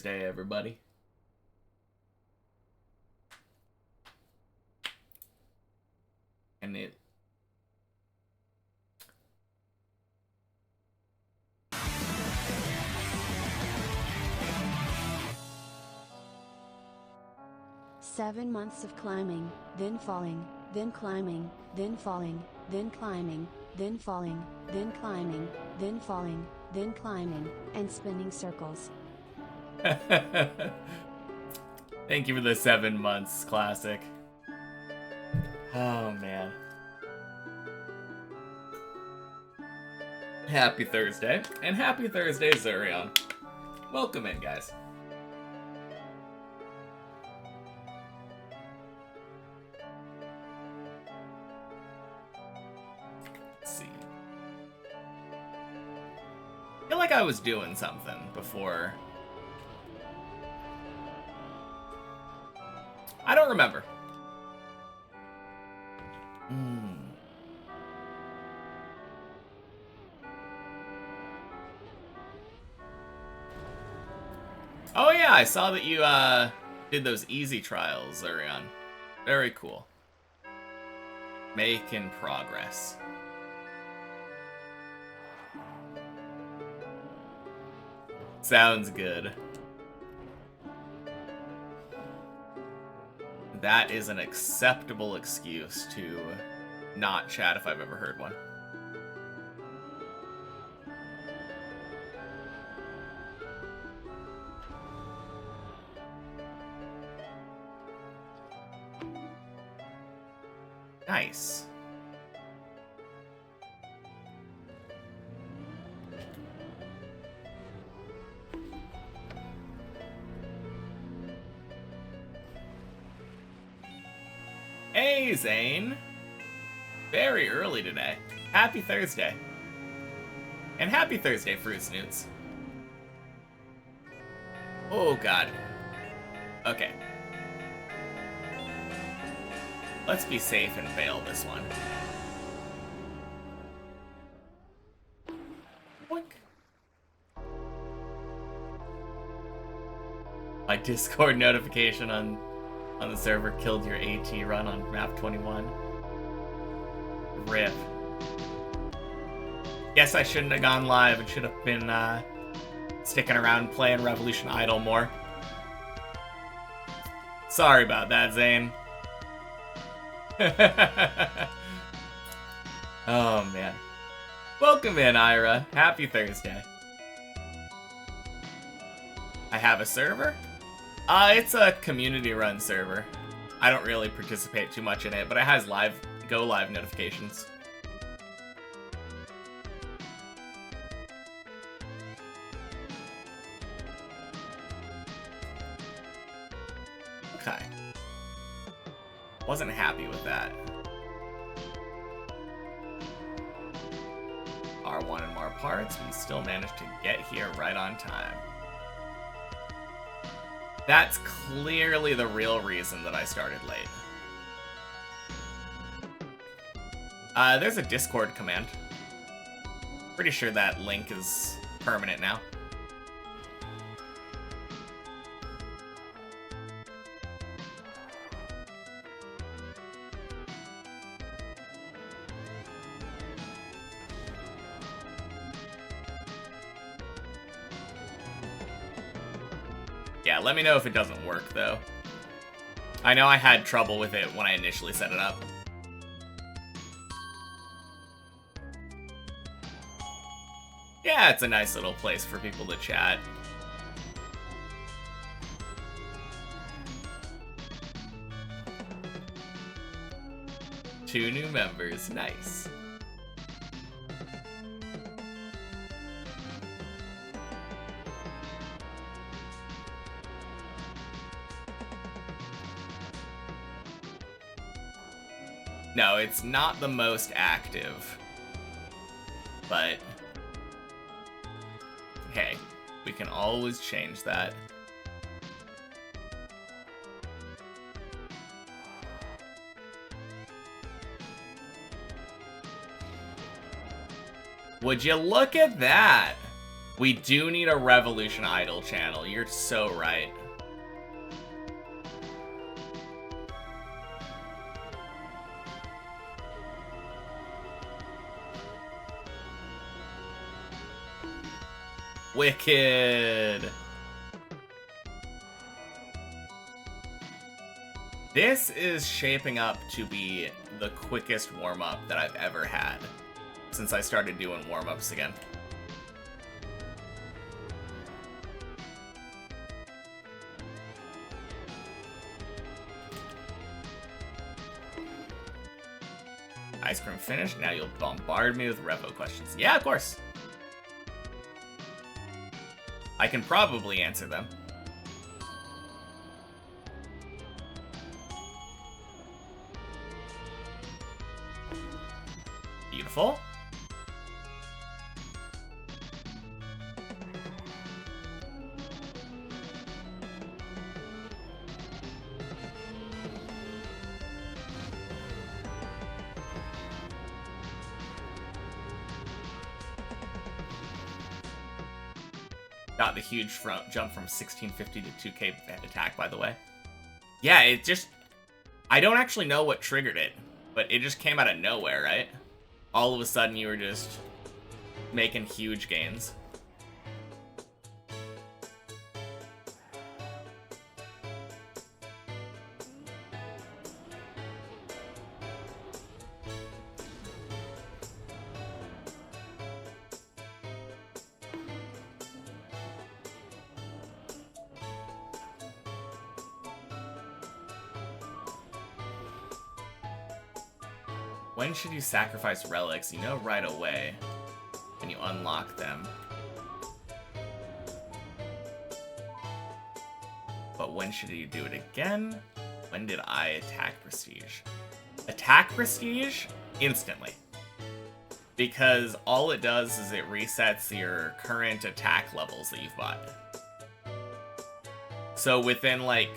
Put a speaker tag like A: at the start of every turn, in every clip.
A: Day, everybody. And it...
B: Seven months of climbing, then falling, then climbing, then falling, then climbing, then falling, then climbing, then falling, then climbing, and spinning circles.
A: Thank you for the 7 months, classic. Oh, man. Happy Thursday, and happy Thursday, Zurion. Welcome in, guys. Let's see. I feel like I was doing something before. I don't remember. Oh yeah, I saw that you did those easy trials, Zurion. Very cool. Making progress. Sounds good. That is an acceptable excuse to not chat if I've ever heard one. Nice. Hey, Zane. Very early today. Happy Thursday. And happy Thursday, Fruit Snoots. Oh, God. Okay. Let's be safe and fail this one. Boink. My Discord notification on the server killed your AT run on map 21. RIP. Guess I shouldn't have gone live and should have been sticking around playing Revolution Idol more. Sorry about that, Zane. Oh, man. Welcome in, Ira. Happy Thursday. I have a server? It's a community-run server. I don't really participate too much in it, but it has go live notifications. Okay. Wasn't happy with that. R1 and more parts, we still managed to get here right on time. That's clearly the real reason that I started late. There's a Discord command. Pretty sure that link is permanent now. Yeah, let me know if it doesn't work, though. I know I had trouble with it when I initially set it up. Yeah, it's a nice little place for people to chat. Two new members, nice. No, it's not the most active. But hey, we can always change that. Would you look at that? We do need a Revolution Idol channel. You're so right. Wicked. This is shaping up to be the quickest warm-up that I've ever had since I started doing warm-ups again. Ice cream finished. Now you'll bombard me with Revo questions. Yeah, of course. I can probably answer them. Beautiful. Got the huge jump from 1650 to 2k attack, by the way. Yeah, it just... I don't actually know what triggered it, but it just came out of nowhere, right? All of a sudden, you were just making huge gains. When should you sacrifice relics? You know right away when you unlock them. But when should you do it again? When did I attack Prestige? Attack Prestige? Instantly. Because all it does is it resets your current attack levels that you've bought. So within like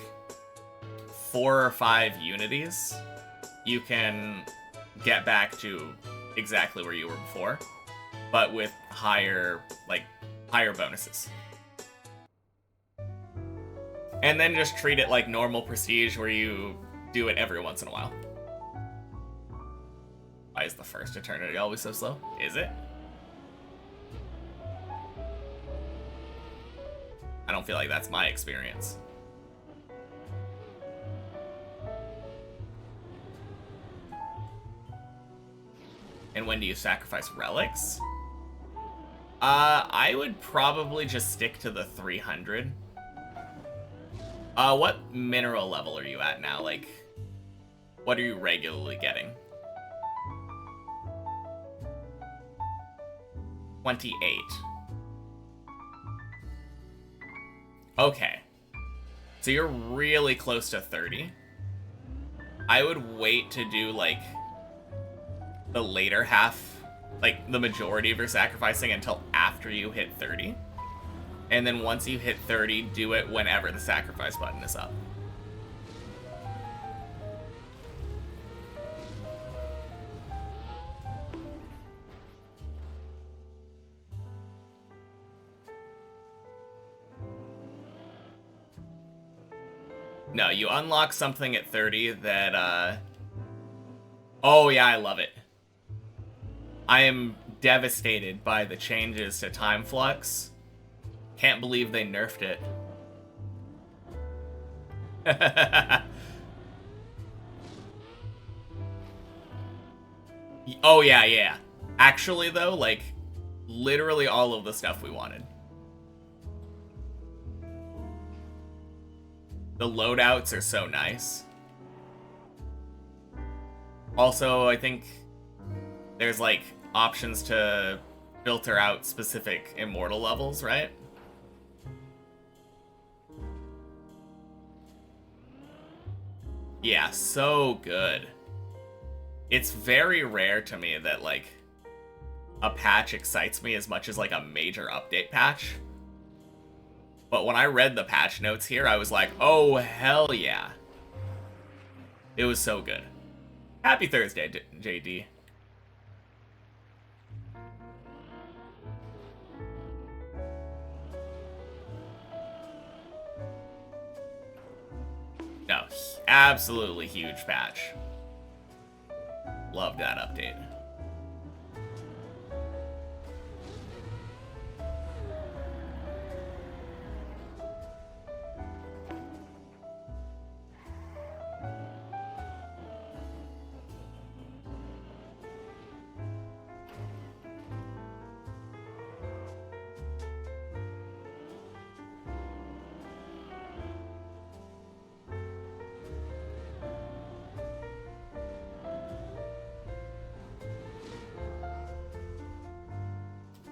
A: 4 or 5 unities, you can get back to exactly where you were before, but with higher bonuses. And then just treat it like normal Prestige where you do it every once in a while. Why is the first Eternity always so slow? Is it? I don't feel like that's my experience. And when do you sacrifice relics? I would probably just stick to the 300. What mineral level are you at now? Like, what are you regularly getting? 28. Okay. So you're really close to 30. I would wait to do, like, the later half, like the majority of your sacrificing until after you hit 30. And then once you hit 30, do it whenever the sacrifice button is up. No, you unlock something at 30 that, oh yeah, I love it. I am devastated by the changes to Time Flux. Can't believe they nerfed it. Oh yeah, yeah. Actually though, like, literally all of the stuff we wanted. The loadouts are so nice. Also, I think there's, like, options to filter out specific immortal levels, right? Yeah, so good. It's very rare to me that, like, a patch excites me as much as, like, a major update patch. But when I read the patch notes here, I was like, oh, hell yeah. It was so good. Happy Thursday, JD. Absolutely huge patch. Love that update.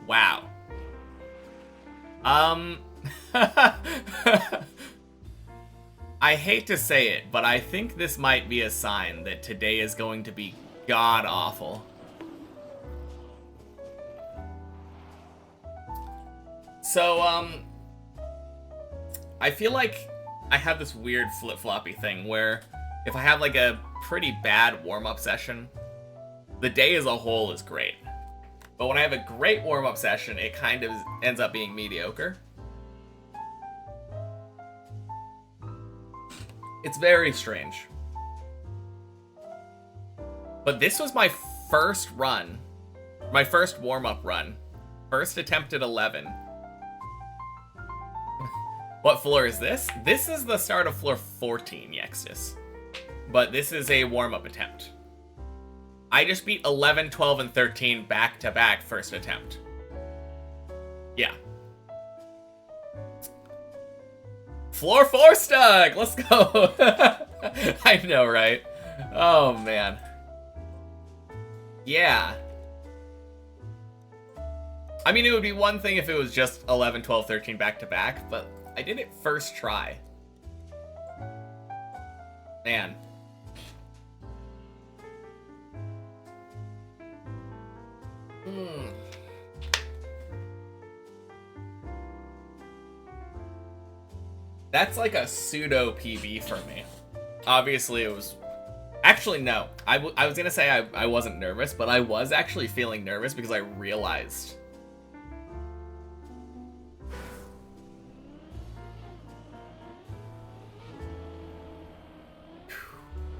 A: Wow. I hate to say it, but I think this might be a sign that today is going to be god-awful. So, I feel like I have this weird flip-floppy thing where if I have like a pretty bad warm-up session, the day as a whole is great. But when I have a great warm-up session, it kind of ends up being mediocre. It's very strange. But this was my first run. My first warm-up run. First attempt at 11. What floor is this? This is the start of floor 14, Yextus. But this is a warm-up attempt. I just beat 11, 12, and 13 back-to-back first attempt. Yeah. Floor 4 stuck! Let's go! I know, right? Oh, man. Yeah. I mean, it would be one thing if it was just 11, 12, 13 back-to-back, but I did it first try. Man. That's like a pseudo PB for me. Obviously, it was... Actually, no. I was gonna say I wasn't nervous, but I was actually feeling nervous because I realized...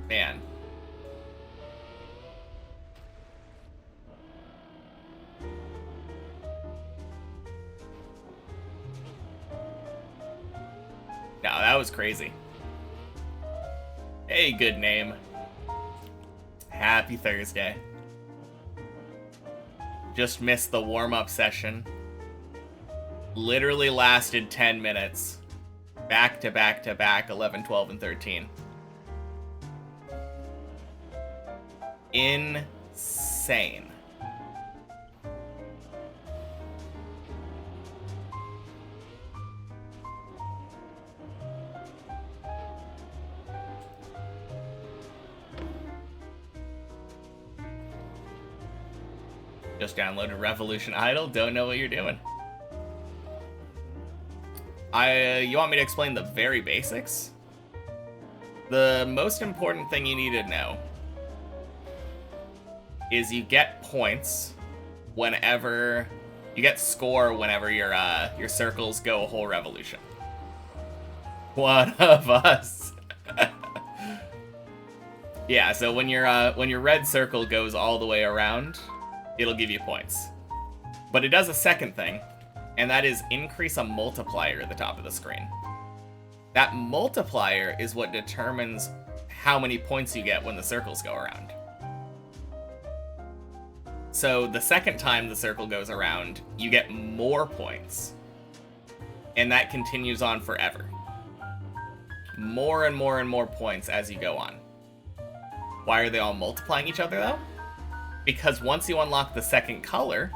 A: Man. No, that was crazy. Hey, good name. Happy Thursday. Just missed the warm-up session. Literally lasted 10 minutes. Back to back to back, 11, 12, and 13. Insane. Just downloaded Revolution Idol, don't know what you're doing. You want me to explain the very basics? The most important thing you need to know is you get points whenever you get score whenever your circles go a whole revolution. One of us. Yeah, so when your red circle goes all the way around, it'll give you points. But it does a second thing, and that is increase a multiplier at the top of the screen. That multiplier is what determines how many points you get when the circles go around. So the second time the circle goes around, you get more points. And that continues on forever. More and more and more points as you go on. Why are they all multiplying each other, though? Because once you unlock the second color,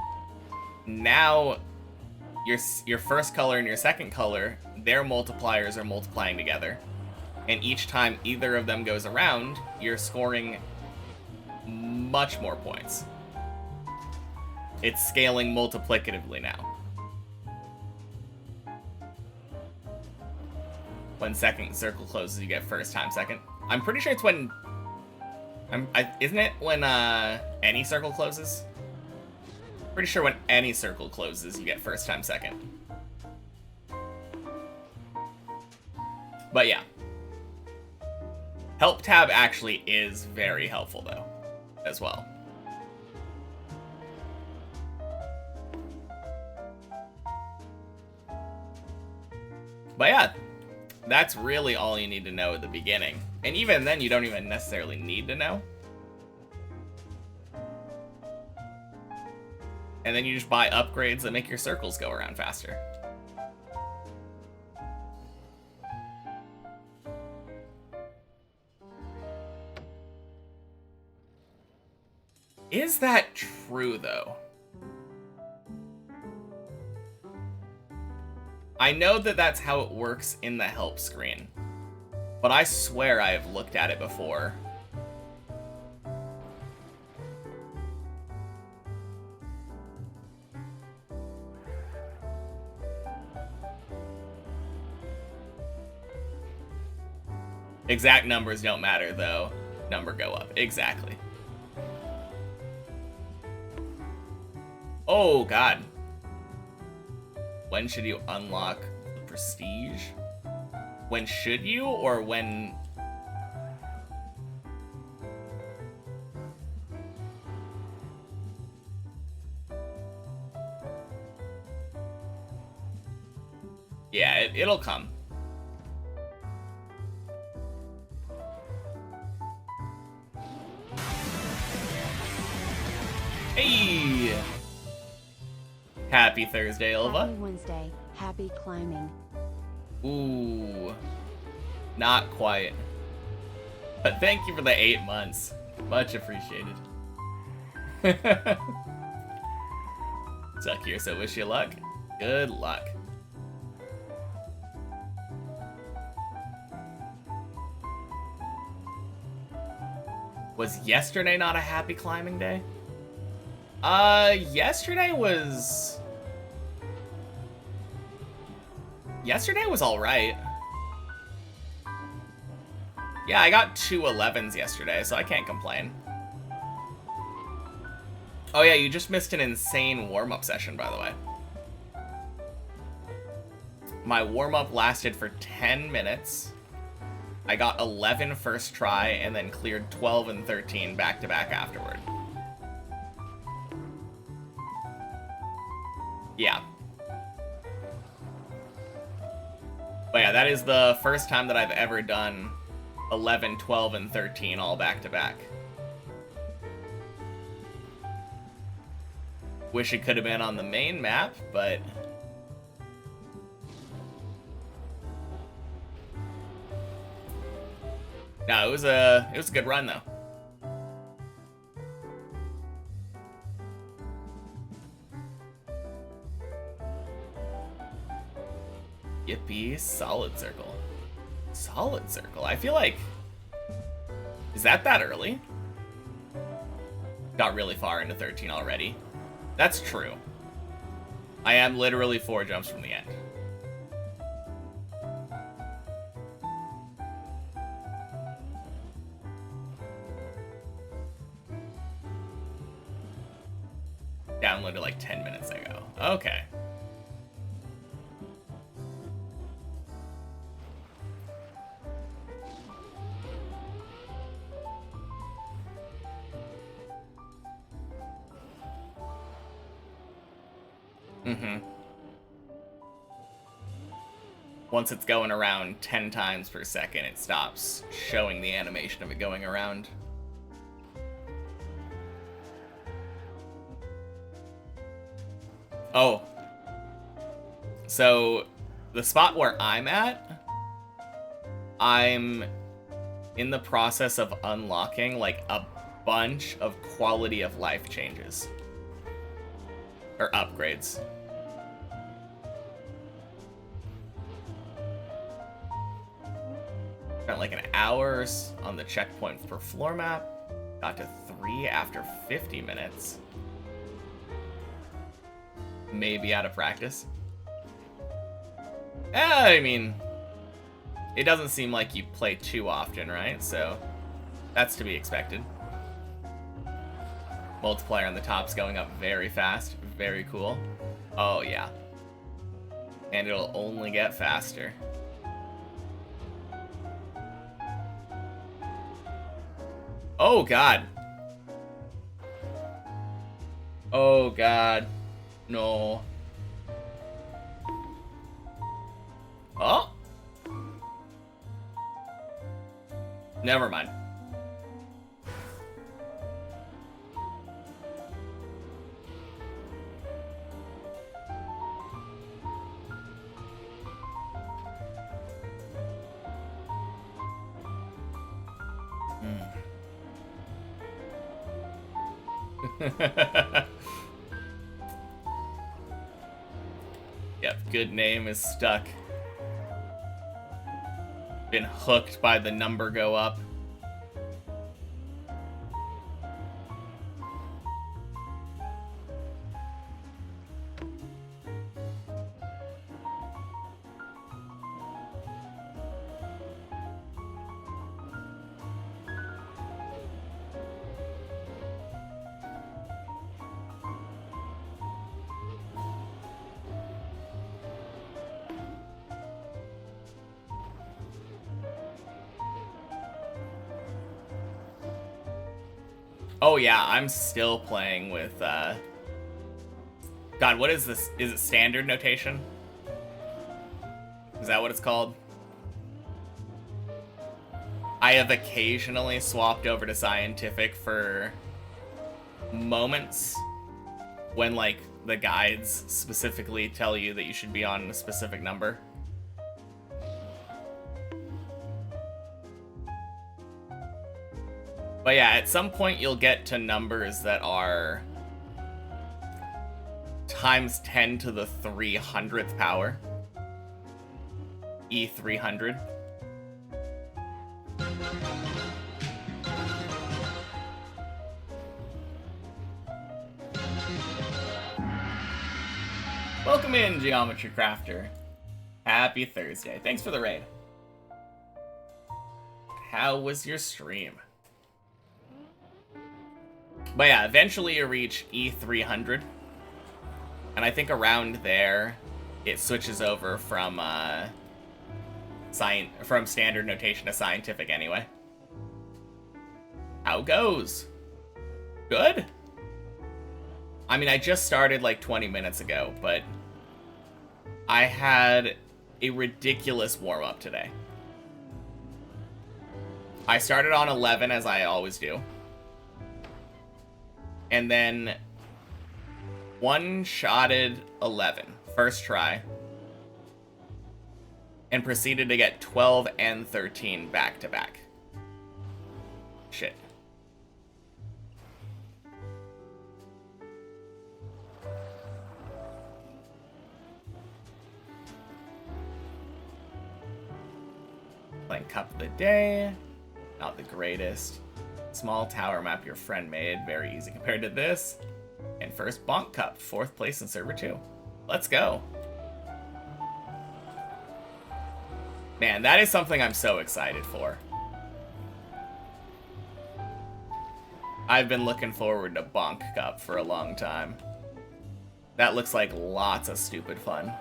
A: now your first color and your second color, their multipliers are multiplying together. And each time either of them goes around, you're scoring much more points. It's scaling multiplicatively now. When second circle closes, you get first time second. I'm pretty sure it's when... isn't it when any circle closes? Pretty sure when any circle closes, you get first time second. But yeah. Help tab actually is very helpful, though, as well. But yeah, that's really all you need to know at the beginning. And even then, you don't even necessarily need to know. And then you just buy upgrades that make your circles go around faster. Is that true, though? I know that that's how it works in the help screen, but I swear I have looked at it before. Exact numbers don't matter, though. Number go up. Exactly. Oh, God. When should you unlock the prestige? When should you, or when... Yeah, it'll come. Hey! Happy Thursday, Ilva.
B: Happy Wednesday. Happy climbing.
A: Ooh. Not quite. But thank you for the 8 months. Much appreciated. Suck here, so wish you luck. Good luck. Was yesterday not a happy climbing day? Yesterday was alright. Yeah, I got 2 11s yesterday, so I can't complain. Oh yeah, you just missed an insane warm-up session, by the way. My warm-up lasted for 10 minutes. I got 11 first try, and then cleared 12 and 13 back-to-back afterward. Yeah. But yeah, that is the first time that I've ever done 11, 12, and 13 all back-to-back. Wish it could have been on the main map, but... No, it was a good run, though. Yippee, solid circle. Solid circle. I feel like... Is that early? Got really far into 13 already. That's true. I am literally 4 jumps from the end. Downloaded like 10 minutes ago. Okay. Once it's going around 10 times per second, it stops showing the animation of it going around. Oh. So, the spot where I'm at, I'm in the process of unlocking, like, a bunch of quality of life changes. Or upgrades. Spent like an hour on the checkpoint per floor map. Got to 3 after 50 minutes. Maybe out of practice. I mean, it doesn't seem like you play too often, right? So, that's to be expected. Multiplier on the top's going up very fast. Very cool. Oh, yeah. And it'll only get faster. Oh, God. Oh, God. No. Oh. Never mind. Yep, good name is stuck. Been hooked by the number go up. Oh yeah, I'm still playing with, God, what is this? Is it standard notation? Is that what it's called? I have occasionally swapped over to scientific for moments when, like, the guides specifically tell you that you should be on a specific number. But yeah, at some point you'll get to numbers that are times 10 to the 300th power. E300. Welcome in, Geometry Crafter. Happy Thursday. Thanks for the raid. How was your stream? But yeah, eventually you reach E300. And I think around there, it switches over from standard notation to scientific anyway. How goes? Good? I mean, I just started like 20 minutes ago, but I had a ridiculous warm-up today. I started on 11, as I always do. And then one-shotted 11, first try. And proceeded to get 12 and 13 back-to-back. Shit. Playing Cup of the Day. Not the greatest. Small tower map your friend made. Very easy compared to this. And first Bonk Cup. 4th place in server 2. Let's go. Man, that is something I'm so excited for. I've been looking forward to Bonk Cup for a long time. That looks like lots of stupid fun.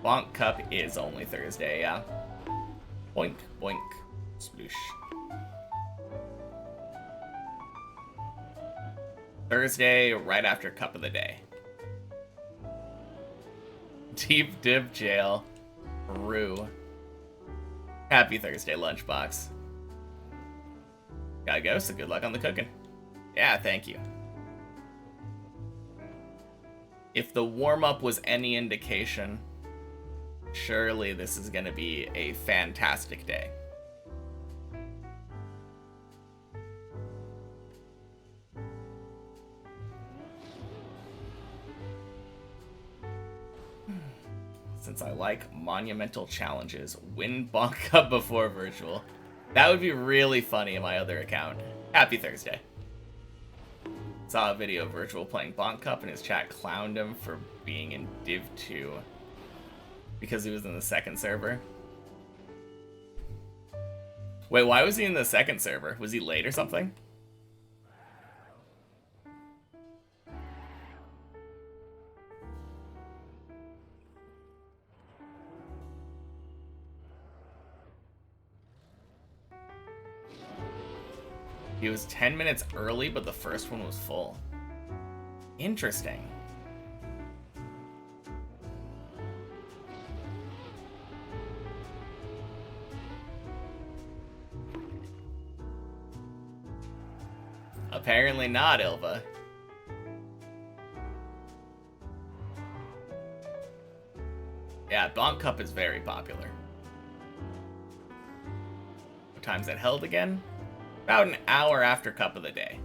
A: Bonk Cup is only Thursday, yeah. Boink, boink, sploosh. Thursday, right after Cup of the Day. Deep Dip Jail. Rue. Happy Thursday, Lunchbox. Gotta go, so good luck on the cooking. Yeah, thank you. If the warm-up was any indication, surely this is gonna be a fantastic day. Since I like monumental challenges, win Bonk Cup before virtual. That would be really funny in my other account. Happy Thursday. Saw a video of Virtual playing Bonk Cup and his chat clowned him for being in Div 2 because he was in the second server. Wait, why was he in the second server? Was he late or something? He was 10 minutes early, but the first one was full. Interesting. Apparently not, Ilva. Yeah, Bonk Cup is very popular. What time's that held again? About an hour after Cup of the Day.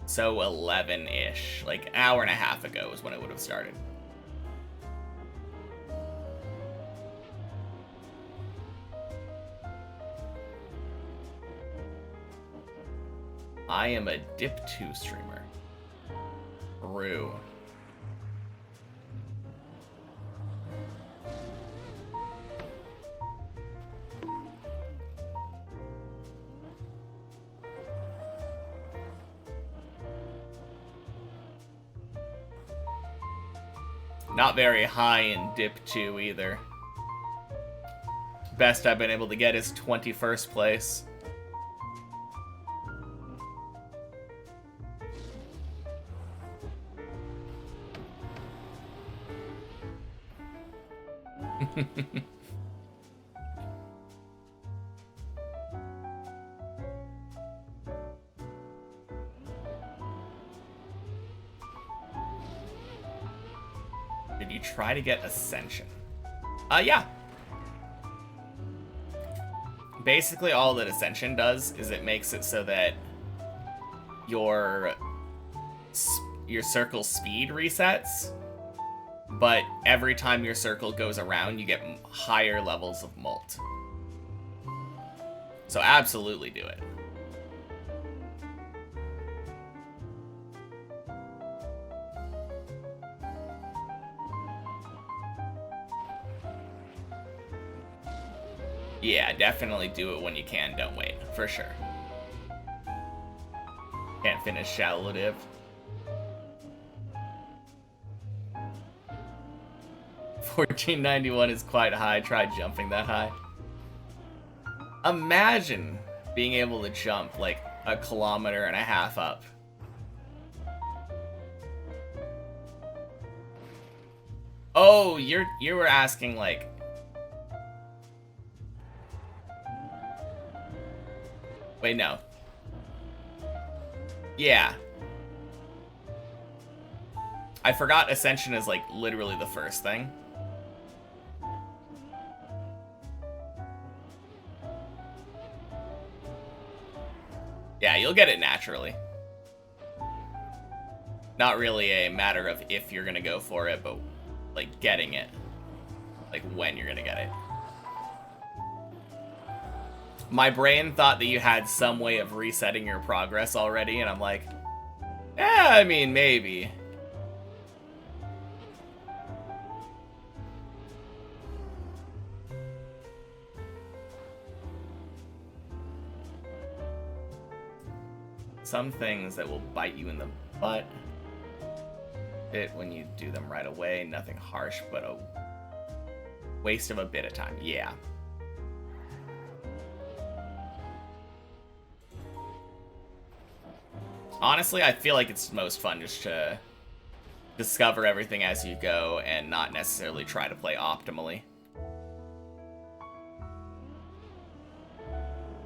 A: So 11-ish. Like, an hour and a half ago is when it would have started. I am a Dip 2 streamer. Rue. Not very high in Dip 2 either. Best I've been able to get is 21st place. Did you try to get Ascension? Yeah. Basically, all that Ascension does is it makes it so that your circle speed resets, but every time your circle goes around, you get higher levels of molt. So absolutely do it. Yeah, definitely do it when you can, don't wait, for sure. Can't finish Shallow Div. $14.91 is quite high, try jumping that high. Imagine being able to jump like 1.5 kilometers up. Oh, you were asking like... Wait, no. Yeah. I forgot Ascension is like literally the first thing. Yeah, you'll get it naturally. Not really a matter of if you're gonna go for it, but like getting it. Like when you're gonna get it. My brain thought that you had some way of resetting your progress already, and I'm like, yeah, I mean, maybe. Some things that will bite you in the butt. It when you do them right away. Nothing harsh, but a waste of a bit of time. Yeah. Honestly, I feel like it's most fun just to discover everything as you go and not necessarily try to play optimally.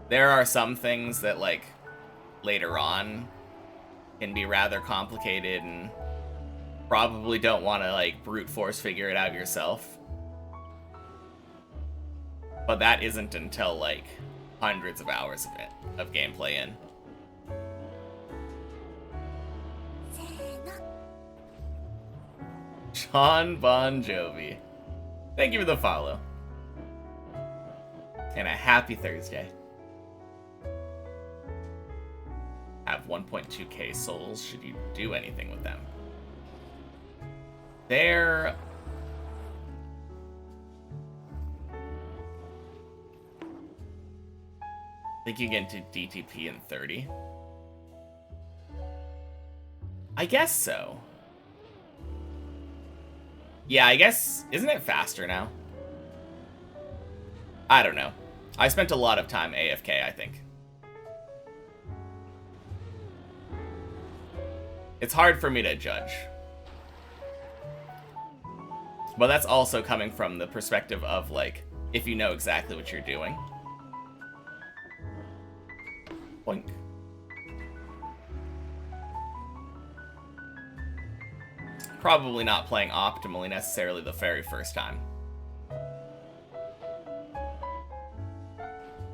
A: There are some things that, like, later on can be rather complicated and probably don't want to, like, brute force figure it out yourself. But that isn't until, like, hundreds of hours of gameplay in. John Bon Jovi. Thank you for the follow. And a happy Thursday. Have 1.2k souls. Should you do anything with them? They're... I think you get into DTP in 30. I guess so. Yeah, I guess... Isn't it faster now? I don't know. I spent a lot of time AFK, I think. It's hard for me to judge. But that's also coming from the perspective of, like, if you know exactly what you're doing. Boink. Probably not playing optimally necessarily the very first time.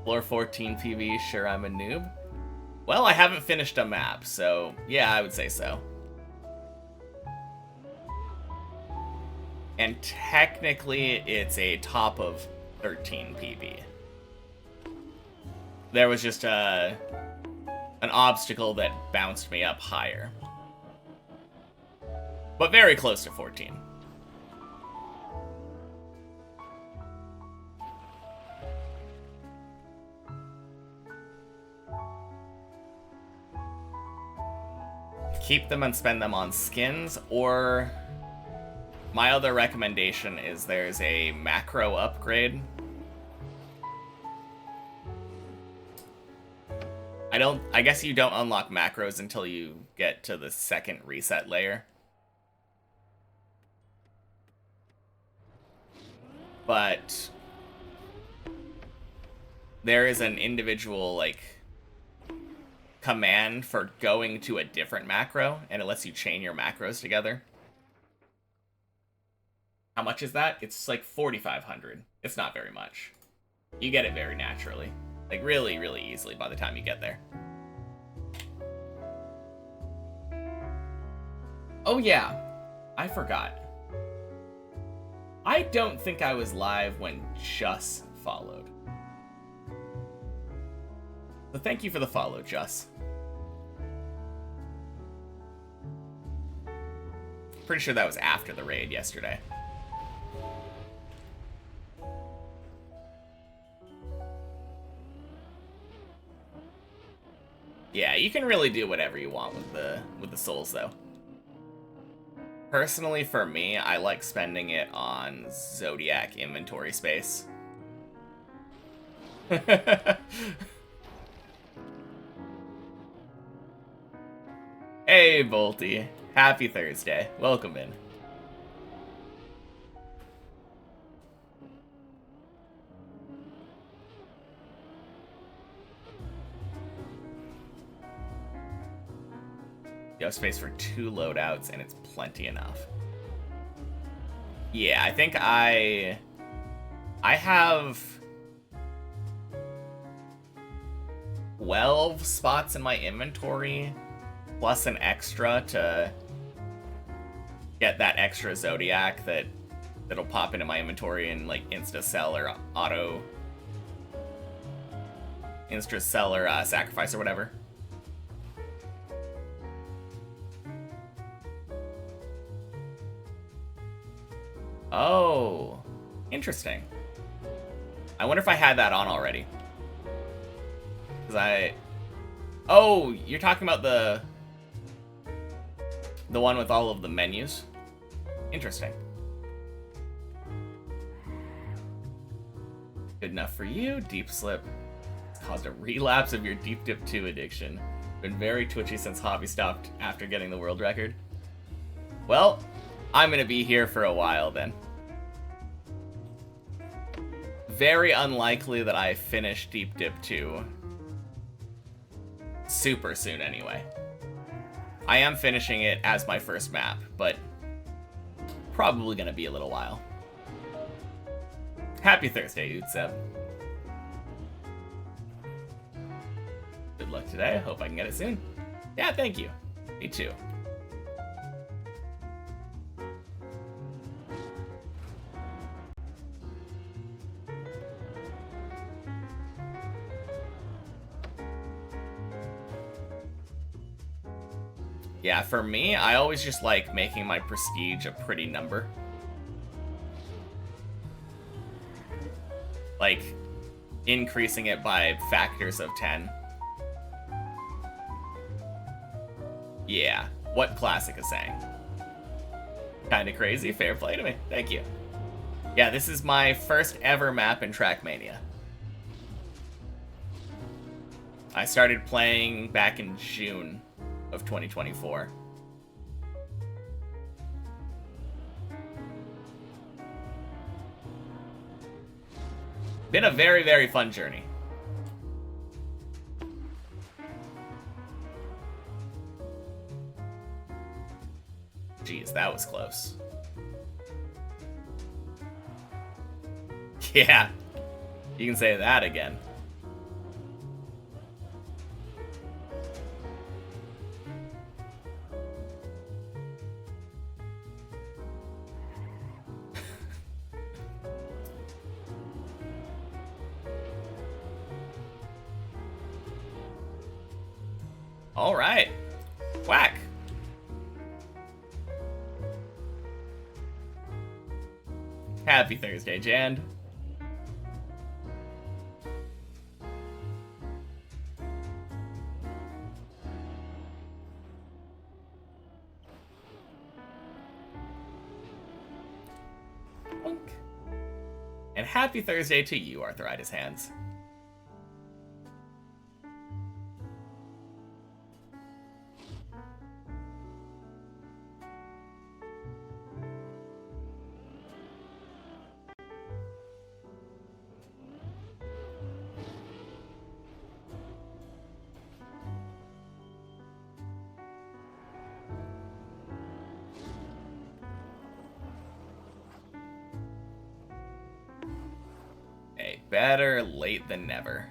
A: Floor 14 PV, sure I'm a noob? Well, I haven't finished a map, so yeah, I would say so. And technically, it's a top of 13 PV. There was just an obstacle that bounced me up higher. But very close to 14. Keep them and spend them on skins, or my other recommendation is there's a macro upgrade. I guess you don't unlock macros until you get to the second reset layer. But there is an individual, like, command for going to a different macro, and it lets you chain your macros together. How much is that? It's like 4,500. It's not very much. You get it very naturally. Like, really, really easily by the time you get there. Oh yeah, I forgot. I don't think I was live when Juss followed. So thank you for the follow, Juss. Pretty sure that was after the raid yesterday. Yeah, you can really do whatever you want with the souls, though. Personally, for me, I like spending it on Zodiac inventory space. Hey, Volty. Happy Thursday. Welcome in. You have space for 2 loadouts, and it's plenty enough. Yeah, I think I have 12 spots in my inventory, plus an extra to get that extra Zodiac that'll pop into my inventory and, like, insta-sell or auto... insta-sell or sacrifice or whatever. Oh, interesting. I wonder if I had that on already. Because oh, you're talking about the one with all of the menus? Interesting. Good enough for you. Deep Slip has caused a relapse of your Deep Dip 2 addiction. Been very twitchy since Hobby stopped after getting the world record. Well, I'm gonna be here for a while then. Very unlikely that I finish Deep Dip 2 super soon anyway. I am finishing it as my first map, but probably gonna be a little while. Happy Thursday, Utseb. Good luck today. I hope I can get it soon. Yeah, thank you. Me too. Yeah, for me, I always just like making my prestige a pretty number. Like, increasing it by factors of 10. Yeah, what Classic is saying. Kinda crazy, fair play to me. Thank you. Yeah, this is my first ever map in Trackmania. I started playing back in June of 2024. Been a very, very fun journey. Jeez, that was close. Yeah, you can say that again. All right, whack. Happy Thursday, Jan. And happy Thursday to you, Arthritis Hands. Better late than never.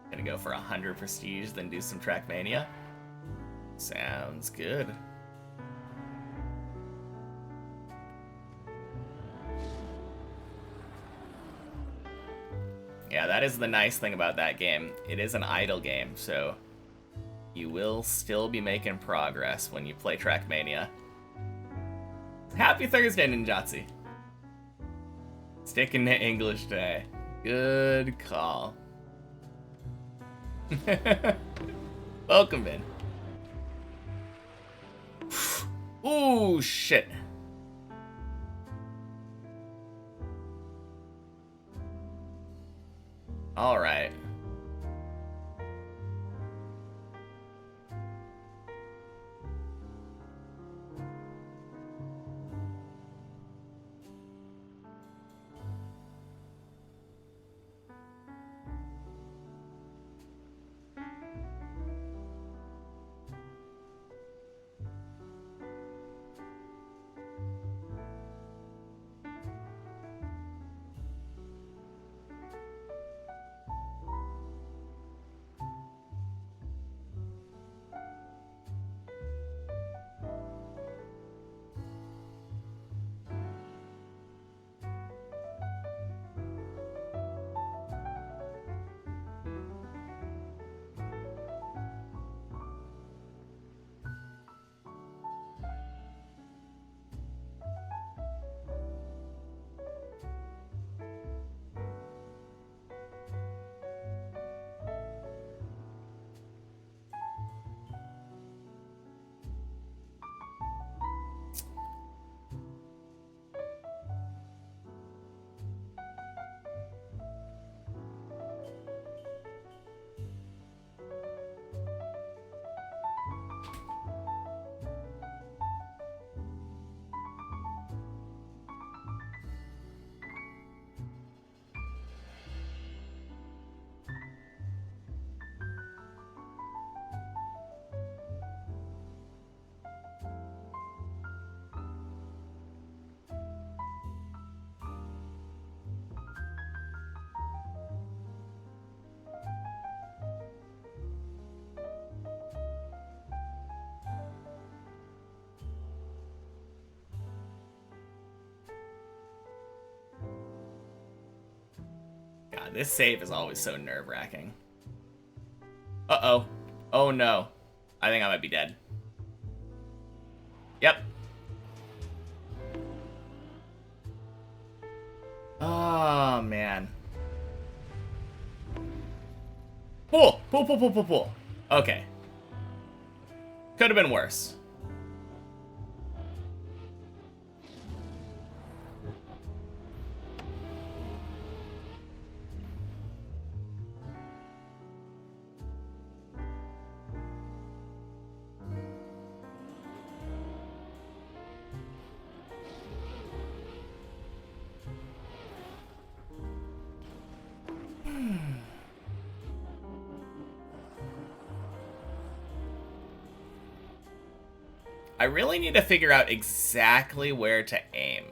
A: Gonna go for 100 prestige, then do some Trackmania. Sounds good. Yeah, that is the nice thing about that game. It is an idle game, so you will still be making progress when you play Trackmania. Happy Thursday, Ninjatsu. Sticking to English today. Good call. Welcome in. Ooh, shit. All right. God, this save is always so nerve-wracking. Uh-oh. Oh no. I think I might be dead. Yep. Oh, man. Pull! Pull, pull, pull, pull, pull. Okay. Could have been worse. I really need to figure out exactly where to aim.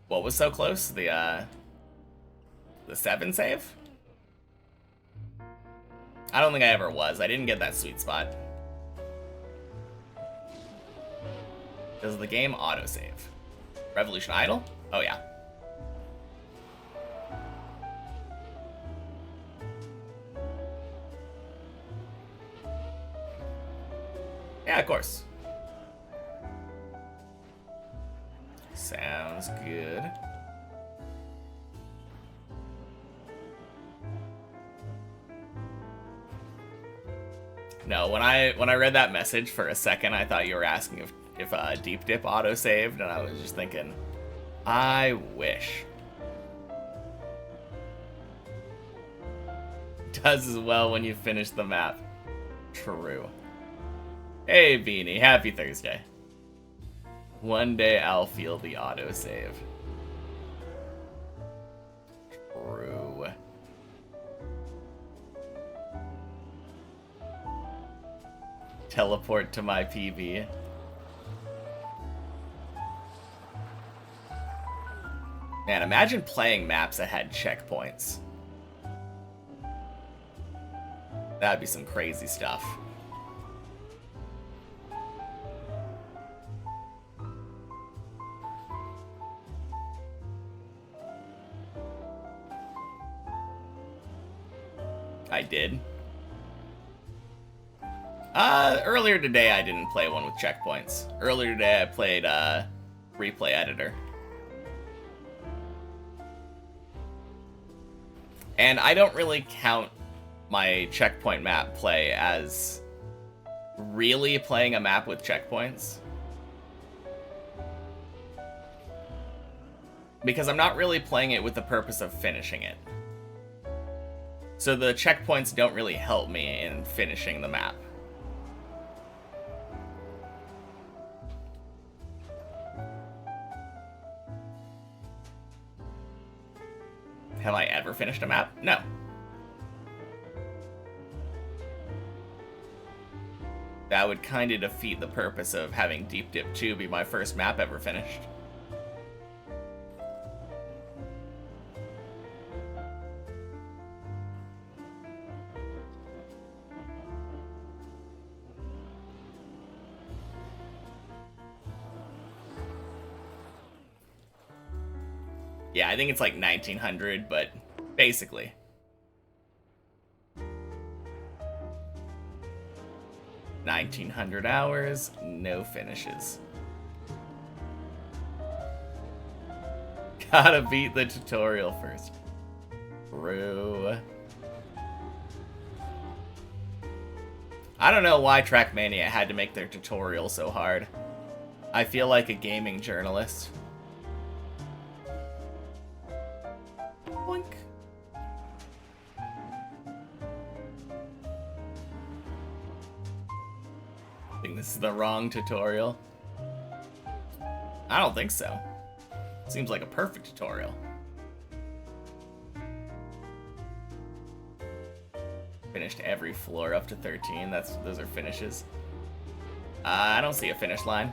A: What was so close? The 7 save? I don't think I ever was. I didn't get that sweet spot. Does the game autosave? Revolution Idol? Oh, yeah. Yeah, of course. Sounds good. No, when I read that message for a second, I thought you were asking if Deep Dip auto-saved, and I was just thinking, I wish. Does as well when you finish the map. True. Hey, Beanie, happy Thursday. One day I'll feel the autosave. True. Teleport to my PB. Man, imagine playing maps that had checkpoints. That'd be some crazy stuff. I did. Earlier today I didn't play one with checkpoints. Earlier today I played Replay Editor. And I don't really count my checkpoint map play as really playing a map with checkpoints. Because I'm not really playing it with the purpose of finishing it. So the checkpoints don't really help me in finishing the map. Have I ever finished a map? No. That would kind of defeat the purpose of having Deep Dip 2 be my first map ever finished. Yeah, I think it's like 1900, but basically. $1,900 hours, no finishes. Gotta beat the tutorial first. True. I don't know why Trackmania had to make their tutorial so hard. I feel like a gaming journalist. Boink. I think this is the wrong tutorial. I don't think so. Seems like a perfect tutorial. Finished every floor up to 13. Those are finishes. I don't see a finish line.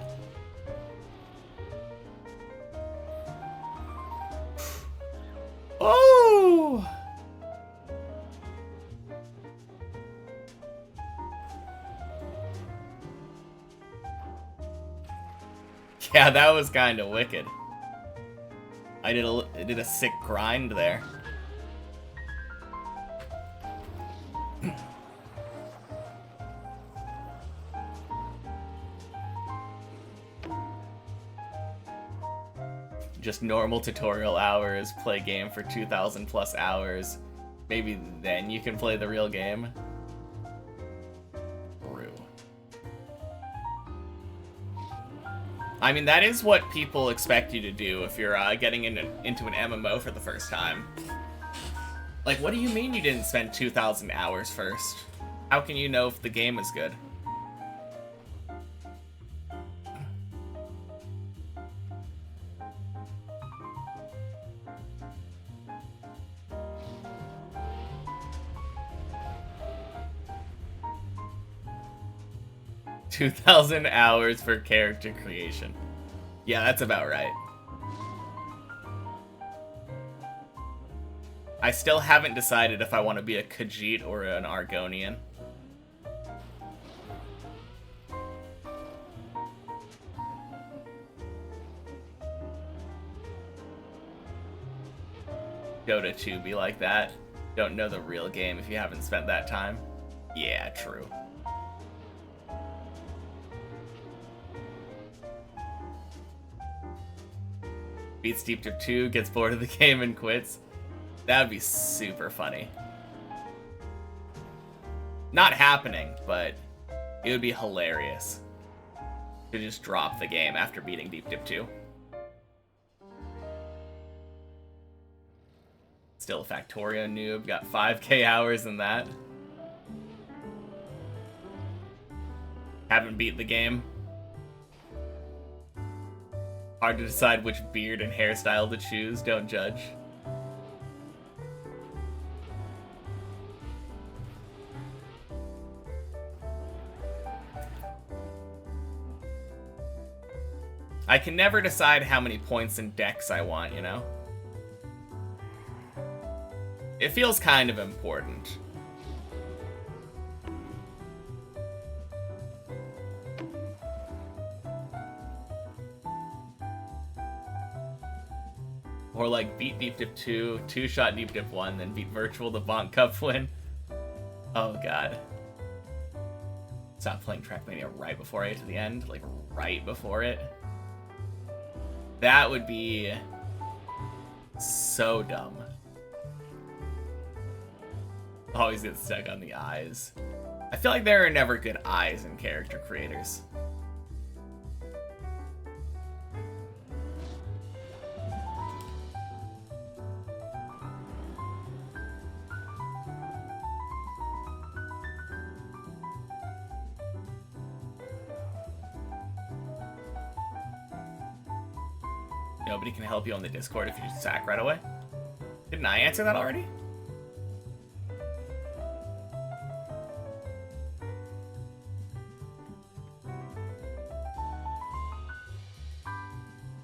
A: Oh! Yeah, that was kind of wicked. I did a sick grind there. Just normal tutorial hours, play game for 2,000 plus hours. Maybe then you can play the real game. True. I mean, that is what people expect you to do if you're getting into an MMO for the first time. Like, what do you mean you didn't spend 2,000 hours first? How can you know if the game is good? 2,000 hours for character creation. Yeah, that's about right. I still haven't decided if I want to be a Khajiit or an Argonian. Dota 2 be like that. Don't know the real game if you haven't spent that time. Yeah, true. Beats Deep Dip 2, gets bored of the game and quits. That would be super funny. Not happening, but it would be hilarious to just drop the game after beating Deep Dip 2. Still a Factorio noob, got 5k hours in that. Haven't beat the game. Hard to decide which beard and hairstyle to choose, don't judge. I can never decide how many points and decks I want, you know? It feels kind of important. Or like beat Deep Dip 2, two-shot Deep Dip 1, then beat Virtual the Bonk Cup win. Oh god. Stop playing Trackmania right before I get to the end, like right before it. That would be so dumb. Always get stuck on the eyes. I feel like there are never good eyes in character creators. Nobody can help you on the Discord if you sack right away. Didn't I answer that already?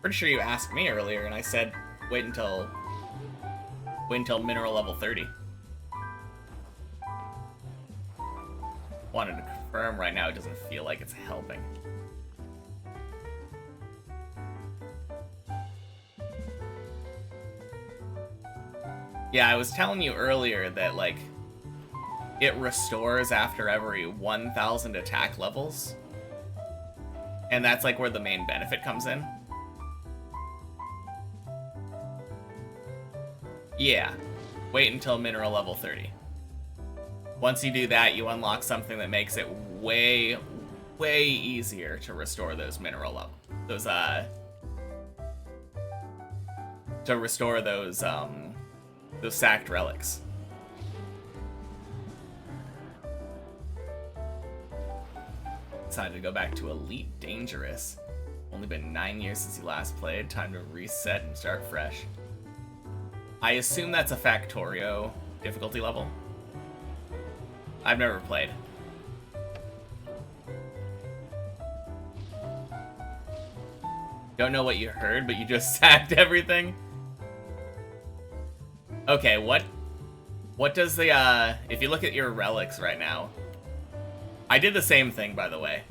A: Pretty sure you asked me earlier and I said wait until mineral level 30. Wanted to confirm right now, it doesn't feel like it's helping. Yeah, I was telling you earlier that, like, it restores after every 1,000 attack levels. And that's, like, where the main benefit comes in. Yeah. Wait until mineral level 30. Once you do that, you unlock something that makes it way, way easier to restore those mineral levels. To restore those sacked relics. Decided to go back to Elite Dangerous. Only been 9 years since you last played. Time to reset and start fresh. I assume that's a Factorio difficulty level. I've never played. Don't know what you heard, but you just sacked everything. Okay, what does the, if you look at your relics right now, I did the same thing, by the way,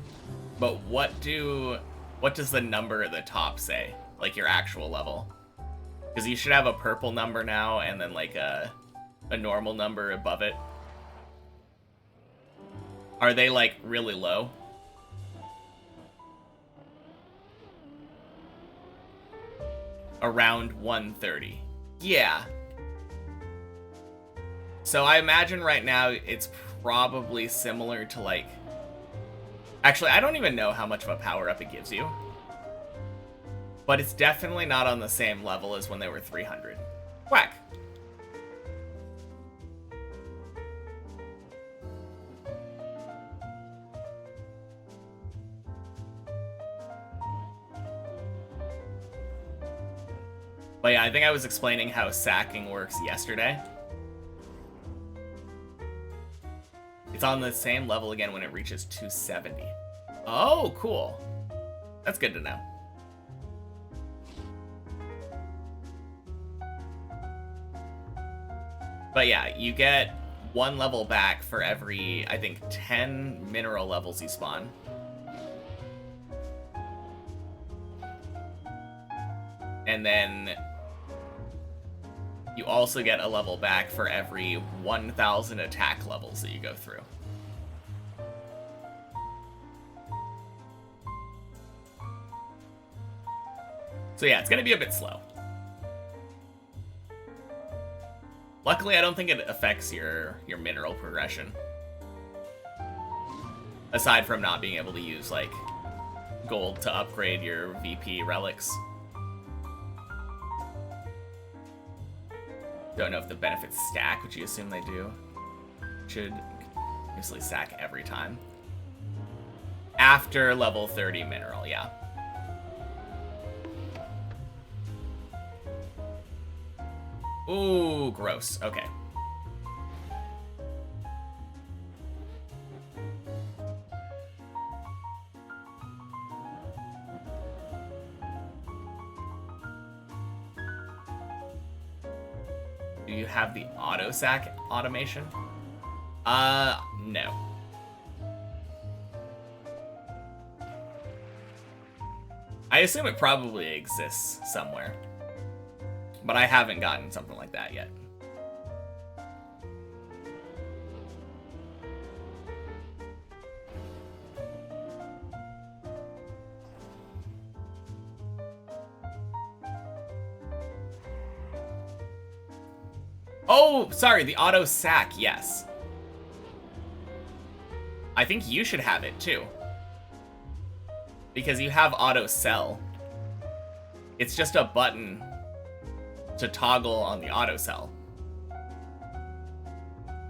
A: but what does the number at the top say? Like, your actual level? Because you should have a purple number now, and then, like, a normal number above it. Are they, like, really low? Around 130. Yeah. So I imagine right now it's probably similar to, like... Actually, I don't even know how much of a power-up it gives you. But it's definitely not on the same level as when they were 300. Whack! But yeah, I think I was explaining how sacking works yesterday. It's on the same level again when it reaches 270. Oh, cool. That's good to know. But yeah, you get 1 level back for every, I think, 10 mineral levels you spawn. And then you also get a level back for every 1,000 attack levels that you go through. So yeah, it's going to be a bit slow. Luckily, I don't think it affects your mineral progression. Aside from not being able to use, like, gold to upgrade your VP relics. Don't know if the benefits stack, which you assume they do. Should obviously stack every time. After level 30 mineral, yeah. Ooh, gross. Okay. Do you have the auto sack automation? No. I assume it probably exists somewhere. But I haven't gotten something like that yet. Oh, sorry, the auto sack, yes. I think you should have it too. Because you have auto sell. It's just a button to toggle on the auto sell.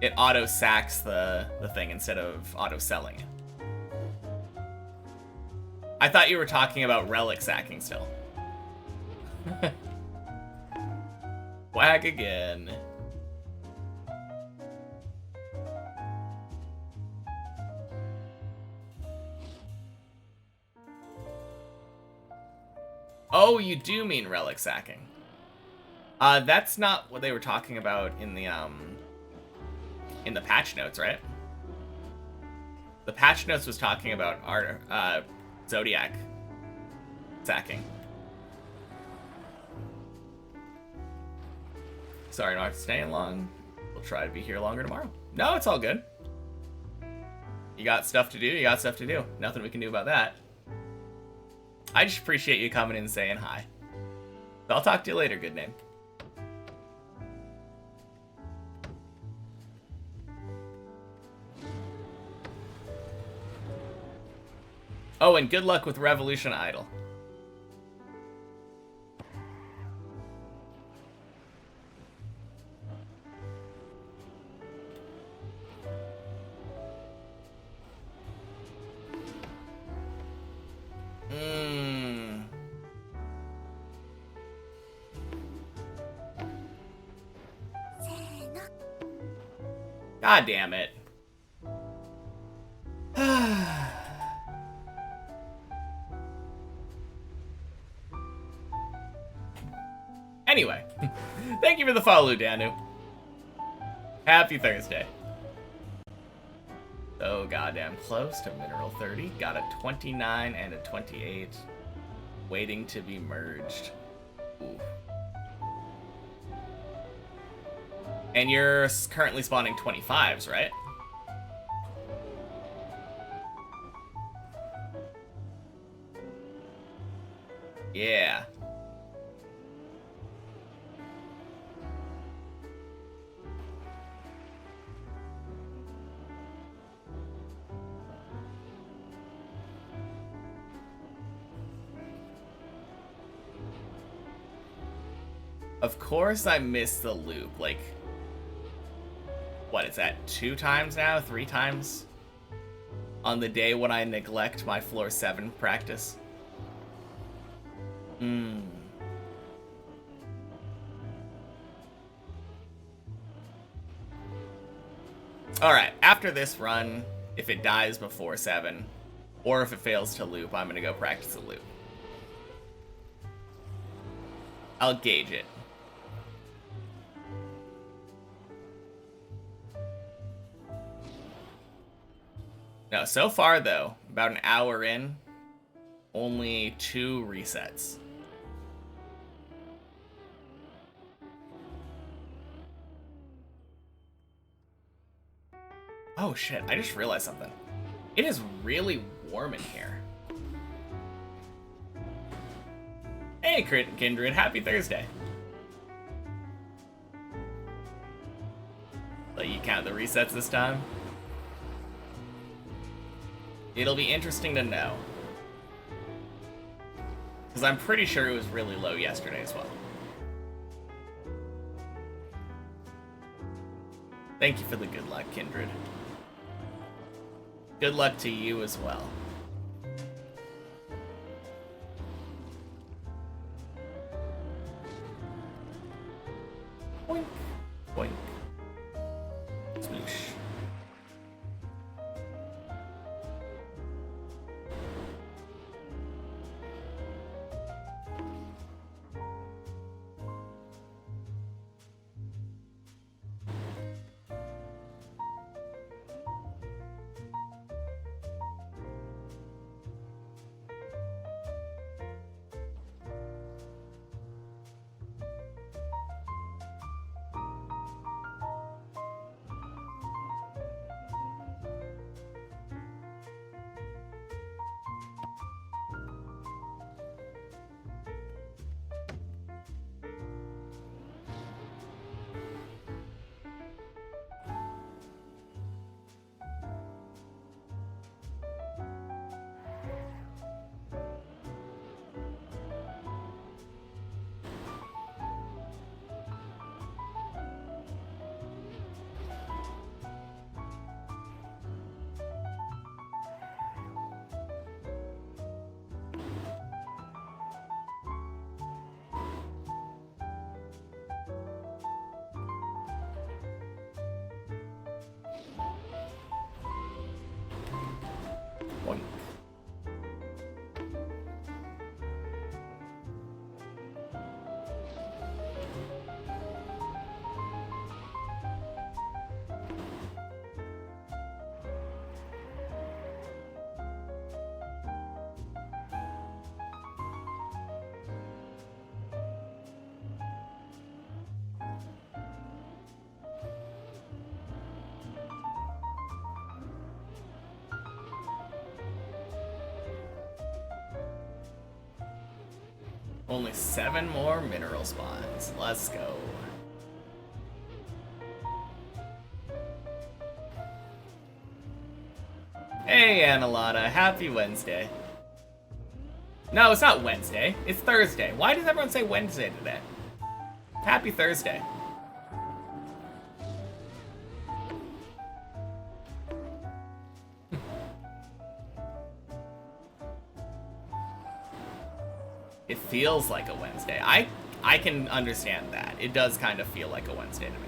A: It auto sacks the thing instead of auto selling it. I thought you were talking about relic sacking still. Whack again. Oh, you do mean relic sacking. That's not what they were talking about in the patch notes, right? The patch notes was talking about our Zodiac sacking. Sorry, not staying long. We'll try to be here longer tomorrow. No, it's all good. You got stuff to do, you got stuff to do. Nothing we can do about that. I just appreciate you coming in and saying hi. So I'll talk to you later, good name. Oh, and good luck with Revolution Idol. God damn it. Anyway, thank you for the follow, Danu. Happy Thursday. So goddamn close to Mineral 30. Got a 29 and a 28. Waiting to be merged. Ooh. And you're currently spawning 25s, right? Yeah. Of course I missed the loop. Like, what is that? 2 times now? 3 times? On the day when I neglect my floor 7 practice? Alright, after this run, if it dies before 7, Or if it fails to loop, I'm gonna go practice a loop. I'll gauge it. No, so far though, about an hour in, only 2 resets. Oh shit, I just realized something. It is really warm in here. Hey, Kindred, happy Thursday. Let you count the resets this time. It'll be interesting to know. Because I'm pretty sure it was really low yesterday as well. Thank you for the good luck, Kindred. Good luck to you as well. Boink. Boink. Sploosh. Boink. Only 7 more mineral spawns. Let's go. Hey, Annalana. Happy Wednesday. No, it's not Wednesday. It's Thursday. Why does everyone say Wednesday today? Happy Thursday. It feels like a Wednesday. I can understand that. It does kind of feel like a Wednesday to me.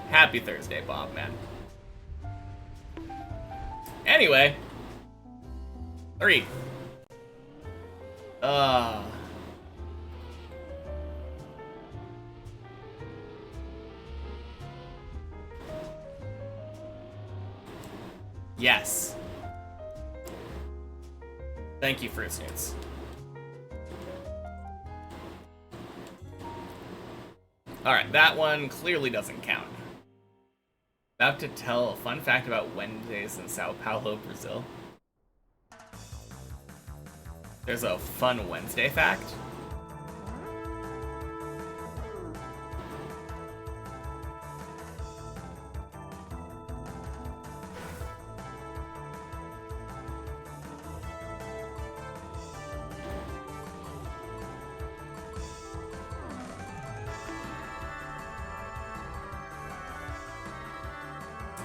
A: Happy Thursday, Bob, man. Anyway. 3. Yes. Thank you, Fruit Snoots. Alright, that one clearly doesn't count. About to tell a fun fact about Wednesdays in Sao Paulo, Brazil. There's a fun Wednesday fact.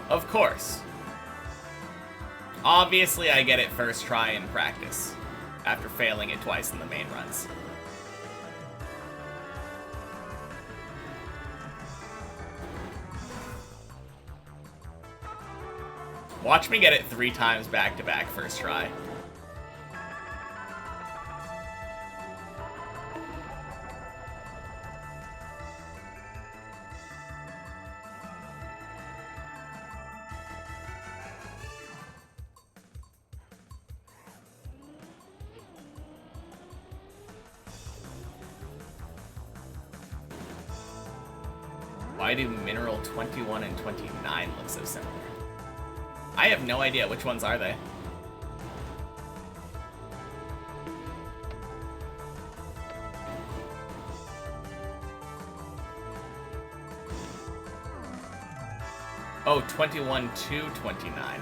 A: Of course. Obviously, I get it first try in practice, after failing it twice in the main runs. Watch me get it 3 times back to back first try. Why do mineral 21 and 29 look so similar? I have no idea. Which ones are they? Oh, 21 to 29.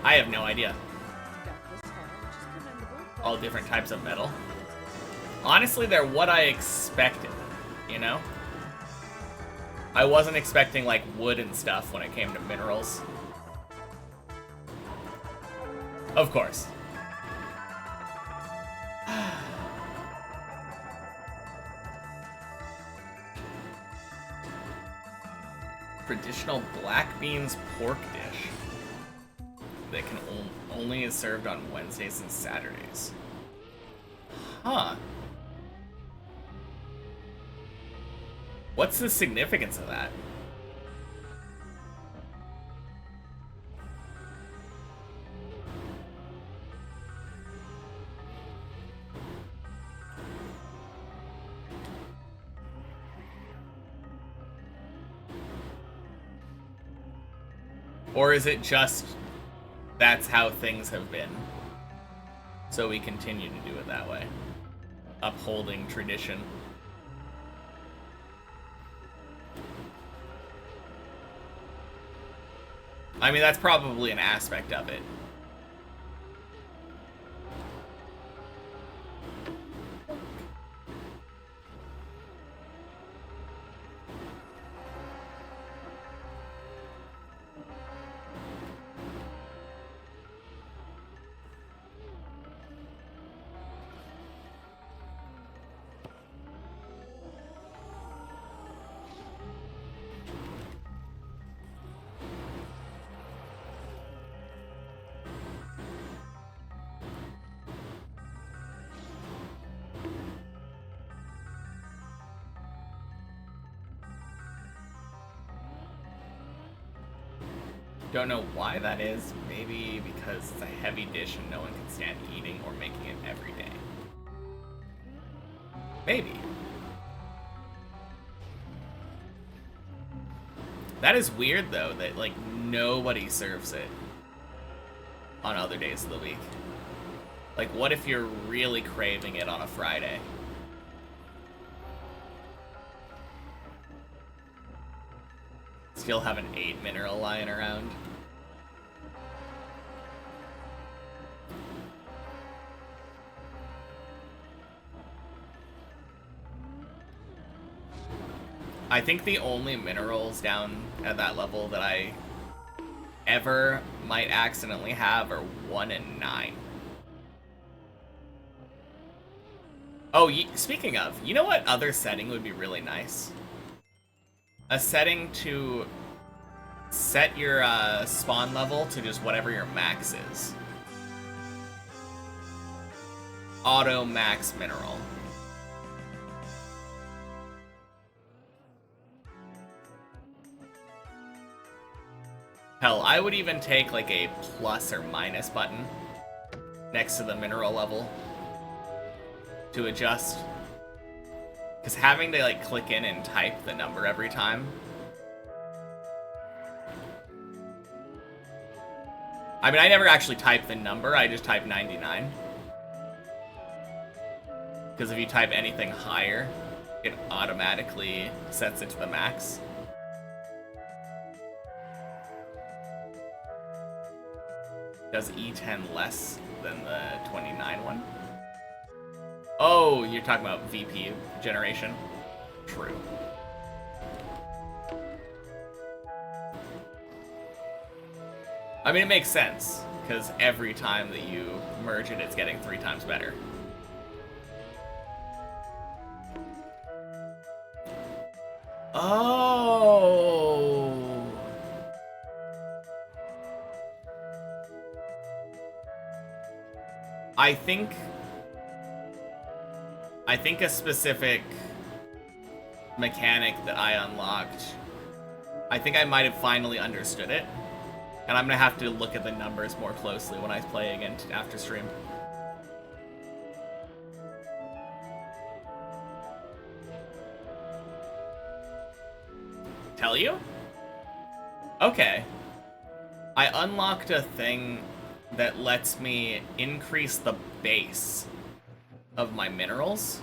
A: I have no idea. All different types of metal. Honestly, they're what I expected, you know? I wasn't expecting, like, wood and stuff when it came to minerals. Of course. Traditional black beans pork dish that can only is served on Wednesdays and Saturdays. Huh. What's the significance of that? Or is it just that's how things have been? So we continue to do it that way. Upholding tradition. I mean, that's probably an aspect of it. Don't know why that is. Maybe because it's a heavy dish and no one can stand eating or making it every day. Maybe. That is weird, though, that, like, nobody serves it on other days of the week. Like, what if you're really craving it on a Friday? Still have an 8 mineral lying around. I think the only minerals down at that level that I ever might accidentally have are 1 and 9. Oh, speaking of, you know what other setting would be really nice? A setting to set your spawn level to just whatever your max is. Auto max mineral. Hell, I would even take like a plus or minus button next to the mineral level to adjust. Because having to like click in and type the number every time. I mean, I never actually type the number, I just type 99. Because if you type anything higher, it automatically sets it to the max. Does E10 less than the 29 one? Oh, you're talking about VP generation? True. I mean, it makes sense, because every time that you merge it, it's getting 3 times better. Oh! I think a specific mechanic that I unlocked, I think I might have finally understood it. And I'm gonna have to look at the numbers more closely when I play again after stream. Tell you? Okay. I unlocked a thing that lets me increase the base of my minerals.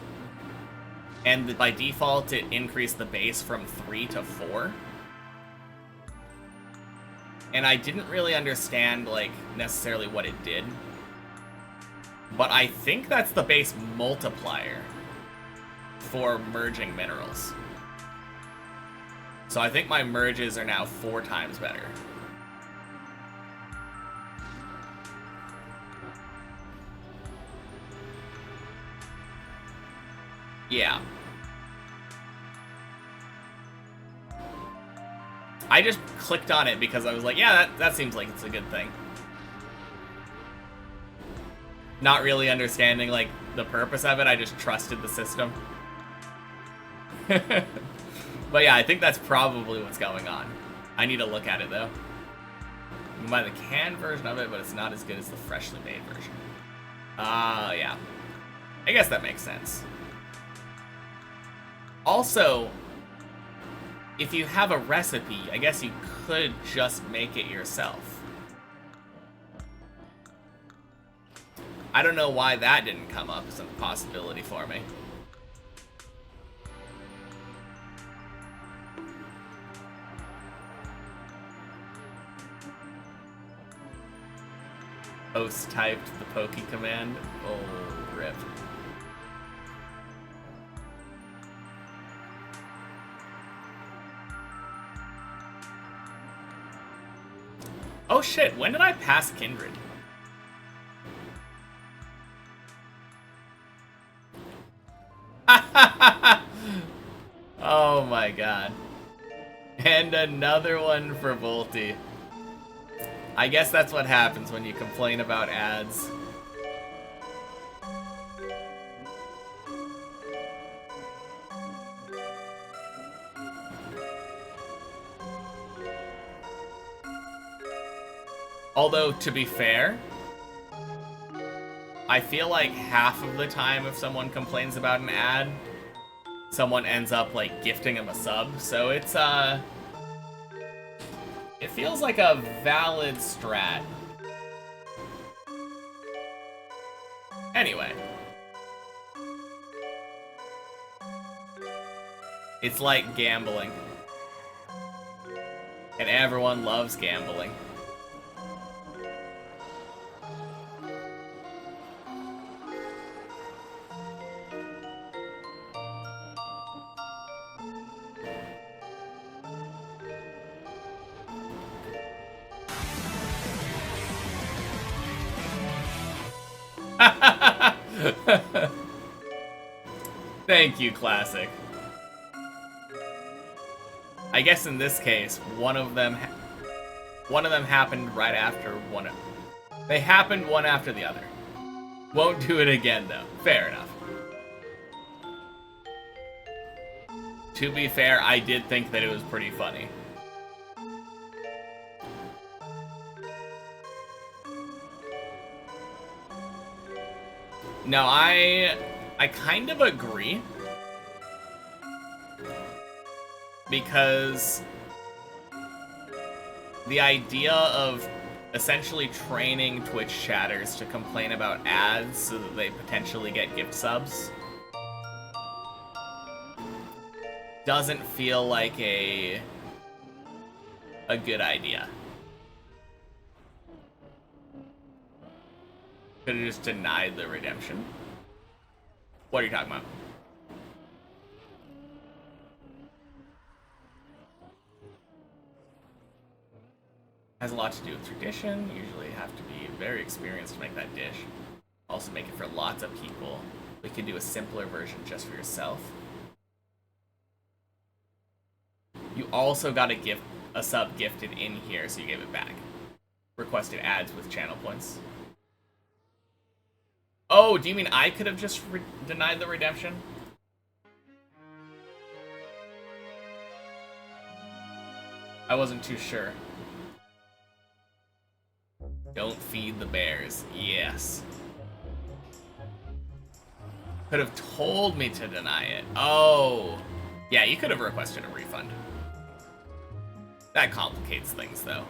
A: And by default, it increased the base from 3 to 4. And I didn't really understand, like, necessarily what it did. But I think that's the base multiplier for merging minerals. So I think my merges are now 4 times better. Yeah. I just clicked on it because I was like, yeah, that seems like it's a good thing. Not really understanding, like, the purpose of it, I just trusted the system. But yeah, I think that's probably what's going on. I need to look at it, though. You can buy the canned version of it, but it's not as good as the freshly made version. Yeah. I guess that makes sense. Also, if you have a recipe, I guess you could just make it yourself. I don't know why that didn't come up as a possibility for me. Host typed the Poke command. Oh, rip. Oh shit, when did I pass Kindred? Oh my god. And another one for Volty. I guess that's what happens when you complain about ads. Although, to be fair, I feel like half of the time if someone complains about an ad, someone ends up, like, gifting them a sub. So it's, it feels like a valid strat. Anyway. It's like gambling. And everyone loves gambling. Thank you, Classic. I guess in this case, one of them happened right after one of... They happened one after the other. Won't do it again, though. Fair enough. To be fair, I did think that it was pretty funny. No, I kind of agree. Because the idea of essentially training Twitch chatters to complain about ads so that they potentially get gift subs doesn't feel like a good idea. Could have just denied the redemption. What are you talking about? Has a lot to do with tradition. Usually you have to be very experienced to make that dish. Also make it for lots of people. We could do a simpler version just for yourself. You also got a sub gifted in here, so you gave it back. Requested ads with channel points. Oh, do you mean I could have just denied the redemption? I wasn't too sure. Don't feed the bears. Yes. Could have told me to deny it. Oh. Yeah, you could have requested a refund. That complicates things, though.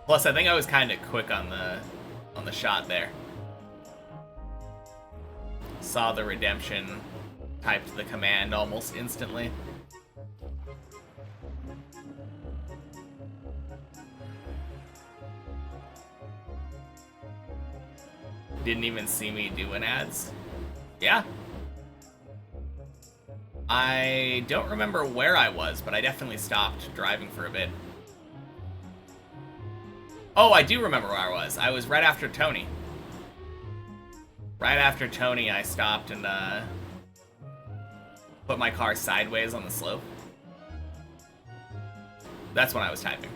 A: Plus, I think I was kind of quick on the shot there. Saw the redemption, typed the command almost instantly. Didn't even see me doing ads. Yeah. I don't remember where I was, but I definitely stopped driving for a bit. Oh, I do remember where I was. I was right after Tony. Right after Tony, I stopped and put my car sideways on the slope. That's when I was typing.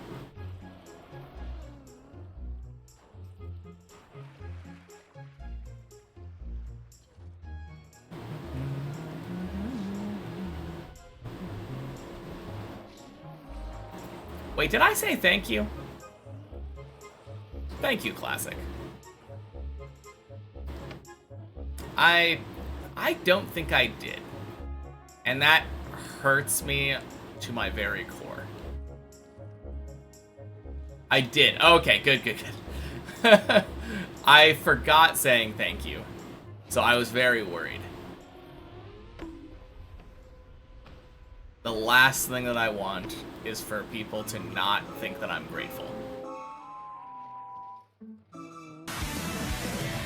A: Wait, did I say thank you? Thank you, Classic. I don't think I did. And that hurts me to my very core. I did. Okay, good, good, good. I forgot saying thank you. So I was very worried. The last thing that I want is for people to not think that I'm grateful.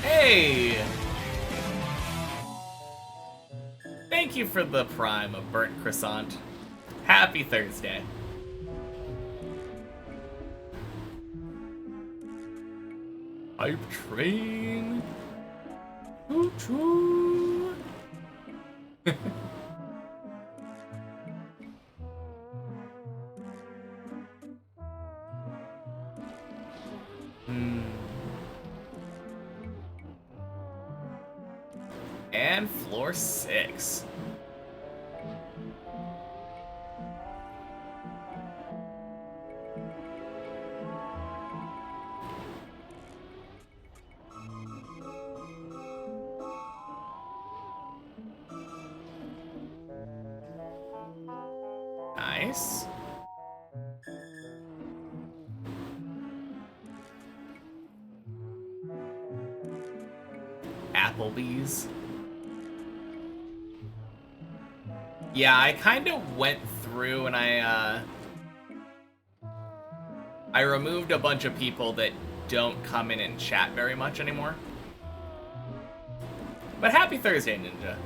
A: Hey! Thank you for the prime of burnt croissant. Happy Thursday. Hype train. Choo choo. And floor 6. Nice. Applebee's. Yeah, I kind of went through and I removed a bunch of people that don't come in and chat very much anymore. But happy Thursday, Ninja.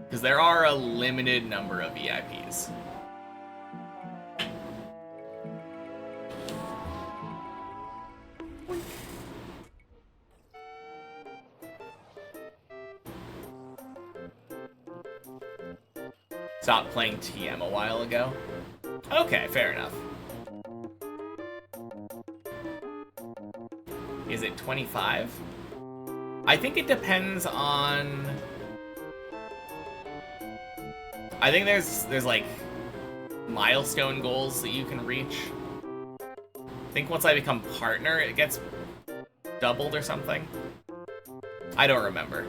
A: Because there are a limited number of VIPs. Stopped playing TM a while ago. Okay, fair enough. Is it 25? I think it depends on... I think there's like milestone goals that you can reach. I think once I become partner, it gets doubled or something. I don't remember.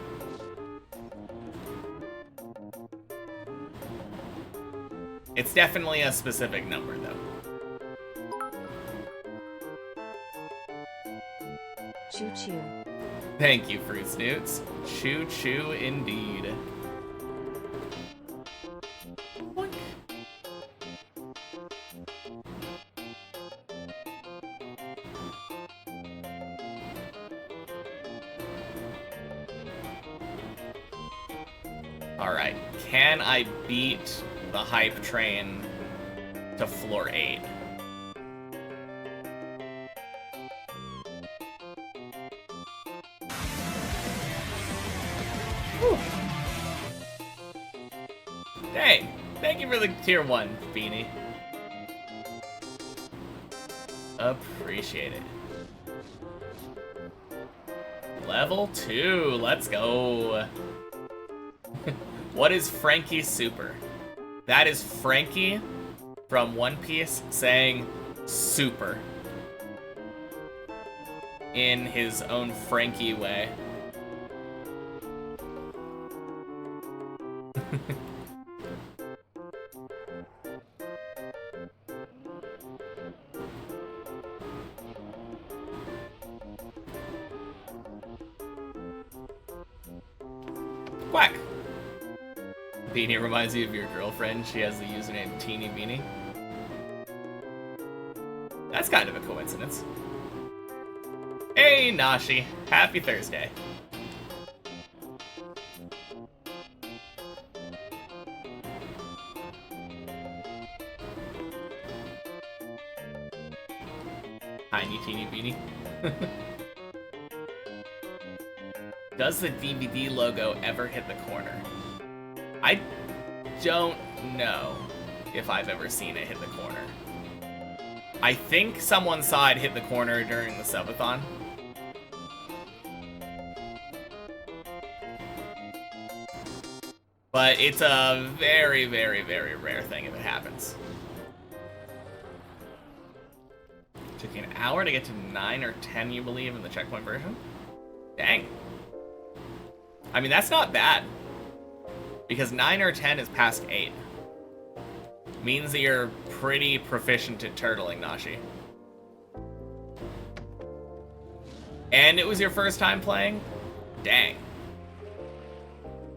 A: It's definitely a specific number, though.
B: Choo choo.
A: Thank you, Fruit Snoots. Choo choo indeed. Alright, can I beat the hype train to floor 8? Whew. Dang. Thank you for the tier 1, Beanie. Appreciate it. Level 2. Let's go. What is Frankie Super? That is Frankie from One Piece saying super in his own Frankie way. Quack! Beanie reminds you of your girlfriend. She has the username Teeny Beanie. That's kind of a coincidence. Hey, Nashi. Happy Thursday. Tiny Teeny Beanie. Does the DVD logo ever hit the corner? I don't know if I've ever seen it hit the corner. I think someone saw it hit the corner during the subathon. But it's a very, very, very rare thing if it happens. Took you an hour to get to 9 or 10, you believe, in the checkpoint version? Dang. I mean, that's not bad. Because 9 or 10 is past 8. Means that you're pretty proficient at turtling, Nashi. And it was your first time playing? Dang.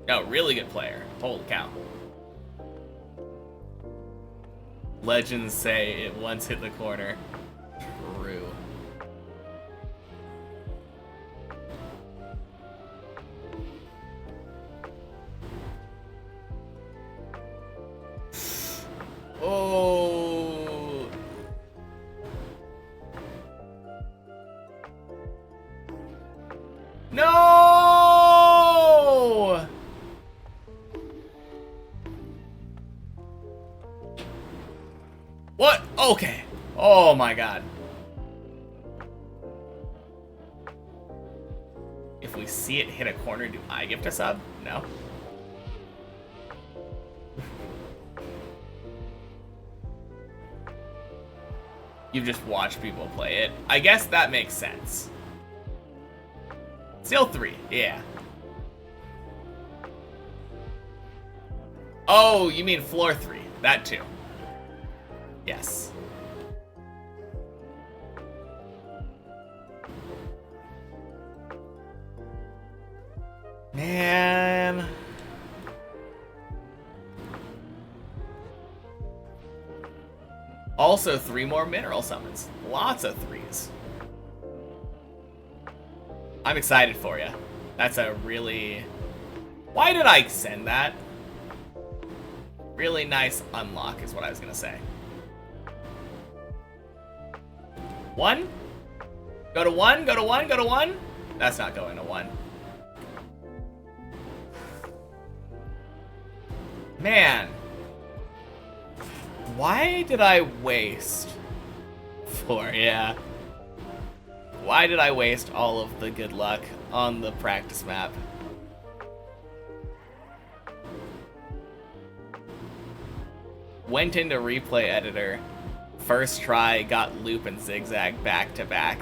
A: No, really good player. Holy cow. Legends say it once hit the corner. True. Oh. No! What? Okay. Oh my god. If we see it hit a corner, do I gift a sub? No. You've just watched people play it. I guess that makes sense. Still 3, yeah. Oh, you mean floor 3. That too. Yes. Man. Also 3 more mineral summons. Lots of 3s. I'm excited for you. That's a really... Why did I send that? Really nice unlock is what I was gonna say. 1? Go to 1, go to 1, go to 1? That's not going to 1. Man. Why did I waste 4? Yeah. Why did I waste all of the good luck on the practice map? Went into replay editor. First try, got loop and zigzag back to back.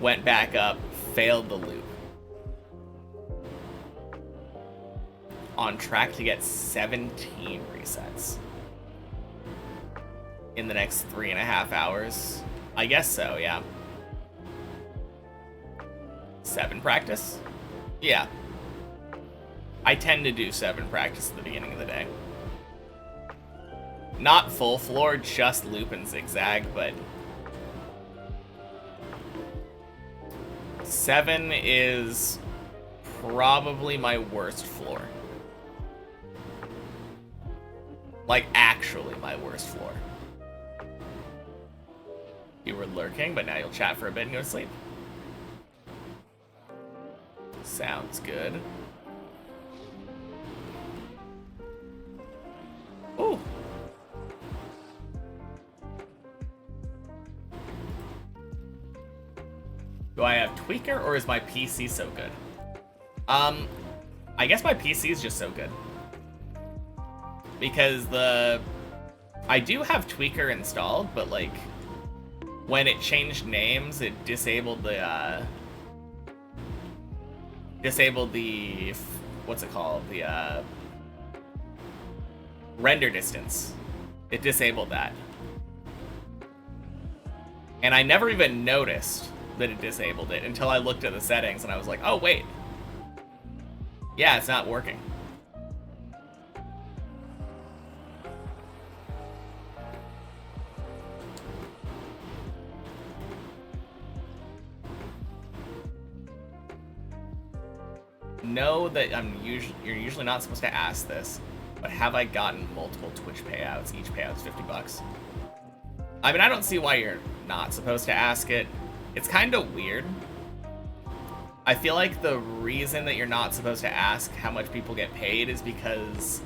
A: Went back up, failed the loop. On track to get 17 resets. In the next 3.5 hours. I guess so, yeah. 7 practice? Yeah. I tend to do 7 practice at the beginning of the day. Not full floor, just loop and zigzag, but 7 is probably my worst floor. Like, actually my worst floor. You were lurking, but now you'll chat for a bit and go to sleep. Sounds good. Ooh. Do I have tweaker or is my PC so good? I guess my PC is just so good. Because I do have tweaker installed, but like when it changed names, it disabled the what's it called? The render distance. It disabled that. And I never even noticed that it disabled it until I looked at the settings and I was like, oh wait. Yeah, it's not working. Know that you're usually not supposed to ask this, but have I gotten multiple Twitch payouts? Each payout's $50. I mean, I don't see why you're not supposed to ask it. It's kind of weird. I feel like the reason that you're not supposed to ask how much people get paid is because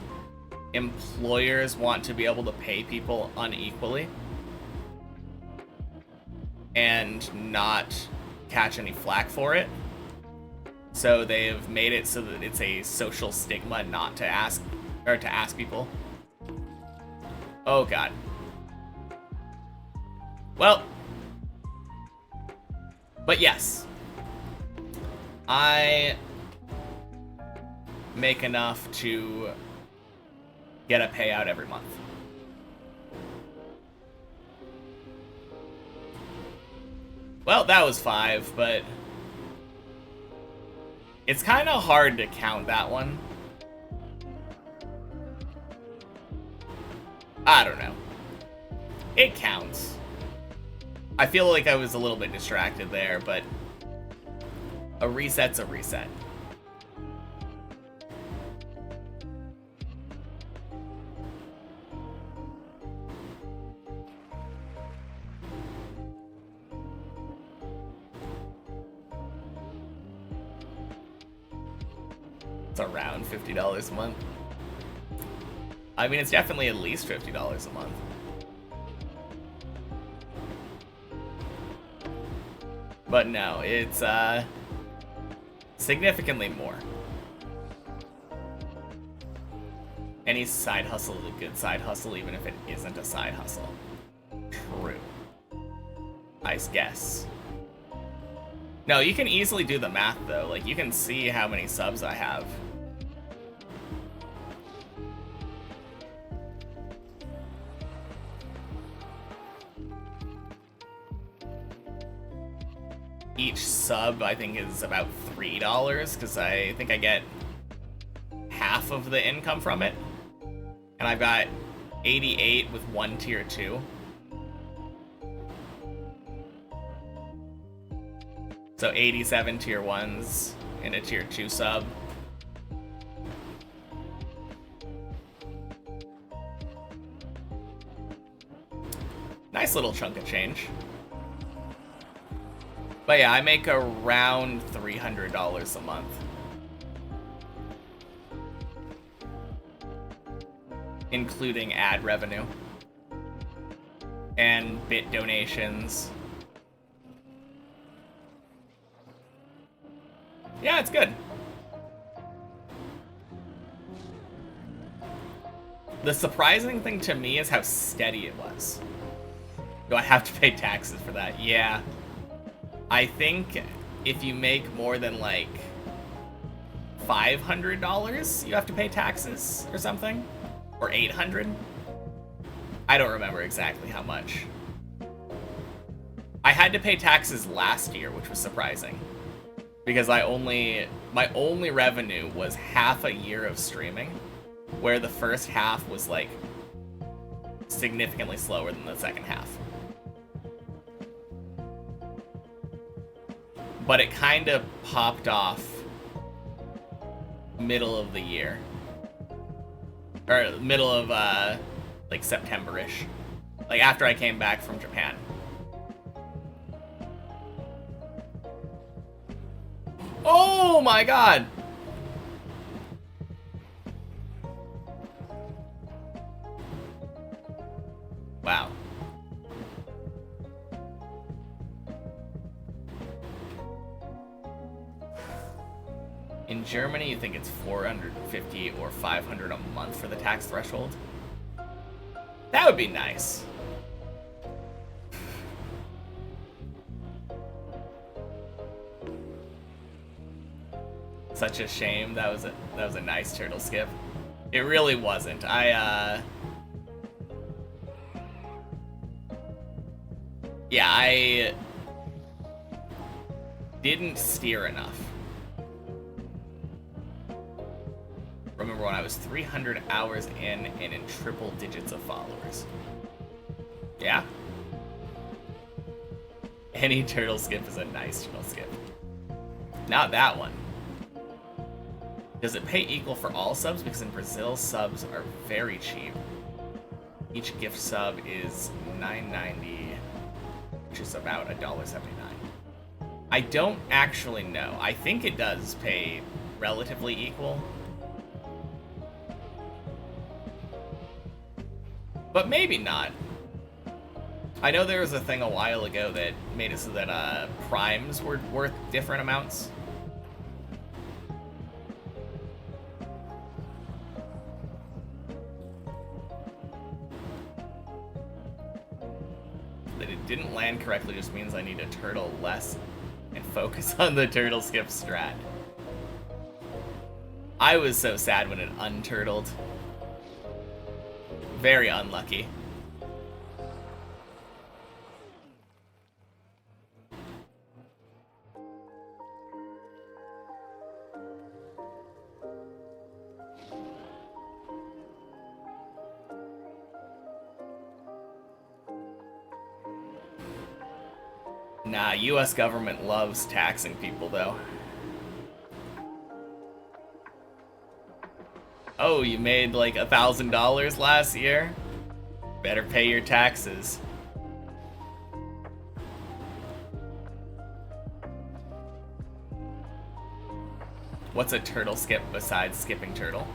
A: employers want to be able to pay people unequally and not catch any flack for it. So they've made it so that it's a social stigma not to ask, or to ask people. Oh god. Well, but yes, I make enough to get a payout every month. Well, that was 5, but it's kind of hard to count that one. I don't know. It counts. I feel like I was a little bit distracted there, but a reset's a reset. It's around $50 a month. I mean, it's definitely at least $50 a month. But no, it's significantly more. Any side hustle is a good side hustle, even if it isn't a side hustle. True. Nice guess. No, you can easily do the math, though. Like, you can see how many subs I have. Each sub, I think, is about $3, because I think I get half of the income from it. And I've got 88 with one tier 2. So 87 tier 1s and a tier 2 sub. Nice little chunk of change. But yeah, I make around $300 a month. Including ad revenue. And bit donations. Yeah, it's good. The surprising thing to me is how steady it was. Do I have to pay taxes for that? Yeah. I think if you make more than like $500, you have to pay taxes or something, or $800. I don't remember exactly how much. I had to pay taxes last year, which was surprising, because my only revenue was half a year of streaming, where the first half was like significantly slower than the second half. But it kind of popped off middle of the year. Or middle of, like, September-ish. Like, after I came back from Japan. Oh! Oh my god! Wow. In Germany, you think it's 450 or 500 a month for the tax threshold? That would be nice. Such a shame. That was a nice turtle skip. It really wasn't. Yeah, I didn't steer enough. Remember when I was 300 hours in and in triple digits of followers. Yeah. Any turtle skip is a nice turtle skip. Not that one. Does it pay equal for all subs? Because in Brazil, subs are very cheap. Each gift sub is $9.90, which is about $1.79. I don't actually know. I think it does pay relatively equal. But maybe not. I know there was a thing a while ago that made it so that primes were worth different amounts. That it didn't land correctly just means I need to turtle less and focus on the turtle skip strat. I was so sad when it unturtled. Very unlucky. Nah, US government loves taxing people though. Oh, you made like $1,000 last year? Better pay your taxes. What's a turtle skip besides skipping turtle?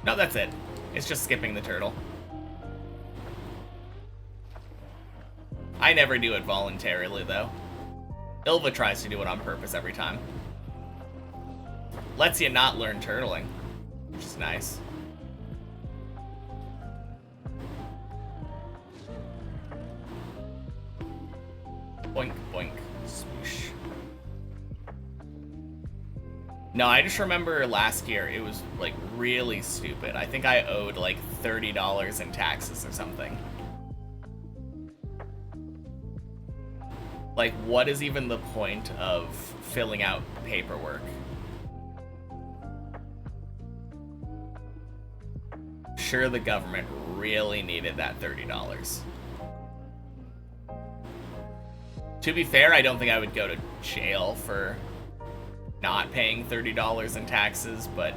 A: No, that's it. It's just skipping the turtle. I never do it voluntarily, though. Ilva tries to do it on purpose every time. Lets you not learn turtling, which is nice. Boink, boink, swoosh. No, I just remember last year it was, like, really stupid. I think I owed, like, $30 in taxes or something. Like, what is even the point of filling out paperwork? Sure, the government really needed that $30. To be fair, I don't think I would go to jail for not paying $30 in taxes, but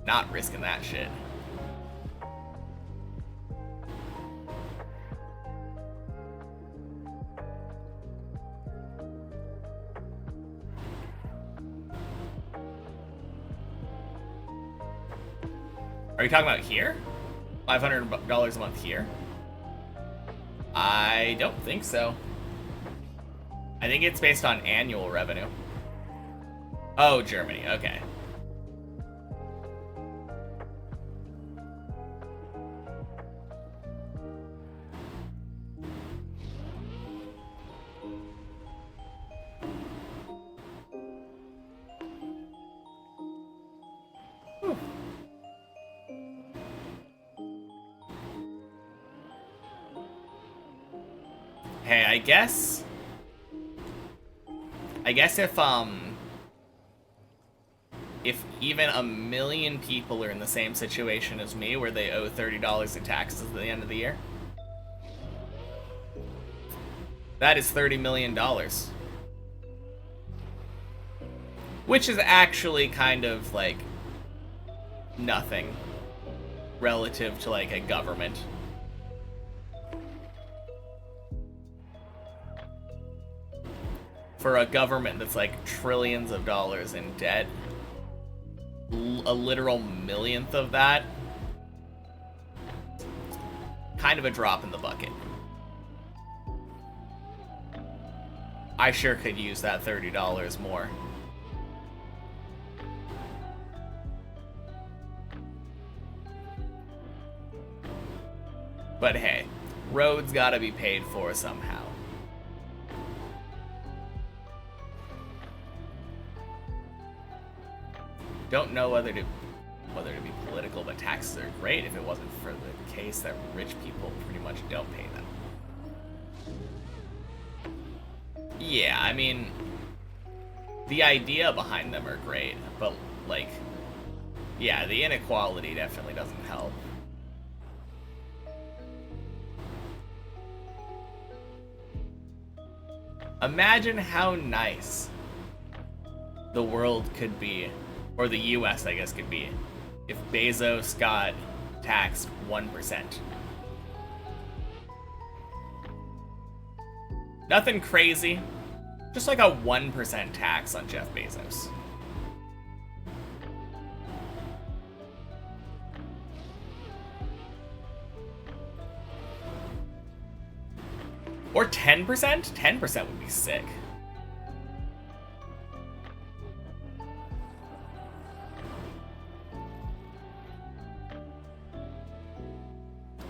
A: not risking that shit. Are you talking about here? $500 a month here? I don't think so. I think it's based on annual revenue. Oh, Germany, okay. Hey, I guess if even 1 million people are in the same situation as me where they owe $30 in taxes at the end of the year, that is $30 million. Which is actually kind of like nothing relative to like a government. for a government that's like trillions of dollars in debt, a literal millionth of that, kind of a drop in the bucket. I sure could use that $30 more. But hey, roads gotta be paid for somehow. Don't know whether to be political, but taxes are great if it wasn't for the case that rich people pretty much don't pay them. Yeah, I mean, the idea behind them are great, but like, yeah, the inequality definitely doesn't help. Imagine how nice the world could be, or the US, I guess, could be, if Bezos got taxed 1%. Nothing crazy, just like a 1% tax on Jeff Bezos. Or 10%? 10% would be sick.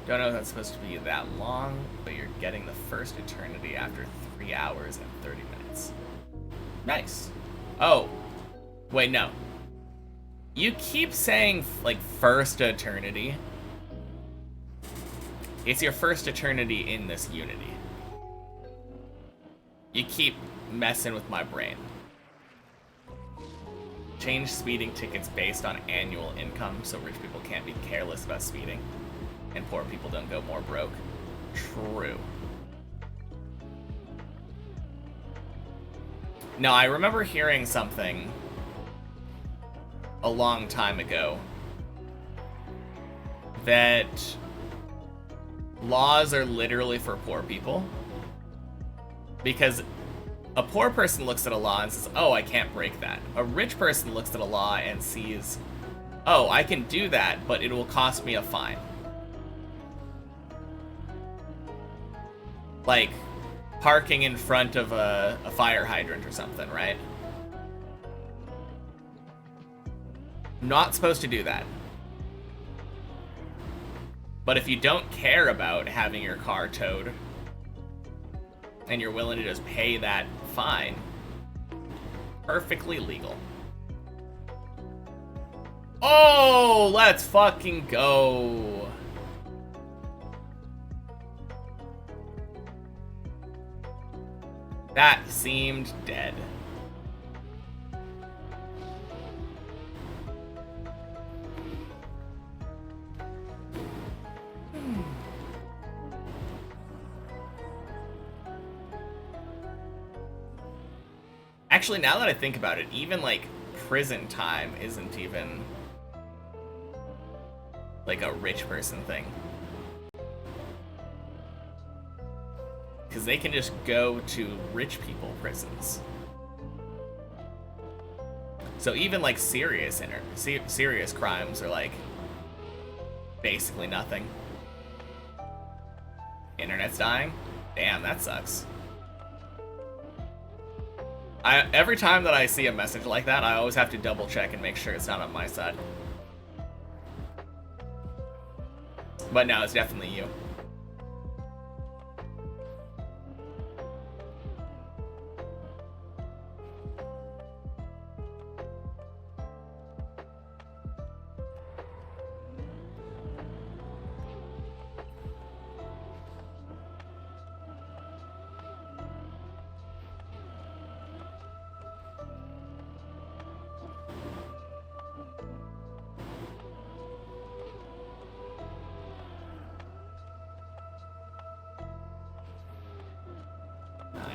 A: Don't know if that's supposed to be that long, but you're getting the first eternity after 3 hours and 30 minutes. Nice. Oh. Wait, no. You keep saying, like, first eternity. It's your first eternity in this Unity. You keep messing with my brain. Change speeding tickets based on annual income so rich people can't be careless about speeding. And poor people don't go more broke. True. Now, I remember hearing something a long time ago that laws are literally for poor people. Because a poor person looks at a law and says, oh, I can't break that. A rich person looks at a law and sees, oh, I can do that, but it will cost me a fine. Like, parking in front of a fire hydrant or something, right? Not supposed to do that. But if you don't care about having your car towed, and you're willing to just pay that fine, perfectly legal. Oh, let's fucking go. That seemed dead. Actually, now that I think about it, even, like, prison time isn't even, like, a rich person thing. Because they can just go to rich people prisons. So even, like, serious crimes are, like, basically nothing. Internet's dying? Damn, that sucks. Every time that I see a message like that, I always have to double check and make sure it's not on my side. But no, it's definitely you.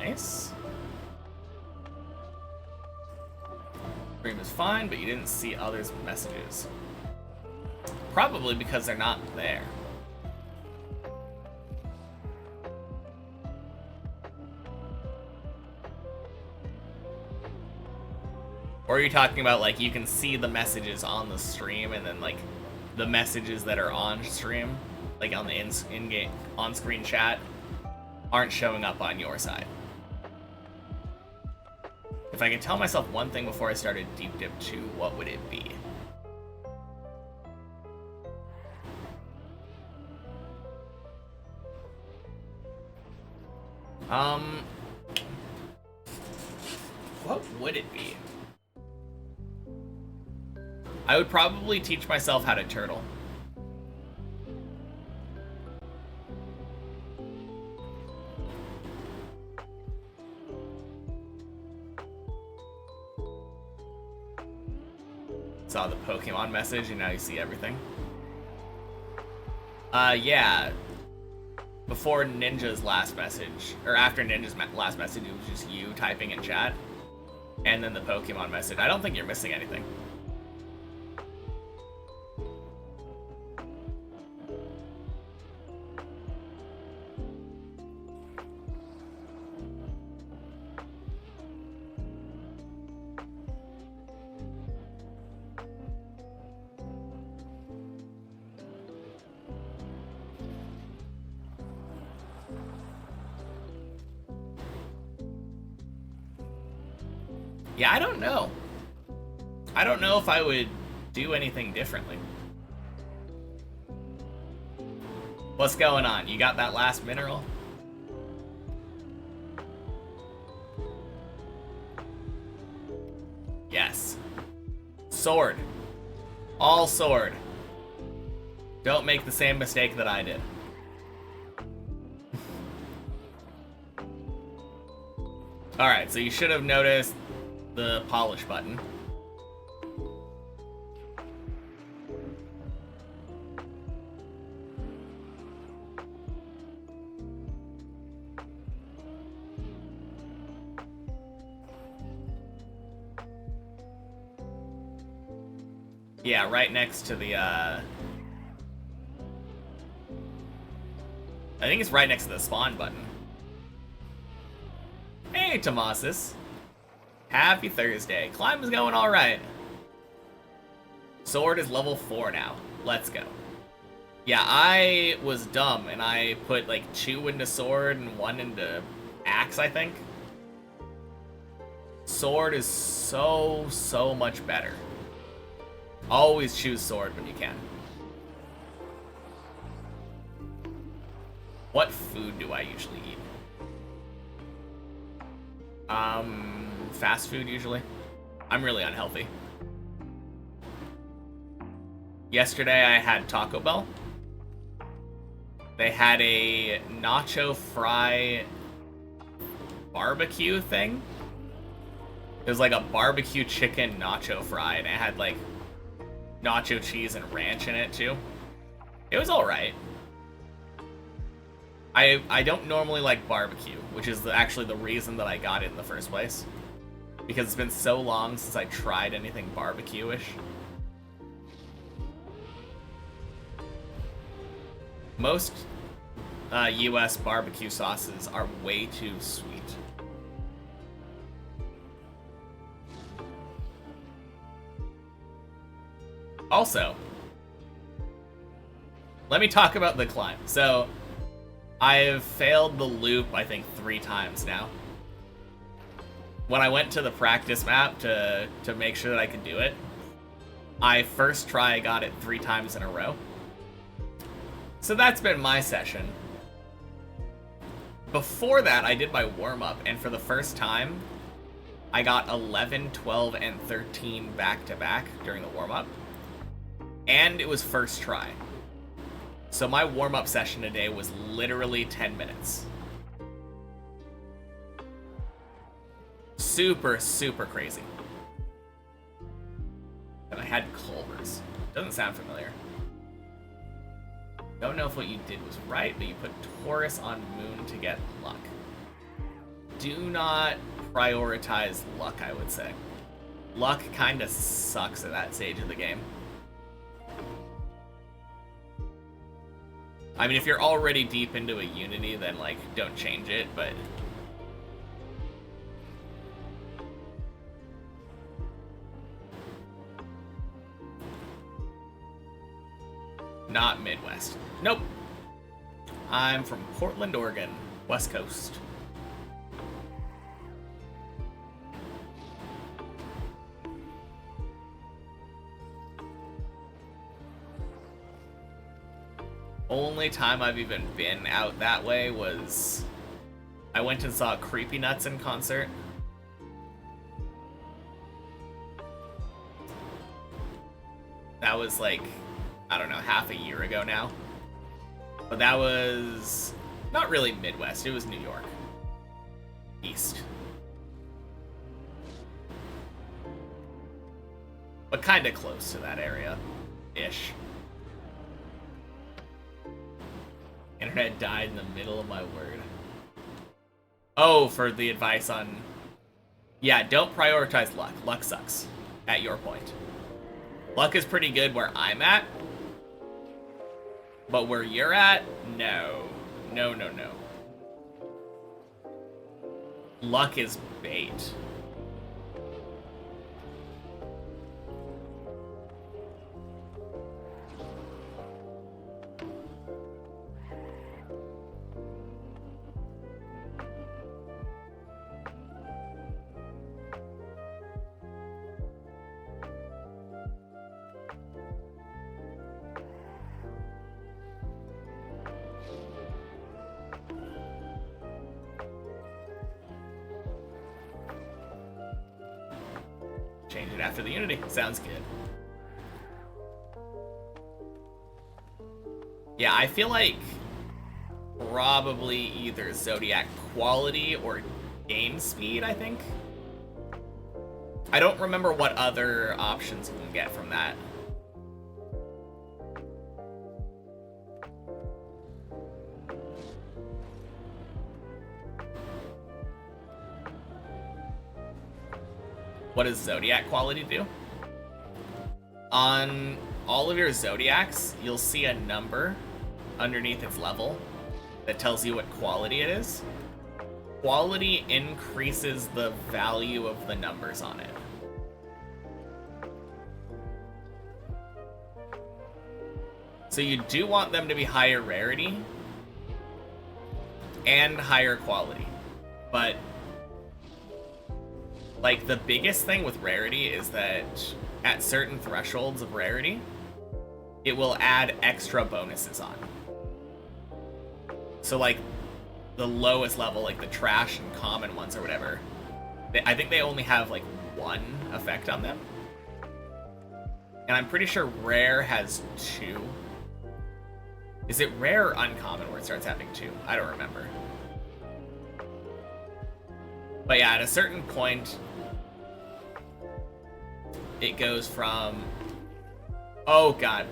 A: Nice. Stream is fine, but you didn't see others' messages. Probably because they're not there. Or are you talking about, like, you can see the messages on the stream and then, like, the messages that are on stream, like on the in-game on-screen chat, aren't showing up on your side? If I could tell myself one thing before I started Deep Dip 2, what would it be? What would it be? I would probably teach myself how to turtle. Saw the Pokemon message and now you see everything. Yeah. Before Ninja's last message, or after Ninja's last message, it was just you typing in chat. And then the Pokemon message. I don't think you're missing anything. Yeah, I don't know. I don't know if I would do anything differently. What's going on? You got that last mineral? Yes. Sword. All sword. Don't make the same mistake that I did. Alright, so you should have noticed the polish button. Yeah, right next to the, I think it's right next to the spawn button. Hey, Tomasis. Happy Thursday. Climb is going alright. Sword is level 4 now. Let's go. Yeah, I was dumb, and I put, like, 2 into sword and 1 into axe, I think. Sword is so much better. Always choose sword when you can. What food do I usually eat? Fast food usually. I'm really unhealthy. Yesterday I had Taco Bell. They had a nacho fry barbecue thing. It was like a barbecue chicken nacho fry, and it had like nacho cheese and ranch in it too. It was alright. I don't normally like barbecue, which is actually the reason that I got it in the first place. Because it's been so long since I tried anything barbecue-ish. Most US barbecue sauces are way too sweet. Also, let me talk about the climb. So, I've failed the loop, I think, 3 times now. When I went to the practice map to make sure that I could do it, first try I got it 3 times in a row. So that's been my session. Before that, I did my warm-up, and for the first time, I got 11, 12, and 13 back-to-back during the warm-up. And it was first try. So my warm-up session today was literally 10 minutes. Super crazy. And I had Culver's. Doesn't sound familiar. Don't know if what you did was right, but you put Taurus on Moon to get luck. Do not prioritize luck, I would say. Luck kinda sucks at that stage of the game. I mean, if you're already deep into a Unity, then, like, don't change it, but... Not Midwest. Nope. I'm from Portland, Oregon. West Coast. Only time I've even been out that way was I went and saw Creepy Nuts in concert. That was like, I don't know, half a year ago now. But that was not really Midwest, it was New York. East. But kind of close to that area-ish. Internet died in the middle of my word. Oh, for the advice on... Yeah, don't prioritize luck. Luck sucks, at your point. Luck is pretty good where I'm at. But where you're at, no. No, no, no. Luck is bait. Change it after the Unity. Sounds good. Yeah, I feel like probably either Zodiac quality or game speed, I think. I don't remember what other options you can get from that. What does Zodiac quality do? On all of your Zodiacs, you'll see a number underneath its level that tells you what quality it is. Quality increases the value of the numbers on it. So you do want them to be higher rarity and higher quality, but like, the biggest thing with rarity is that at certain thresholds of rarity, it will add extra bonuses on. So, like, the lowest level, like the trash and common ones or whatever, I think they only have, like, one effect on them. And I'm pretty sure rare has 2. Is it rare or uncommon where it starts having 2? I don't remember. But yeah, at a certain point, it goes from... Oh, God.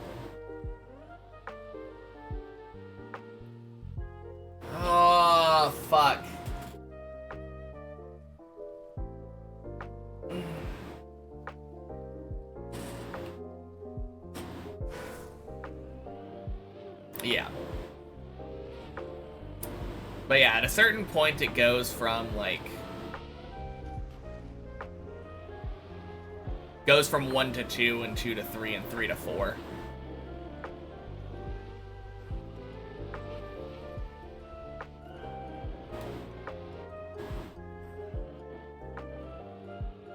A: Oh, fuck. Yeah. But yeah, at a certain point, it goes from, like... Goes from 1 to 2, and 2 to 3, and 3 to 4.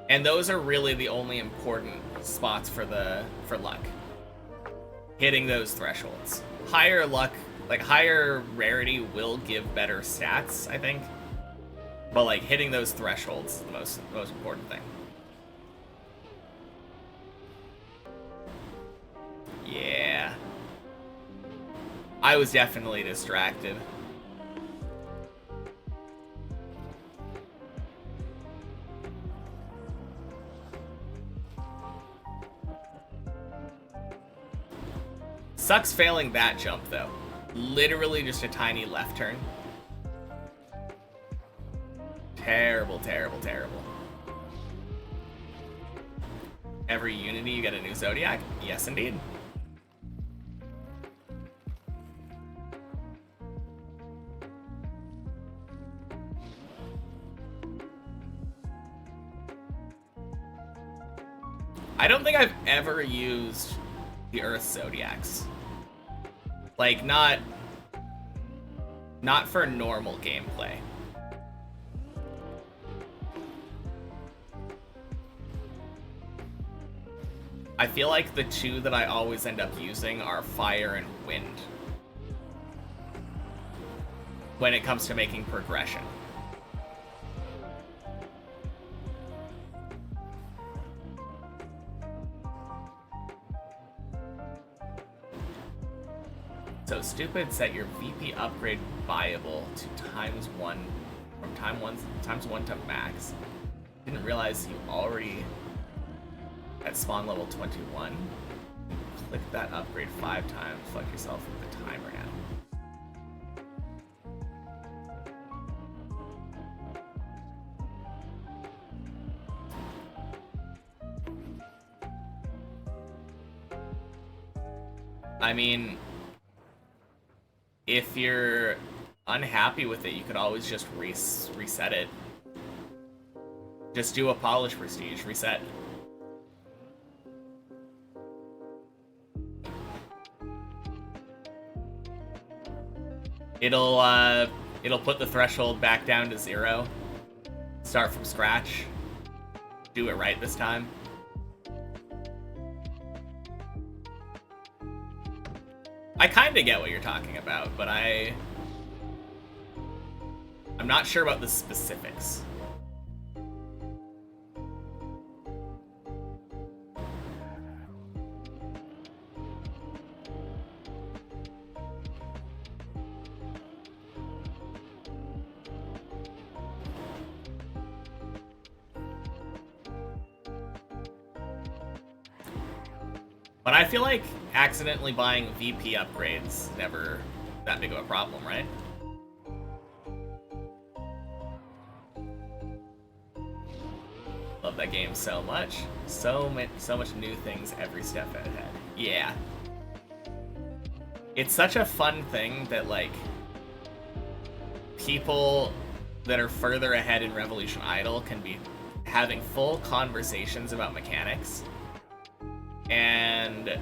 A: And those are really the only important spots for luck. Hitting those thresholds. Higher luck, like higher rarity will give better stats, I think. But like hitting those thresholds is the most important thing. Yeah. I was definitely distracted. Sucks failing that jump, though. Literally just a tiny left turn. Terrible, terrible, terrible. Every Unity, you get a new Zodiac? Yes, indeed. I don't think I've ever used the Earth Zodiacs. Like, not for normal gameplay. I feel like the two that I always end up using are fire and wind when it comes to making progression. So stupid, set your VP upgrade viable to times 1 from times 1 to max. Didn't realize you already at spawn level 21. Click that upgrade 5 times. Fuck yourself with the timer now. I mean, if you're unhappy with it, you could always just reset it. Just do a polish prestige, reset. It'll put the threshold back down to 0. Start from scratch. Do it right this time. I kinda get what you're talking about, but I'm not sure about the specifics. But I feel like accidentally buying VP upgrades never that big of a problem, right? Love that game so much. So much new things every step ahead. Yeah. It's such a fun thing that, like, people that are further ahead in Revolution Idle can be having full conversations about mechanics. And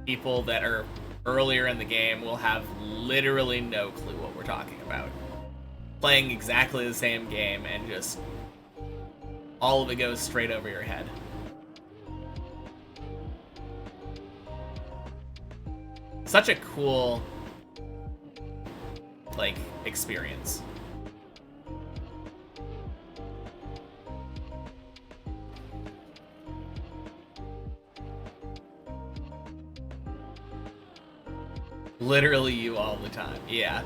A: people that are earlier in the game will have literally no clue what we're talking about. Playing exactly the same game and just all of it goes straight over your head. Such a cool, like, experience. Literally you all the time. Yeah.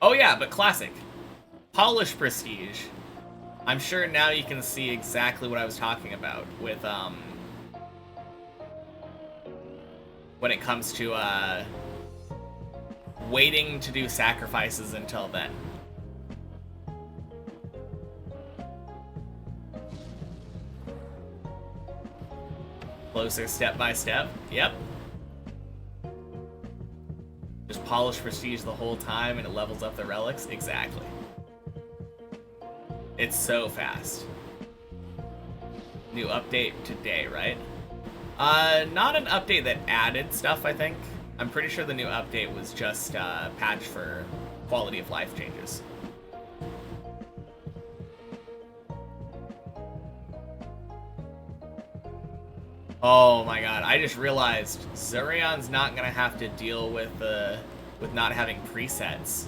A: Oh yeah, but classic. Polish prestige. I'm sure now you can see exactly what I was talking about with, when it comes to, waiting to do sacrifices until then. Closer step by step. Yep. Just polish prestige the whole time and it levels up the relics. Exactly. It's so fast. New update today, right? Not an update that added stuff, I think. I'm pretty sure the new update was just a patch for quality of life changes. Oh my god, I just realized Zurion's not gonna have to deal with not having presets.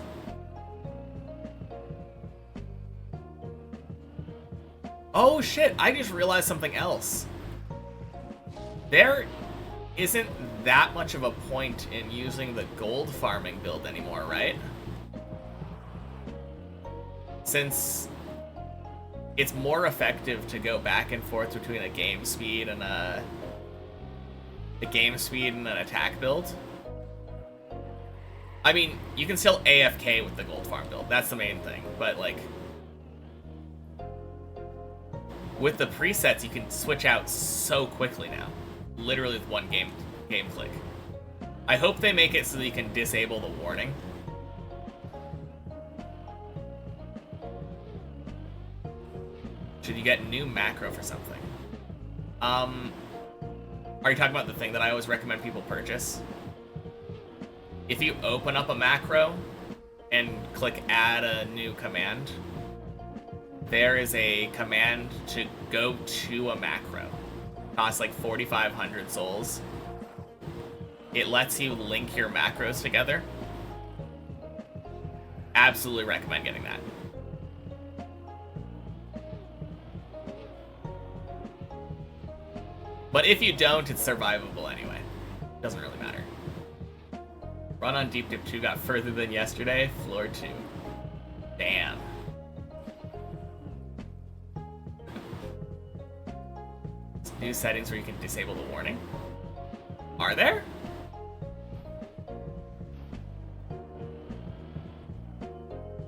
A: Oh shit, I just realized something else. There isn't that much of a point in using the gold farming build anymore, right? Since it's more effective to go back and forth between a game speed and an attack build. I mean, you can still AFK with the gold farm build. That's the main thing. But, like, with the presets, you can switch out so quickly now. Literally with one game click. I hope they make it so that you can disable the warning. Should you get new macro for something? Are you talking about the thing that I always recommend people purchase? If you open up a macro and click add a new command, there is a command to go to a macro. Costs like 4,500 souls. It lets you link your macros together. Absolutely recommend getting that. But if you don't, it's survivable anyway. Doesn't really matter. Run on Deep Dip 2 got further than yesterday. Floor 2. Damn. New settings where you can disable the warning. Are there?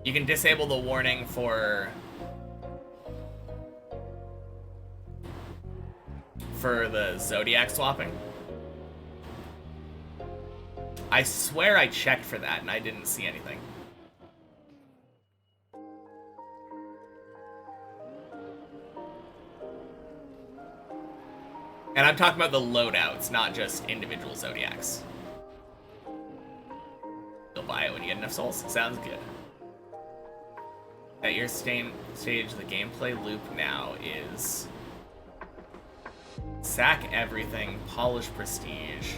A: You can disable the warning for the Zodiac swapping. I swear I checked for that and I didn't see anything. And I'm talking about the loadouts, not just individual Zodiacs. You'll buy it when you get enough souls. Sounds good. At your stage, the gameplay loop now is sack everything, polish prestige,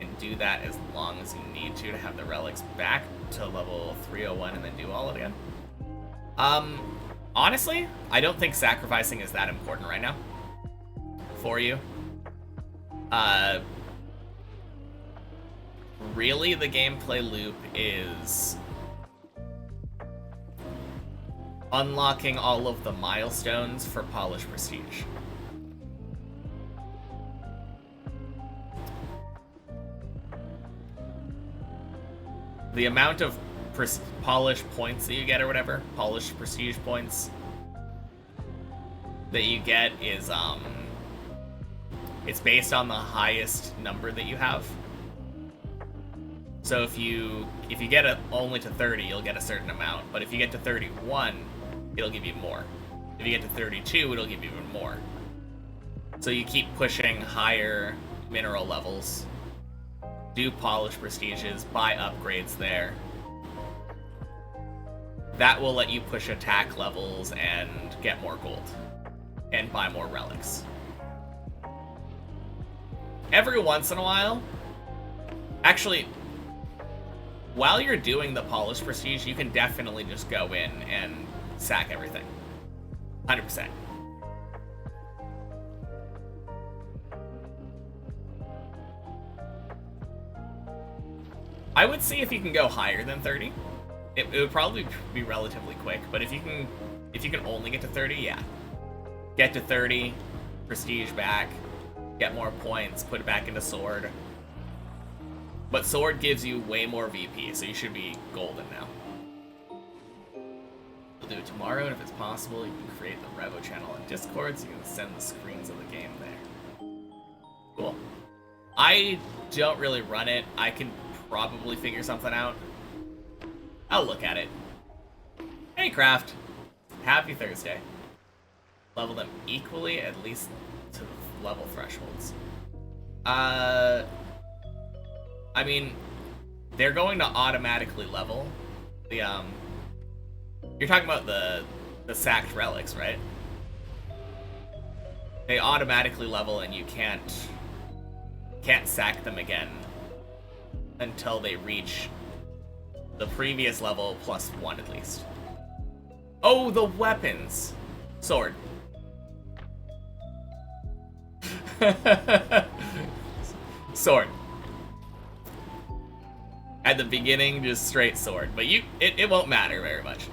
A: and do that as long as you need to have the relics back to level 301 and then do all of it again. Honestly, I don't think sacrificing is that important right now for you. Really, the gameplay loop is unlocking all of the milestones for polish prestige. The amount of polish points that you get or whatever, polish prestige points that you get is it's based on the highest number that you have. So if you get it only to 30, you'll get a certain amount, but if you get to 31, it'll give you more. If you get to 32, it'll give you even more. So you keep pushing higher mineral levels, do polish prestiges, buy upgrades there. That will let you push attack levels and get more gold and buy more relics. Every once in a while, actually, while you're doing the polish prestige, you can definitely just go in and sack everything. 100%. I would see if you can go higher than 30. It would probably be relatively quick, but if you can only get to 30, yeah. Get to 30, prestige back, get more points, put it back into sword. But sword gives you way more VP, so you should be golden now. We'll do it tomorrow, and if it's possible, you can create the Revo channel on Discord so you can send the screens of the game there. Cool. I don't really run it. I can probably figure something out. I'll look at it. Hey, Craft. Happy Thursday. Level them equally, at least to the level thresholds. I mean, they're going to automatically level. The, you're talking about the sacked relics, right? They automatically level and you can't sack them again until they reach the previous level plus 1 at least. Oh, the weapons! Sword. Sword. At the beginning, just straight sword. But it won't matter very much.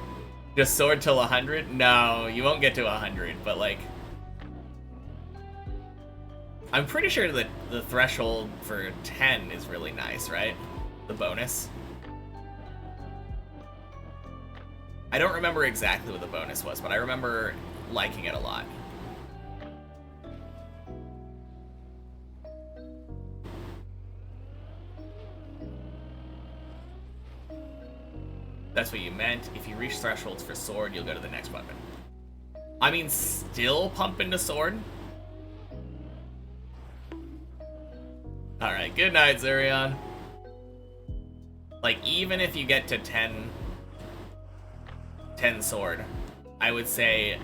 A: Just sword till 100? No, you won't get to 100, but like... I'm pretty sure that the threshold for 10 is really nice, right? The bonus. I don't remember exactly what the bonus was, but I remember liking it a lot. That's what you meant. If you reach thresholds for sword, you'll go to the next weapon. I mean, still pumping the sword. Alright, good night, Zurion. Like, even if you get to 10 sword, I would say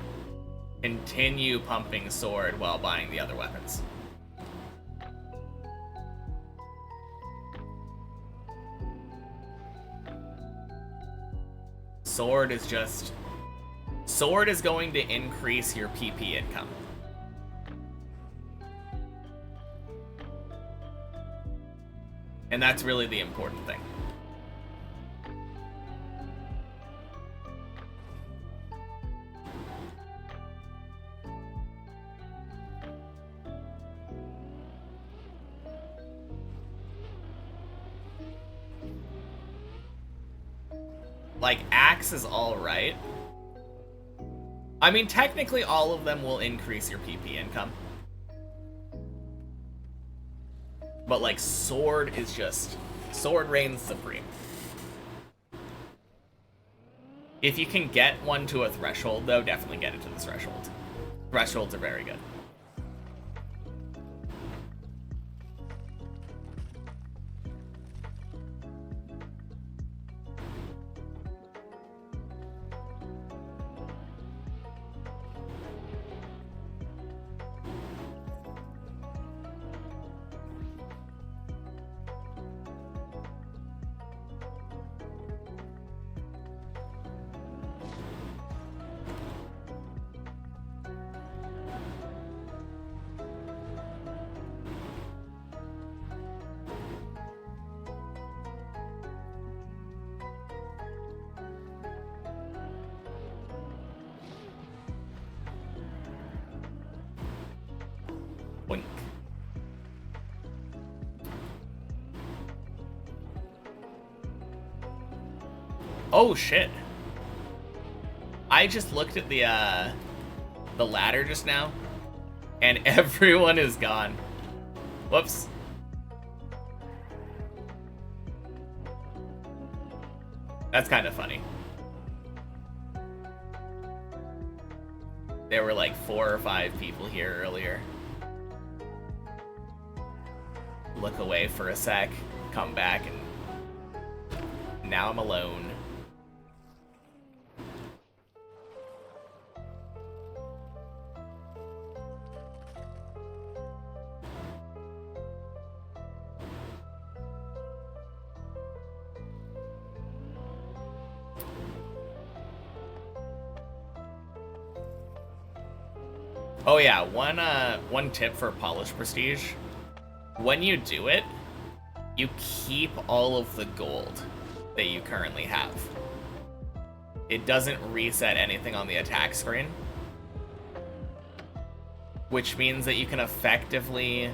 A: continue pumping sword while buying the other weapons. Sword is going to increase your PP income. And that's really the important thing. Like, axe is alright. I mean, technically all of them will increase your PP income. But, like, sword is just... Sword reigns supreme. If you can get one to a threshold, though, definitely get it to the threshold. Thresholds are very good. Boink. Oh shit. I just looked at the ladder just now, and everyone is gone. Whoops. That's kind of funny. There were like 4 or 5 people here earlier. Look away for a sec, come back, and now I'm alone. Oh yeah, one tip for Polish Prestige. When you do it, you keep all of the gold that you currently have. It doesn't reset anything on the attack screen, which means that you can effectively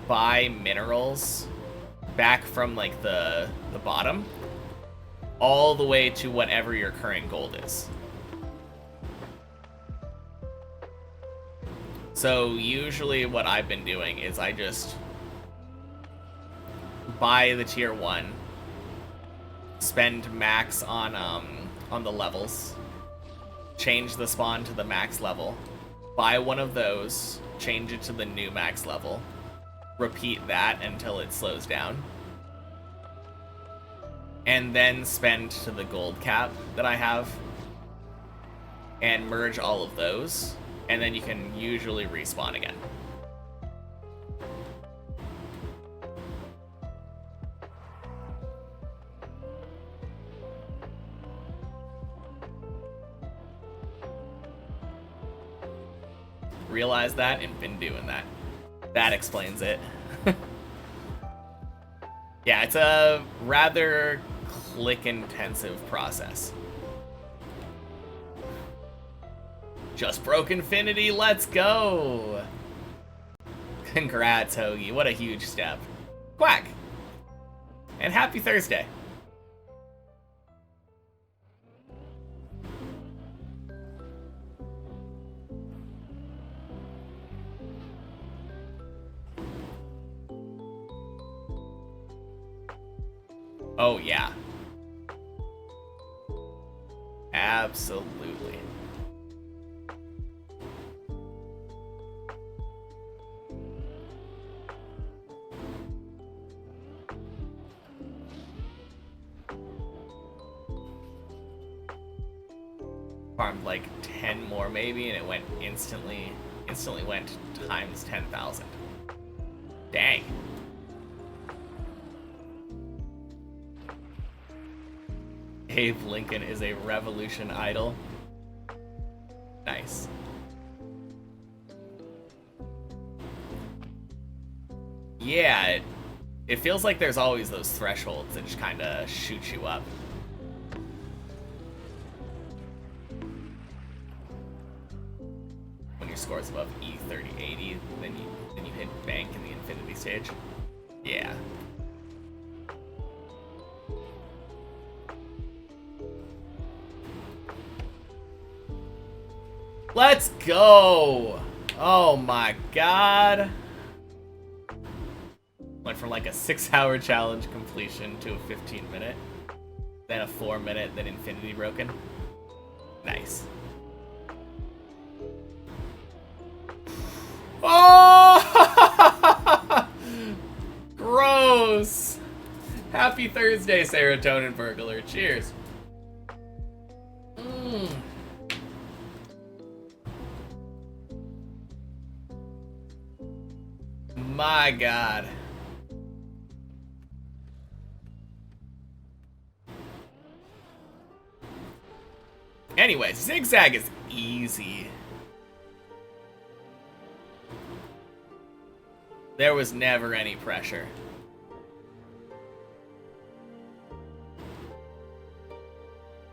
A: buy minerals back from like the bottom all the way to whatever your current gold is. So usually what I've been doing is I just buy the tier 1, spend max on the levels, change the spawn to the max level, buy one of those, change it to the new max level, repeat that until it slows down, and then spend to the gold cap that I have, and merge all of those. And then you can usually respawn again. Realized that and been doing that. That explains it. Yeah, it's a rather click-intensive process. Just broke Infinity, let's go! Congrats, Hoagie, what a huge step. Quack! And happy Thursday. Oh yeah. Absolutely. Farmed like 10 more maybe, and it went instantly went times 10,000. Dang. Abe Lincoln is a revolution idol. Nice. Yeah, it feels like there's always those thresholds that just kind of shoot you up. When your score's above E3080, then you hit bank in the infinity stage. Yeah. Let's go! Oh my god. Went from like a 6-hour challenge completion to a 15-minute, then a 4-minute, then infinity broken. Nice. Oh! Gross! Happy Thursday, Serotonin Burglar. Cheers. My god. Anyways, Zigzag is easy. There was never any pressure.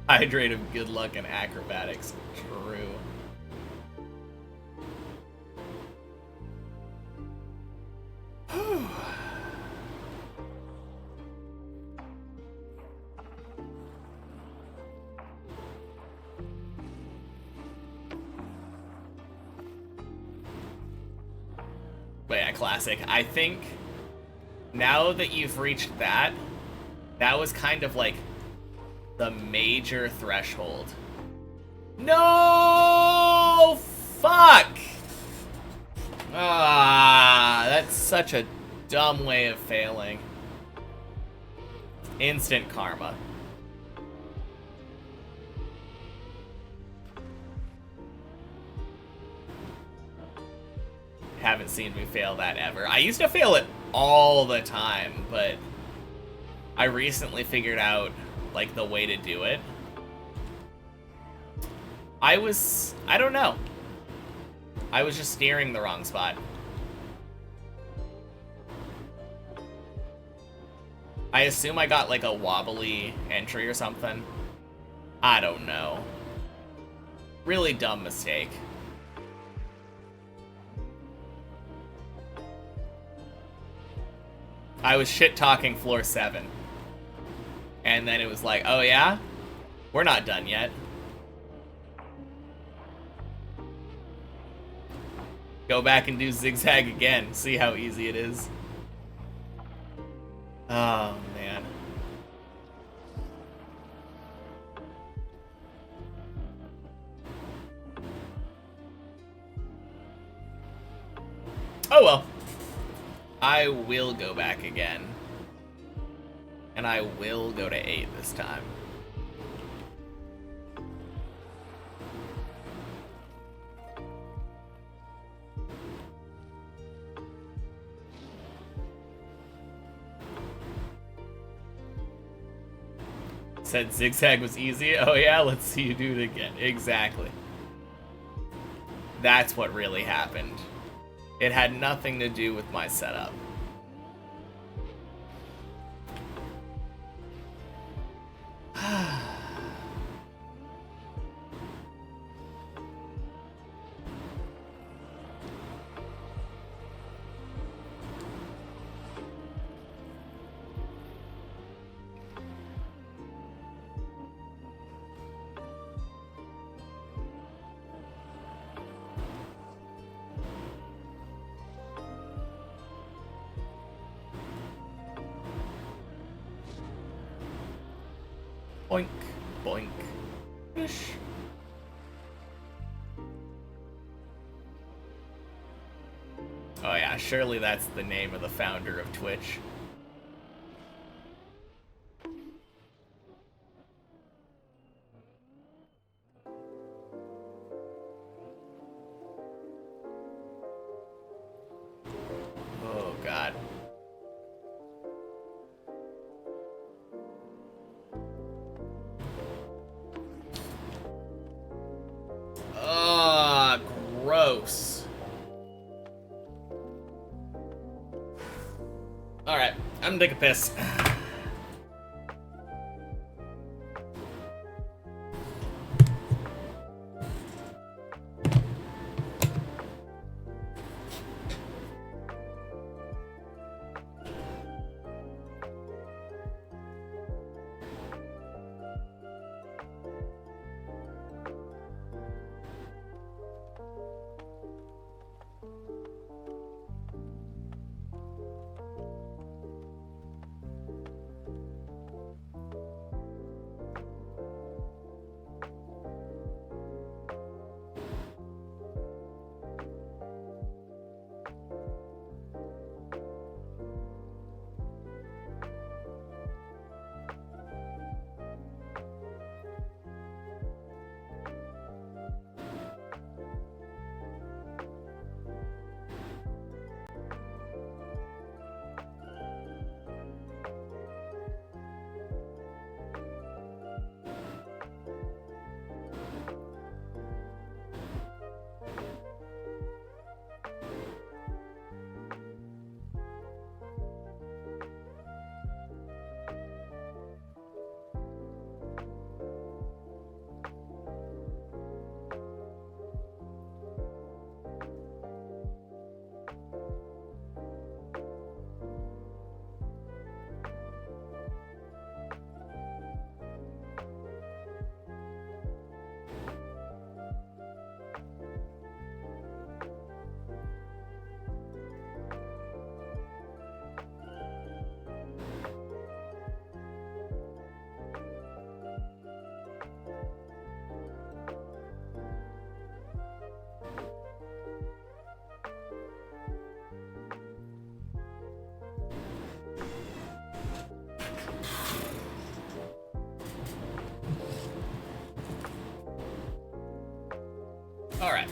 A: Hydrate of good luck and acrobatics. True. But yeah, classic. I think now that you've reached that, that was kind of like the major threshold. No! Fuck! Ah, that's such a dumb way of failing. Instant karma. Haven't seen me fail that ever. I used to fail it all the time, but I recently figured out, like, the way to do it. I don't know. I was just steering the wrong spot. I assume I got, like, a wobbly entry or something. I don't know. Really dumb mistake. I was shit-talking floor 7. And then it was like, oh yeah? We're not done yet. Go back and do Zigzag again. See how easy it is. Oh, man. Oh well. I will go back again. And I will go to 8 this time. Said Zigzag was easy. Oh yeah, let's see you do it again. Exactly. That's what really happened. It had nothing to do with my setup. Boink, boink, fish. Oh yeah, surely that's the name of the founder of Twitch. take a piss. All right.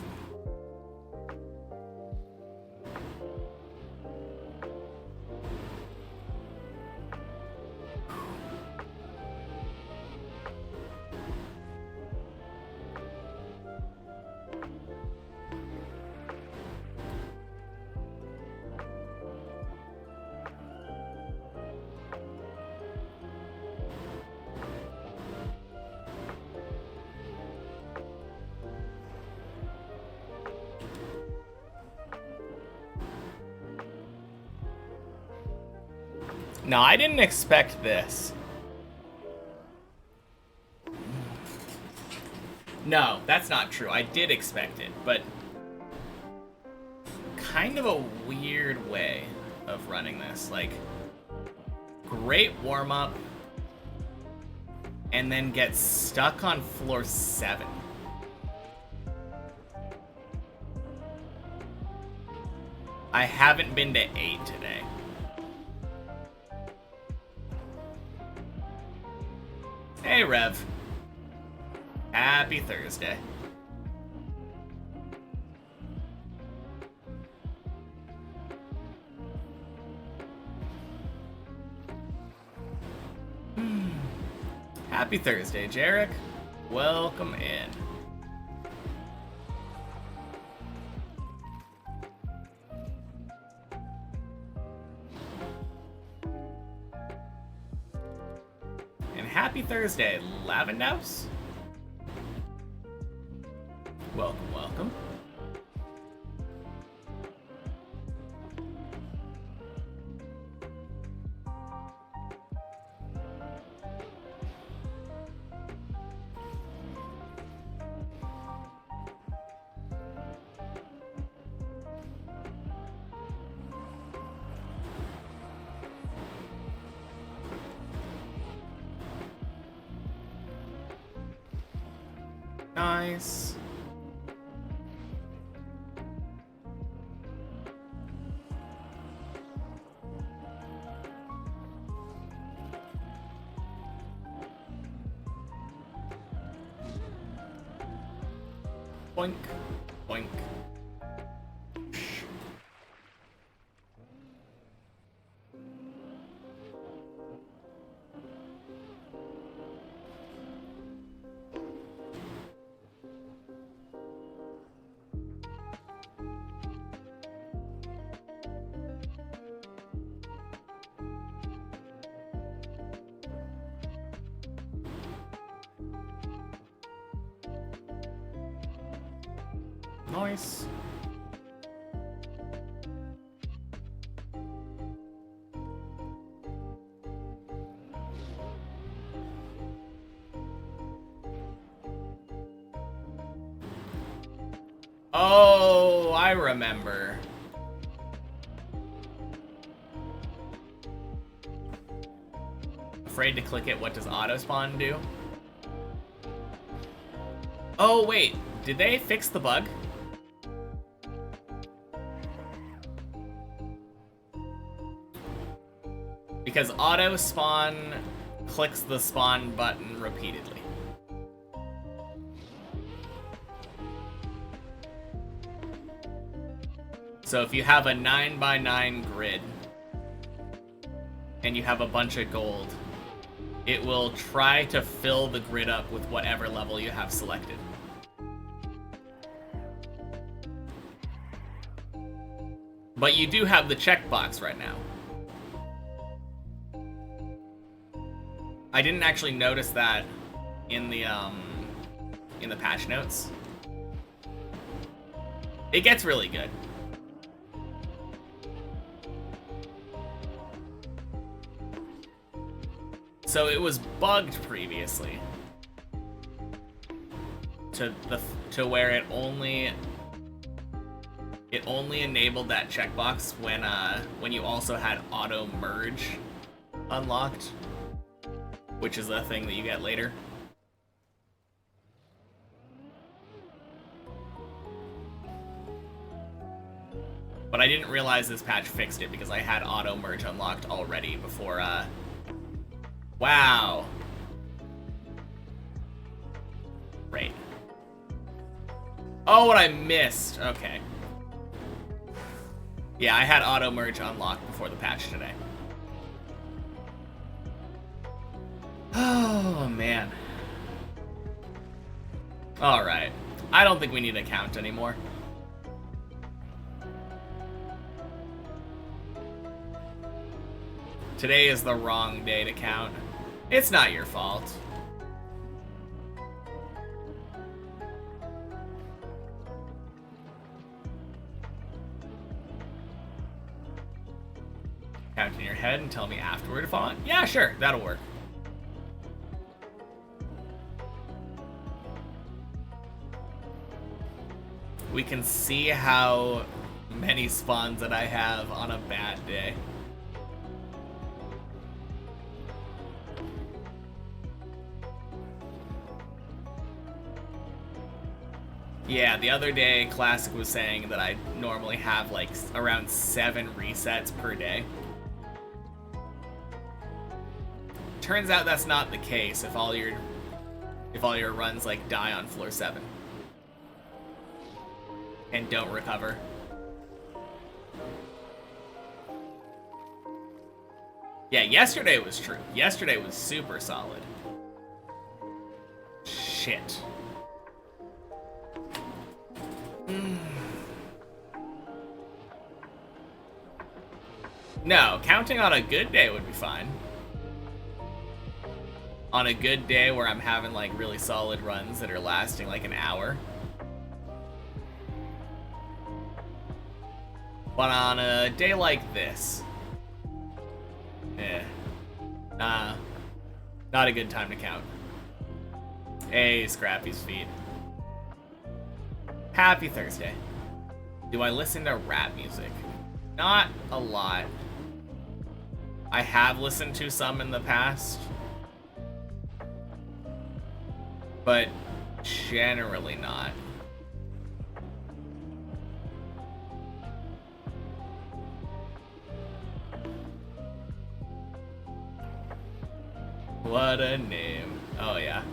A: No, I didn't expect this. No, that's not true. I did expect it, but kind of a weird way of running this. Like, great warm-up, and then get stuck on floor 7. I haven't been to 8 today. Hey, Rev. Happy Thursday. Happy Thursday, Jarek. Welcome in. And happy Thursday, Lavendouse. Welcome, welcome. Nice. Boink, boink. Nice. Oh, I remember. Afraid to click it. What does auto spawn do? Oh, wait. Did they fix the bug? Because auto spawn clicks the spawn button repeatedly. So if you have a 9x9 grid and you have a bunch of gold, it will try to fill the grid up with whatever level you have selected. But you do have the checkbox right now. I didn't actually notice that in the patch notes. It gets really good. So it was bugged previously to where it only enabled that checkbox when you also had auto merge unlocked, which is a thing that you get later. But I didn't realize this patch fixed it because I had auto merge unlocked already before. Wow. Great. Oh, what I missed. Okay. Yeah, I had auto merge unlocked before the patch today. Oh, man. Alright. I don't think we need a count anymore. Today is the wrong day to count. It's not your fault. Count in your head and tell me afterward if I want. Yeah, sure, that'll work. We can see how many spawns that I have on a bad day. Yeah, the other day, Classic was saying that I normally have like around 7 resets per day. Turns out that's not the case if all your runs like die on floor 7 and don't recover. Yeah, yesterday was true. Yesterday was super solid. Shit. No, counting on a good day would be fine. On a good day where I'm having like really solid runs that are lasting like an hour. But on a day like this, not a good time to count. Hey, Scrappy's feet. Happy Thursday. Do I listen to rap music? Not a lot. I have listened to some in the past, but generally not. What a name. Oh, yeah.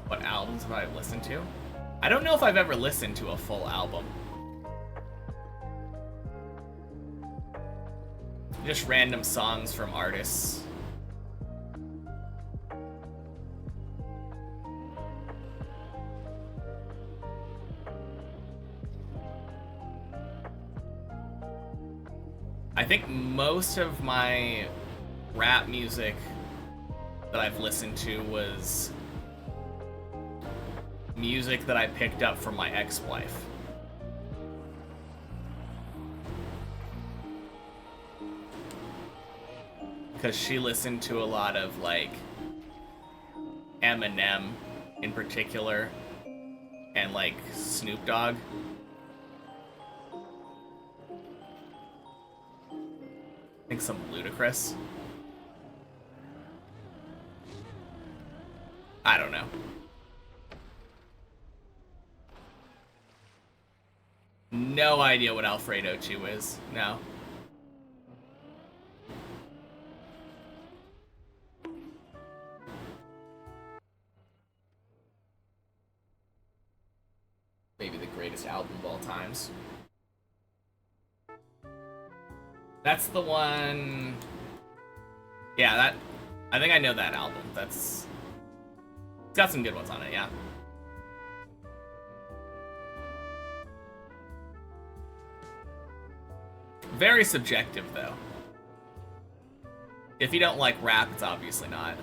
A: What albums have I listened to? I don't know if I've ever listened to a full album. Just random songs from artists. I think most of my rap music that I've listened to was music that I picked up from my ex-wife. Because she listened to a lot of, like, Eminem in particular, and, like, Snoop Dogg. I think some Ludacris. I don't know. No idea what Alfredo 2 is. No. Maybe the greatest album of all times. That's the one... Yeah, that... I think I know that album. That's... It's got some good ones on it, yeah. Very subjective, though. If you don't like rap, it's obviously not.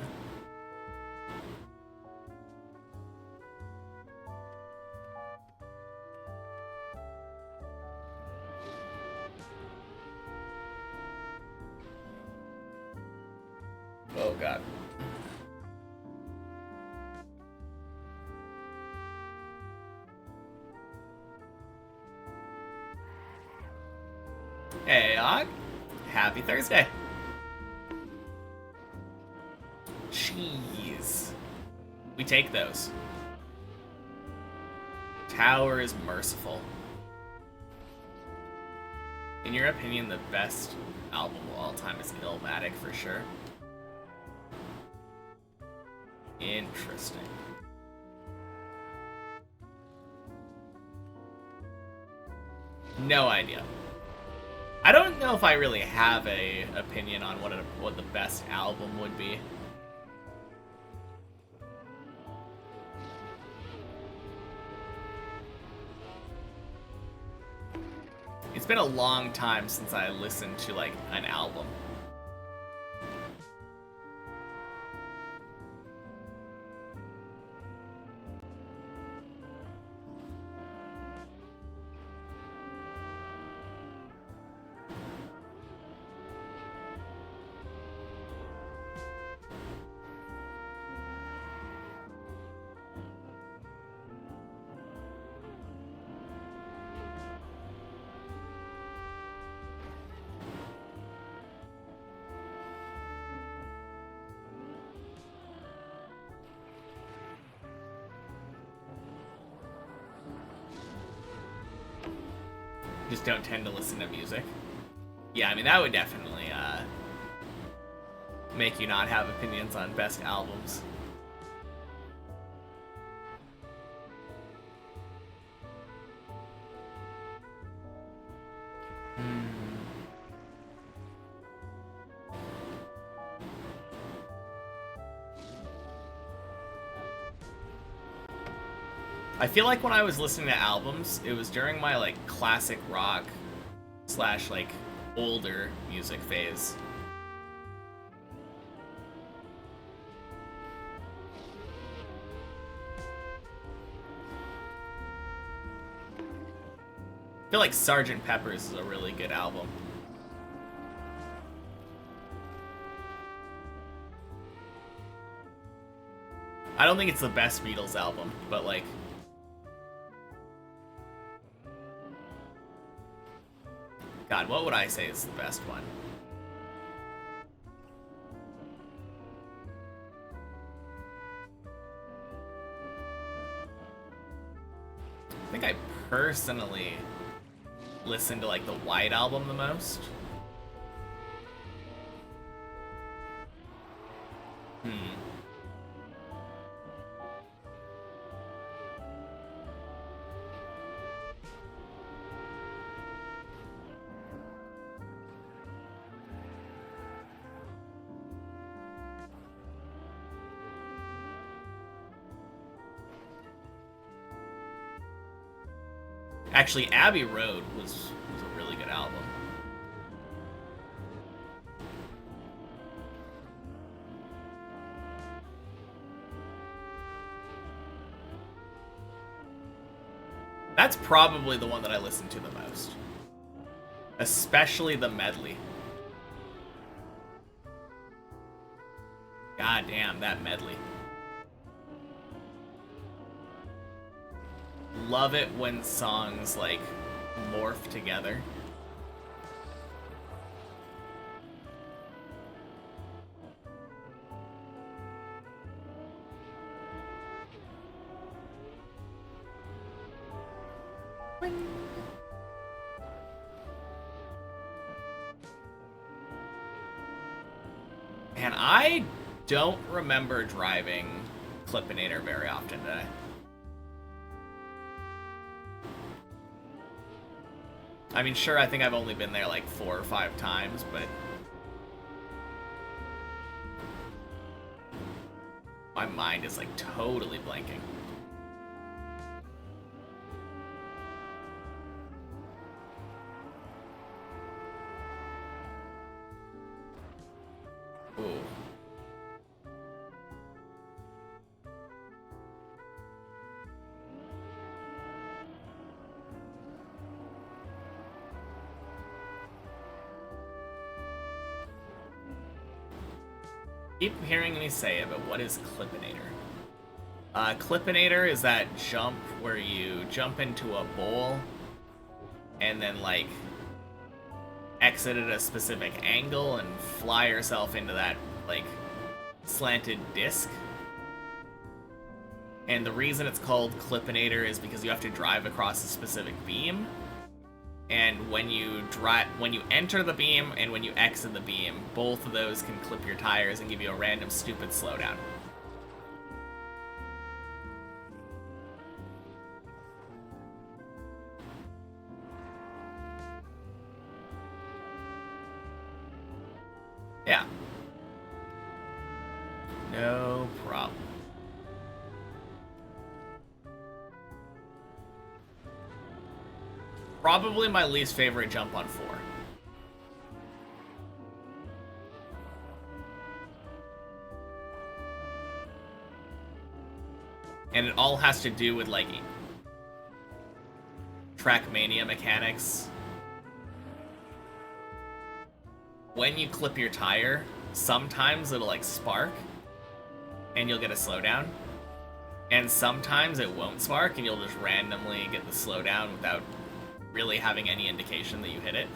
A: Oh, God. Hey, Og. Happy Thursday. Cheese. We take those. Tower is merciful. In your opinion, the best album of all time is Illmatic for sure. Interesting. No idea. I don't know if I really have a opinion on what the best album would be. It's been a long time since I listened to like an album. Just don't tend to listen to music. Yeah, I mean, that would definitely make you not have opinions on best albums. I feel like when I was listening to albums, it was during my like classic rock / like older music phase. I feel like Sgt. Pepper's is a really good album. I don't think it's the best Beatles album, but like... God, what would I say is the best one? I think I personally listen to like the White Album the most. Actually, Abbey Road was a really good album. That's probably the one that I listen to the most. Especially the medley. God damn, that medley. Love it when songs, like, morph together. And I don't remember driving Clippinator very often, did I? I mean, sure, I think I've only been there like 4 or 5 times, but my mind is like totally blanking. Ooh. Keep hearing me say it, but what is Clippinator? Clippinator is that jump where you jump into a bowl and then, like, exit at a specific angle and fly yourself into that, like, slanted disc. And the reason it's called Clippinator is because you have to drive across a specific beam. And when you enter the beam and when you exit the beam, both of those can clip your tires and give you a random stupid slowdown. Yeah. No problem. Probably my least favorite jump on 4. And it all has to do with, like, Trackmania mechanics. When you clip your tire, sometimes it'll, like, spark, and you'll get a slowdown. And sometimes it won't spark, and you'll just randomly get the slowdown without really having any indication that you hit it.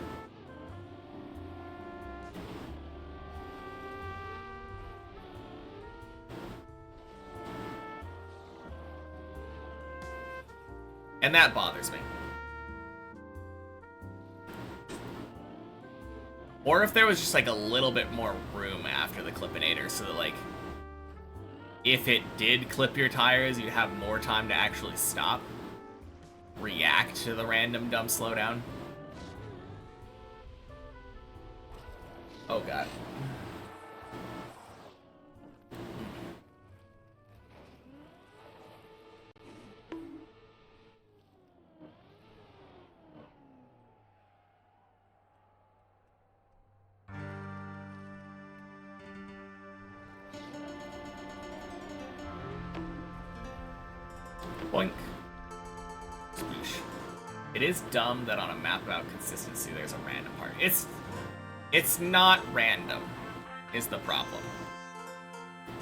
A: And that bothers me. Or if there was just like a little bit more room after the Clippinator so that, like, if it did clip your tires, you'd have more time to actually stop. React to the random dumb slowdown. Oh god. Boink. Sploosh. It is dumb that on a map about consistency there's a random part. It's not random, is the problem.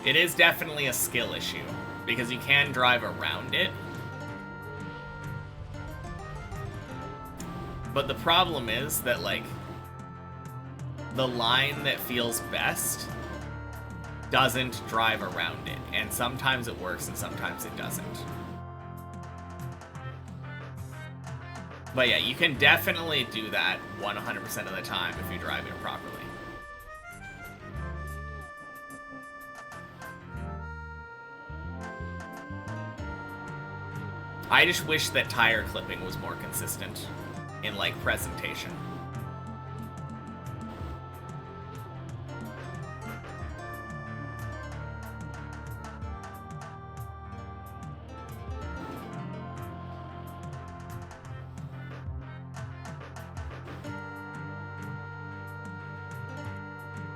A: It is definitely a skill issue, because you can drive around it. But the problem is that, like, the line that feels best doesn't drive around it, and sometimes it works and sometimes it doesn't. But yeah, you can definitely do that 100% of the time if you drive it properly. I just wish that tire clipping was more consistent in, like, presentation.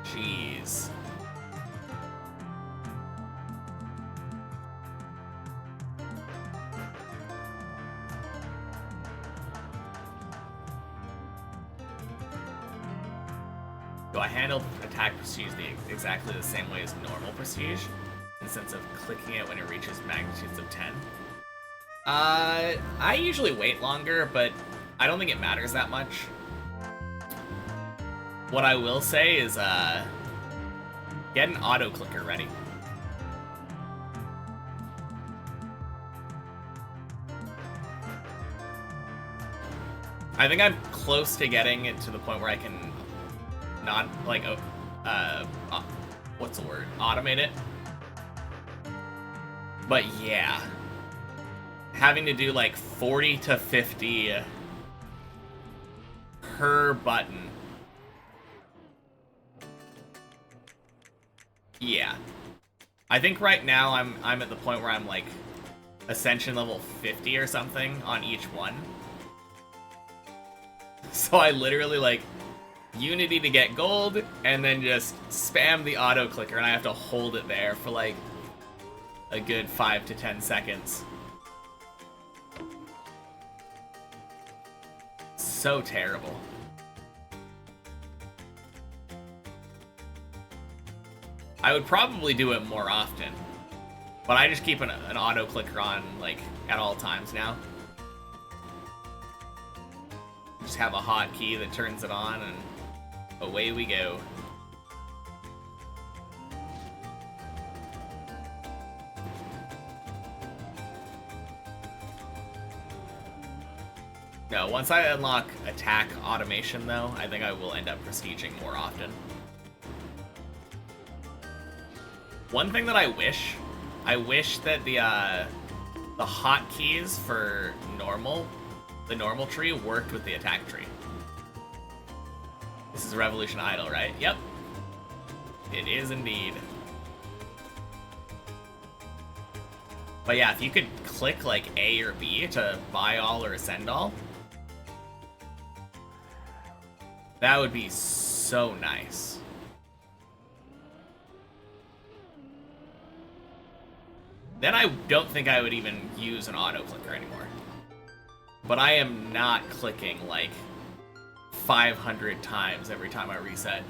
A: Jeez. Do I handle attack prestige exactly the same way as normal prestige? In the sense of clicking it when it reaches magnitudes of 10? I usually wait longer, but I don't think it matters that much. What I will say is, get an auto clicker ready. I think I'm close to getting it to the point where I can not, like, what's the word? Automate it. But yeah. Having to do like 40 to 50 per button. Yeah. I think right now I'm at the point where I'm like Ascension level 50 or something on each one. So I literally like Unity to get gold and then just spam the auto clicker and I have to hold it there for like a good 5 to 10 seconds. So terrible. I would probably do it more often, but I just keep an auto clicker on like at all times now. Just have a hotkey that turns it on and away we go. No, once I unlock attack automation though, I think I will end up prestiging more often. One thing that I wish that the hotkeys for the normal tree worked with the attack tree. This is Revolution Idol, right? Yep. It is indeed. But yeah, if you could click like A or B to buy all or ascend all, that would be so nice. Then I don't think I would even use an auto clicker anymore. But I am not clicking like 500 times every time I reset.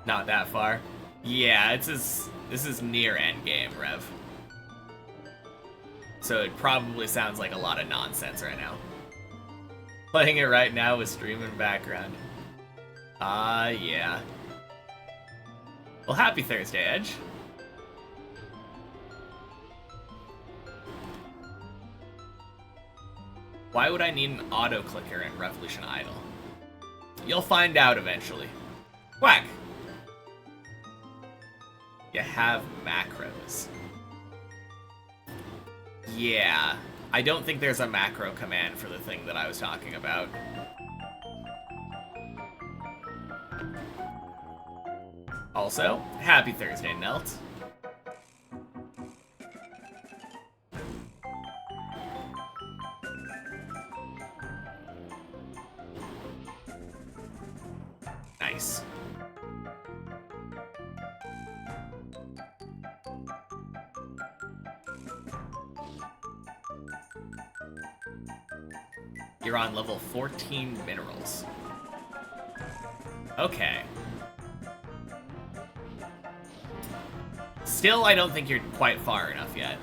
A: Not that far. Yeah, this is near endgame, Rev. So it probably sounds like a lot of nonsense right now. Playing it right now with stream in background. Yeah. Well, happy Thursday, Edge. Why would I need an auto clicker in Revolution Idol? You'll find out eventually. Quack! You have macros. Yeah, I don't think there's a macro command for the thing that I was talking about. Also, happy Thursday, Nelt. Nice. You're on level 14 minerals. Okay. Still, I don't think you're quite far enough yet.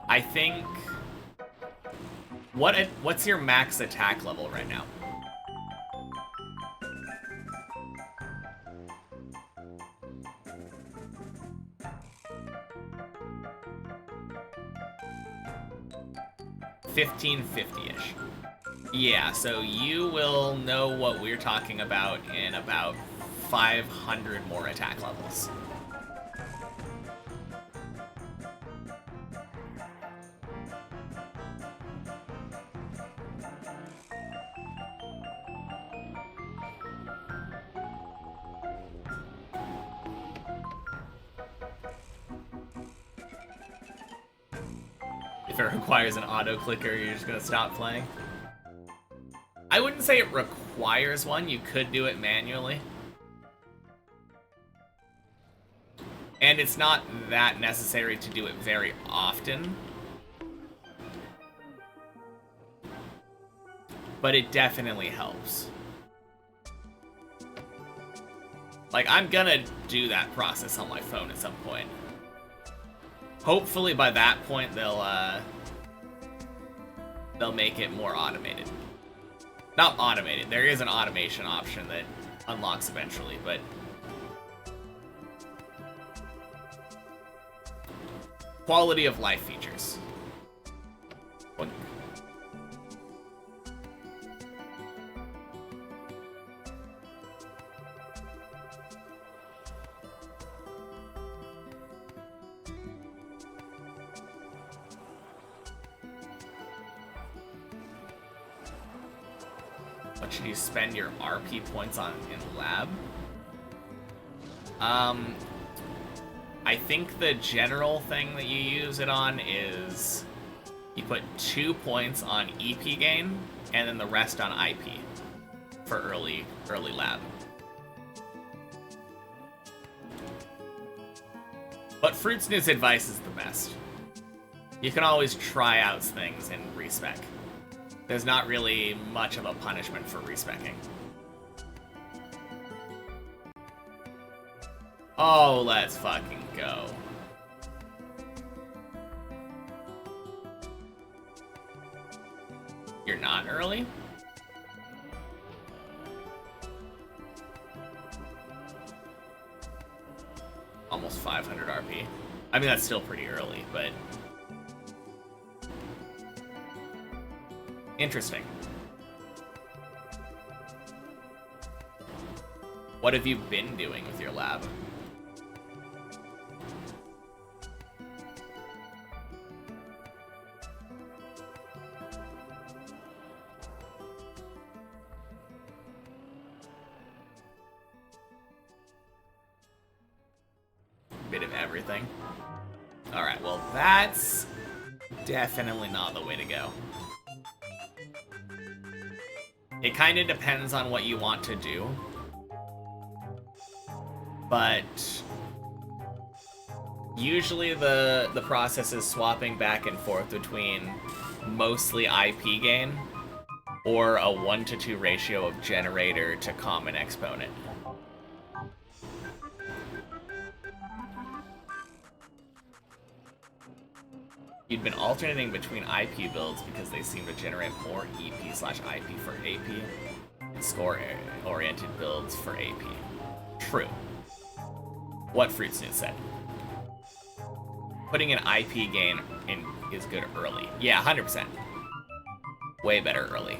A: I think... What's your max attack level right now? $1550-ish. Yeah, so you will know what we're talking about in about 500 more attack levels. If it requires an auto clicker, you're just gonna stop playing. I wouldn't say it requires one. You could do it manually. And it's not that necessary to do it very often. but it definitely helps. Like, I'm gonna do that process on my phone at some point. Hopefully by that point they'll make it more automated. Not automated. There is an automation option that unlocks eventually, but quality of life features. What? What should you spend your RP points on in lab? I think the general thing that you use it on is you put 2 points on EP gain and then the rest on IP for early lab. But Fruit's News advice is the best. You can always try out things and respec. There's not really much of a punishment for respecking. Oh, let's fucking go. You're not early? Almost 500 RP. I mean, that's still pretty early, but... interesting. What have you been doing with your lab? Bit of everything. Alright, well that's definitely not the way to go. It kind of depends on what you want to do. But usually the process is swapping back and forth between mostly IP gain or a 1-to-2 ratio of generator to common exponent. You'd been alternating between IP builds because they seem to generate more EP/IP for AP and score-oriented builds for AP. True. What Fruits News said. Putting an IP gain in is good early. Yeah, 100%. Way better early.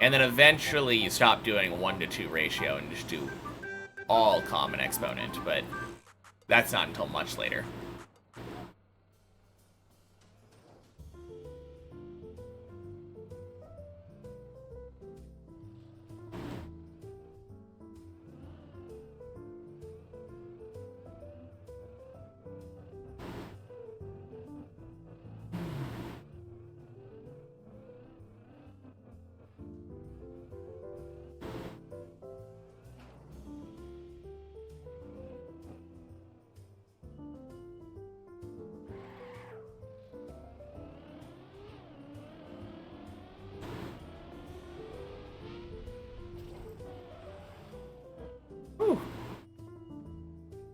A: And then eventually you stop doing a 1-to-2 ratio and just do all common exponent, but that's not until much later.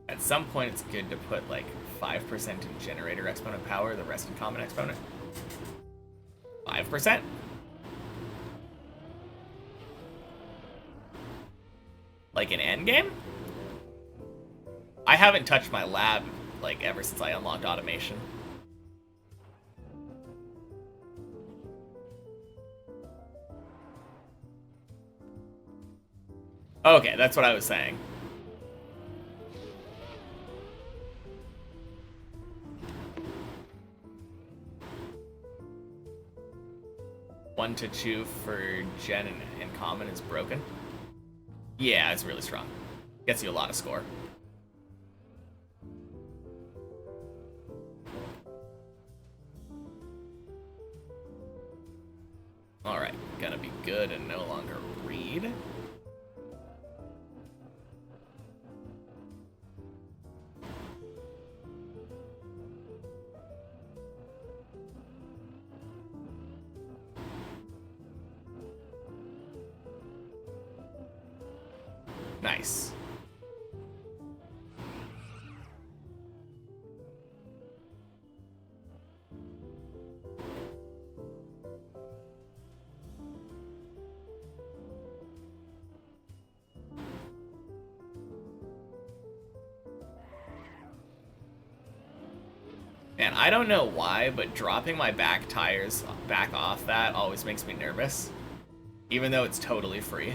A: At some point, it's good to put like 5% in generator exponent power, the rest in common exponent. 5%? Like an endgame? I haven't touched my lab like ever since I unlocked automation. Okay, that's what I was saying. One to two for Gen and common is broken. Yeah, it's really strong. Gets you a lot of score. Alright, gonna be good and no longer read. Nice. Man, I don't know why, but dropping my back tires back off that always makes me nervous. Even though it's totally free.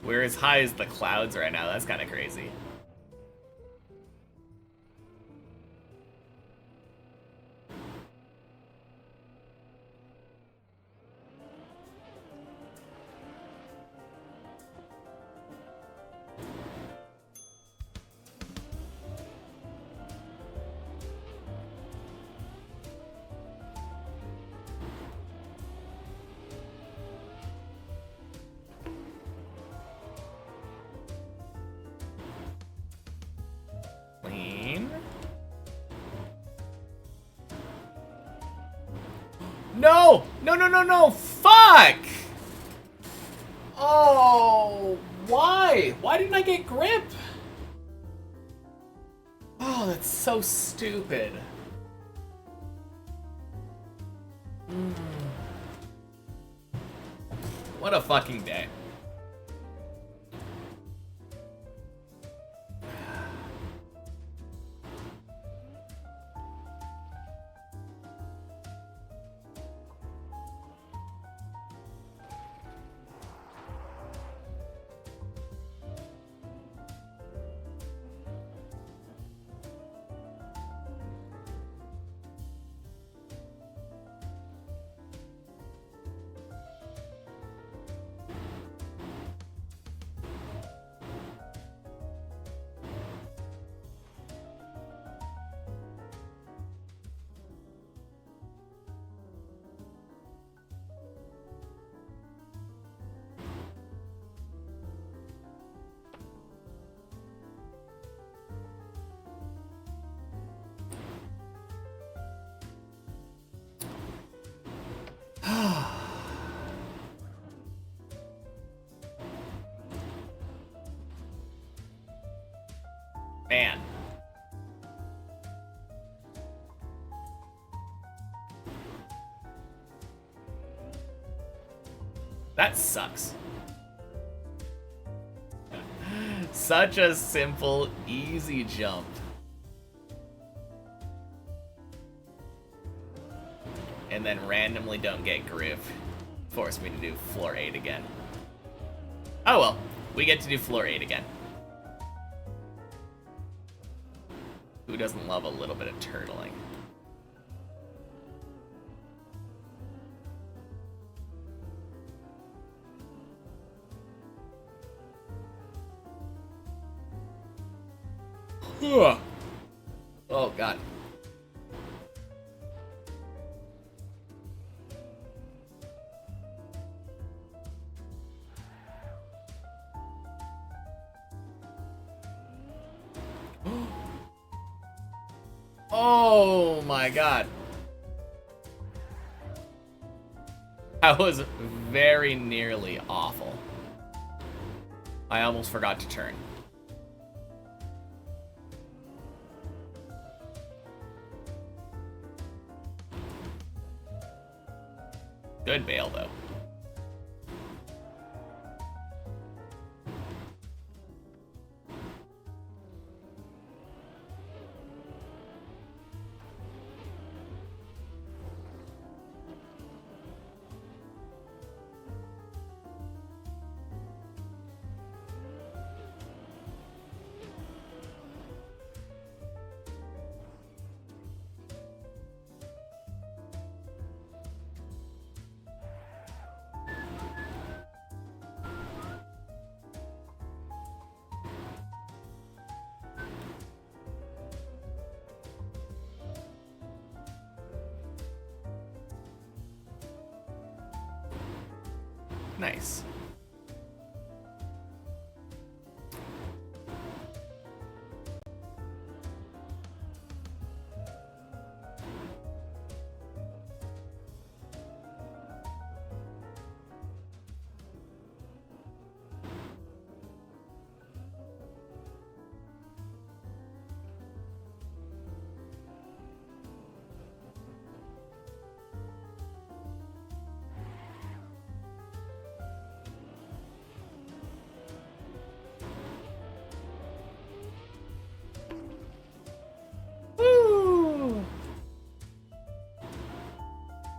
A: We're as high as the clouds right now. That's kind of crazy. No! No, no, no, no! Fuck! Oh, why? Why didn't I get grip? Oh, that's so stupid. What a fucking day. Man. That sucks. Such a simple, easy jump. And then randomly don't get grip. Force me to do floor 8 again. Oh well, we get to do floor 8 again. Who doesn't love a little bit of turtling? Oh, God. Oh, my God. That was very nearly awful. I almost forgot to turn. Good bail, though. Nice.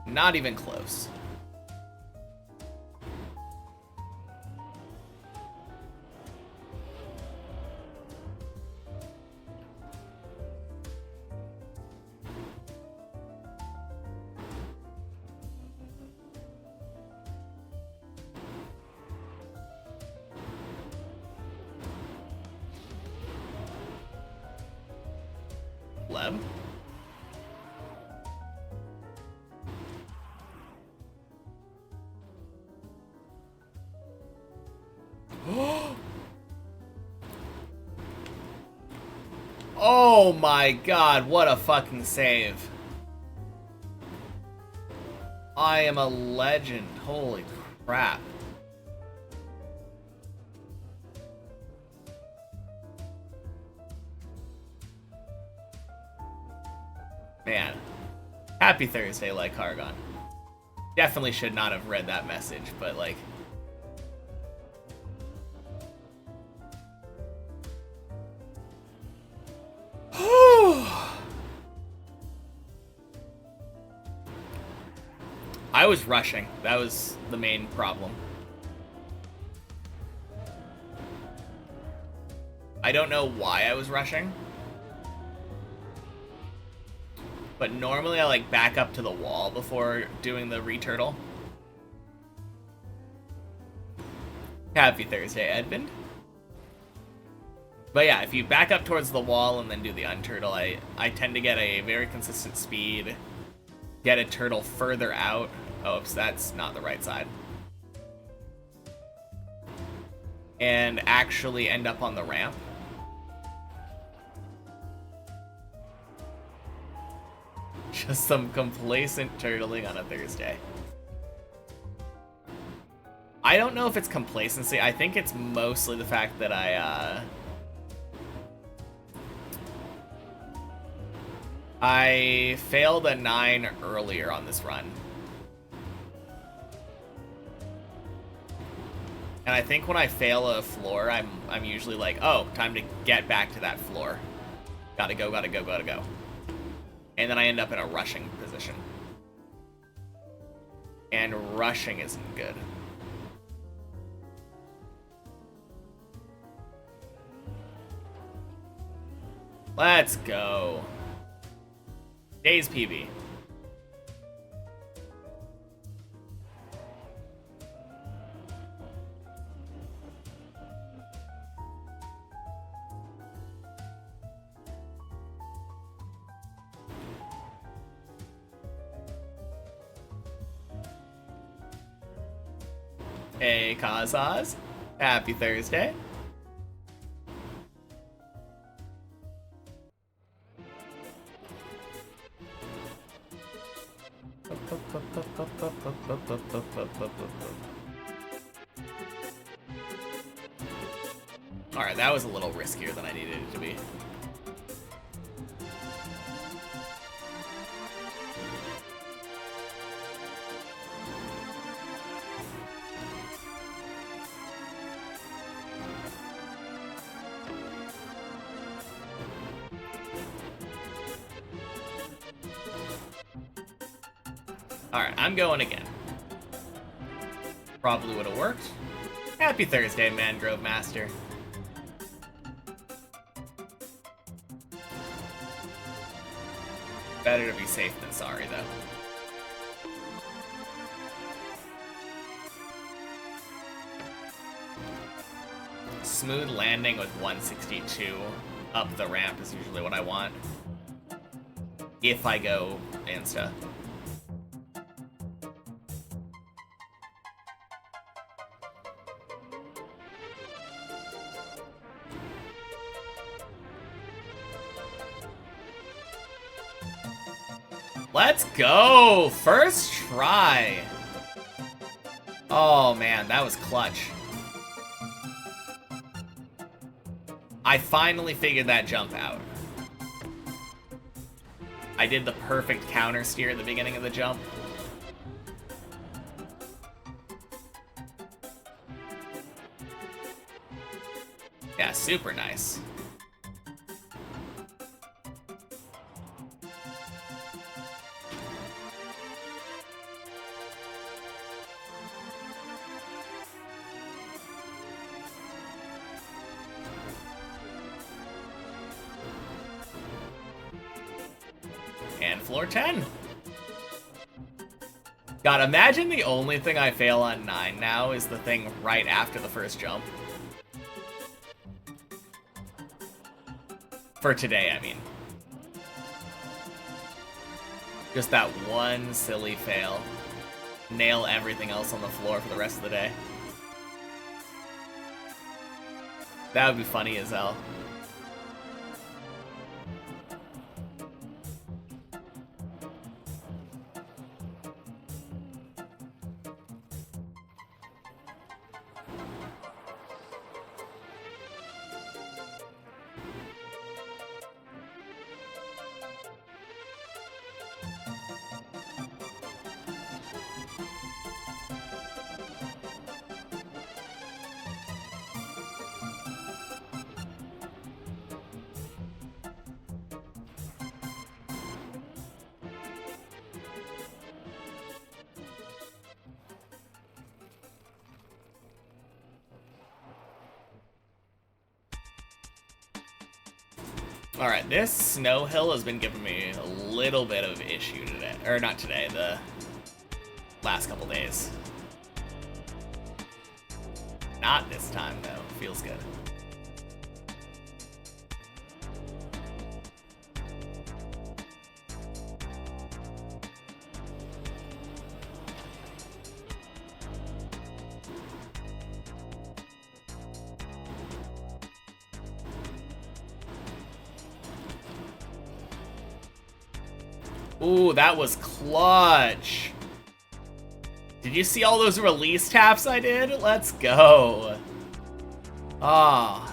A: Not even close. Leb. Oh my god, what a fucking save. I am a legend. Holy crap. Man. Happy Thursday, like Hargon. Definitely should not have read that message, but like... I was rushing. That was the main problem. I don't know why I was rushing. But normally I like back up to the wall before doing the returtle. Happy Thursday, Edmund. But yeah, if you back up towards the wall and then do the unturtle, I tend to get a very consistent speed. Get a turtle further out. Oops, that's not the right side. And actually end up on the ramp. Just some complacent turtling on a Thursday. I don't know if it's complacency. I think it's mostly the fact that I failed a 9 earlier on this run. And I think when I fail a floor, I'm usually like, oh, time to get back to that floor. Gotta go, gotta go, gotta go. And then I end up in a rushing position. And rushing isn't good. Let's go. Days PB. Hey, Kazaz. Happy Thursday. Alright, that was a little riskier than I needed it to be. Alright, I'm going again. Probably would have worked. Happy Thursday, Mangrove Master. Better to be safe than sorry, though. Smooth landing with 162 up the ramp is usually what I want. If I go insta. Let's go! First try. Oh man, that was clutch. I finally figured that jump out. I did the perfect counter steer at the beginning of the jump. Yeah, super nice. And floor 10. God, imagine the only thing I fail on 9 now is the thing right after the first jump. For today, I mean. Just that one silly fail. Nail everything else on the floor for the rest of the day. That would be funny as hell. Alright, this snow hill has been giving me a little bit of issue today. Or not today, the last couple days. Not this time, though. Feels good. Ooh, that was clutch. Did you see all those release taps I did? Let's go. Ah.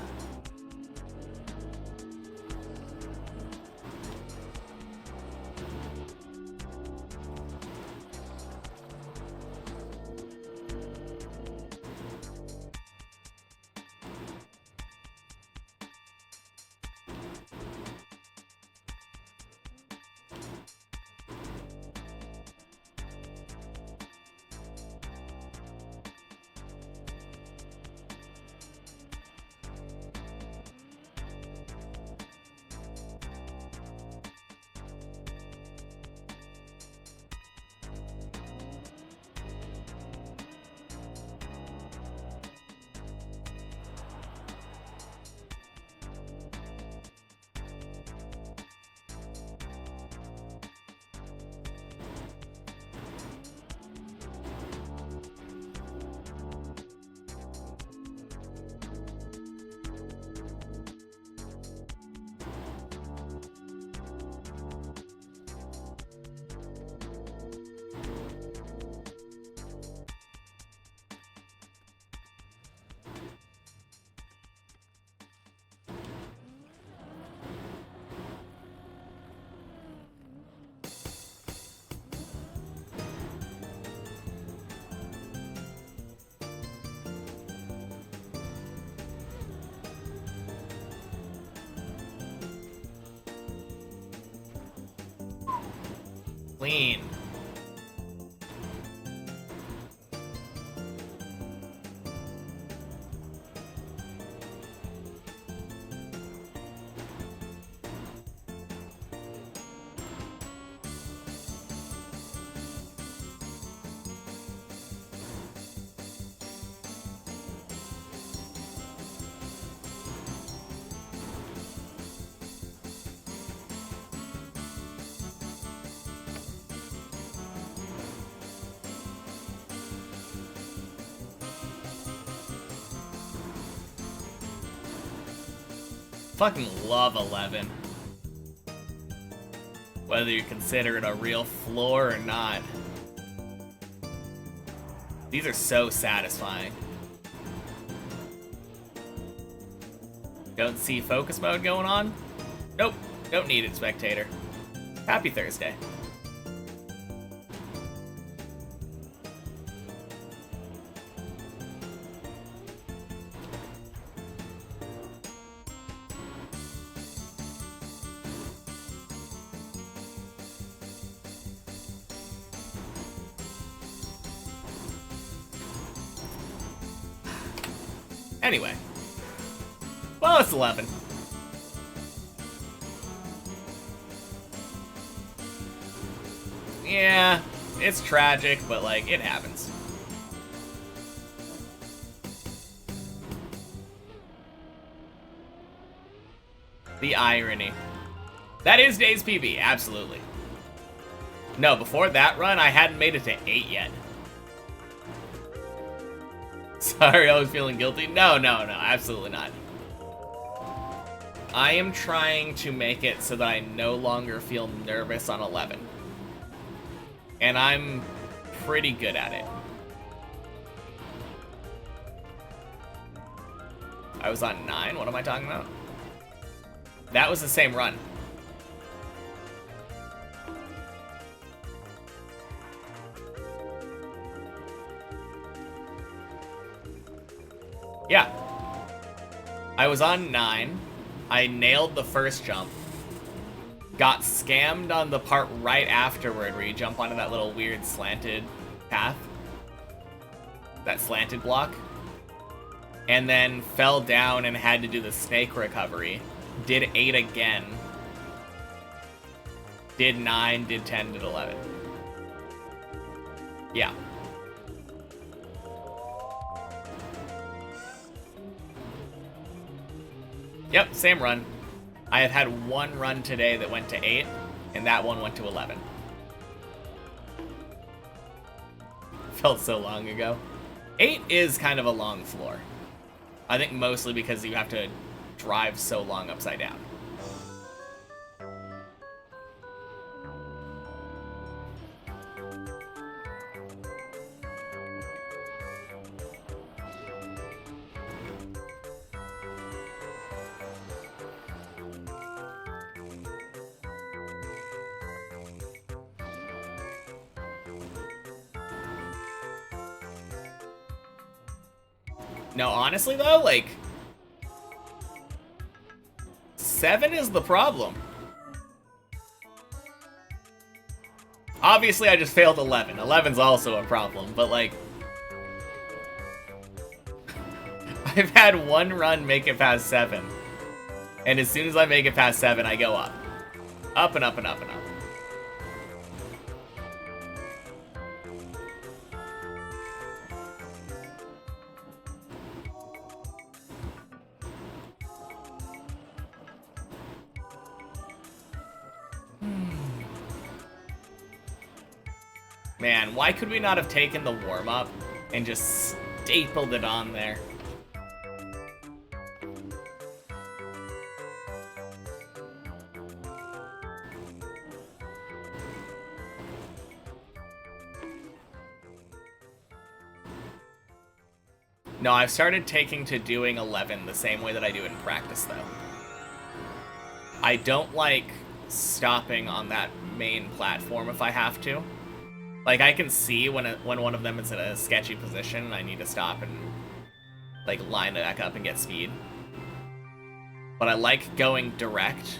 A: Clean. Fucking love 11. whether you consider it a real floor or not. These are so satisfying. Don't see focus mode going on? Nope, don't need it, spectator. Happy Thursday. Anyway. Well, it's 11. Yeah, it's tragic, but, like, it happens. The irony. That is Days PB, absolutely. No, before that run, I hadn't made it to 8 yet. Sorry, I was feeling guilty. No, absolutely not. I am trying to make it so that I no longer feel nervous on 11. And I'm pretty good at it. I was on 9, what am I talking about? That was the same run. Yeah. I was on 9. I nailed the first jump. Got scammed on the part right afterward where you jump onto that little weird slanted path. That slanted block. And then fell down and had to do the snake recovery. Did 8 again. Did 9, did 10, did 11. Yeah. Yep, same run. I have had one run today that went to 8, and that one went to 11. Felt so long ago. 8 is kind of a long floor. I think mostly because you have to drive so long upside down. No, honestly though, like, 7 is the problem. Obviously, I just failed 11. 11's also a problem, but like, I've had one run make it past 7. And as soon as I make it past 7, I go up. Up and up and up and up. Man, why could we not have taken the warm-up and just stapled it on there? No, I've started taking to doing 11 the same way that I do in practice, though. I don't like stopping on that main platform if I have to. Like, I can see when one of them is in a sketchy position and I need to stop and, like, line it back up and get speed. But I like going direct.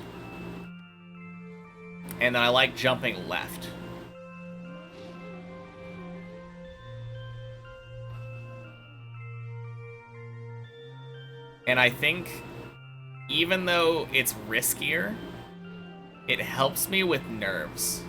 A: And then I like jumping left. And I think, even though it's riskier, it helps me with nerves.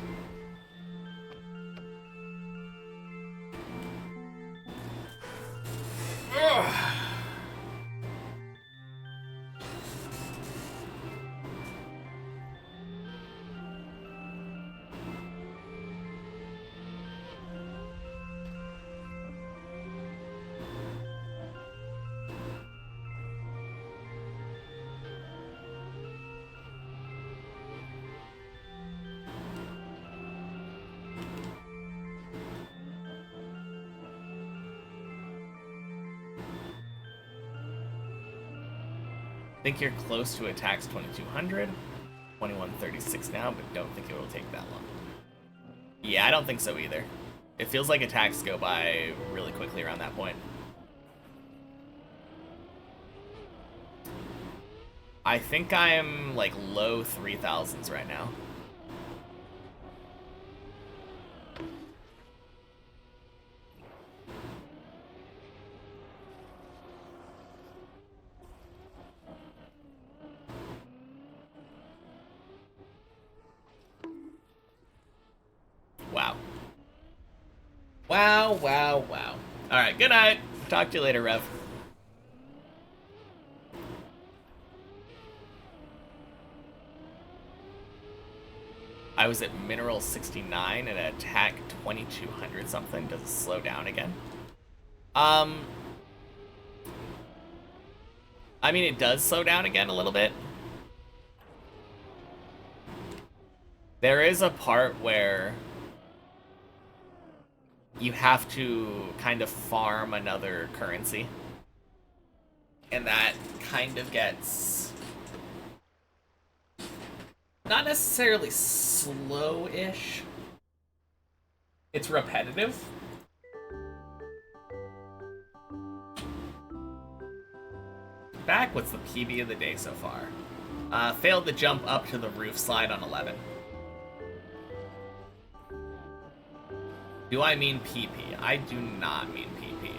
A: Think you're close to attacks 2200. 2136 now, but don't think it will take that long. Yeah, I don't think so either. It feels like attacks go by really quickly around that point. I think I'm like low 3000s right now. Wow. Wow, wow, wow. Alright, good night. Talk to you later, Rev. I was at mineral 69 and attack 2200 something. Does it slow down again? I mean, it does slow down again a little bit. There is a part where you have to kind of farm another currency. And that kind of gets not necessarily slow-ish. It's repetitive. Back, what's the PB of the day so far? Failed to jump up to the roof slide on 11. Do I mean PP? I do not mean PP.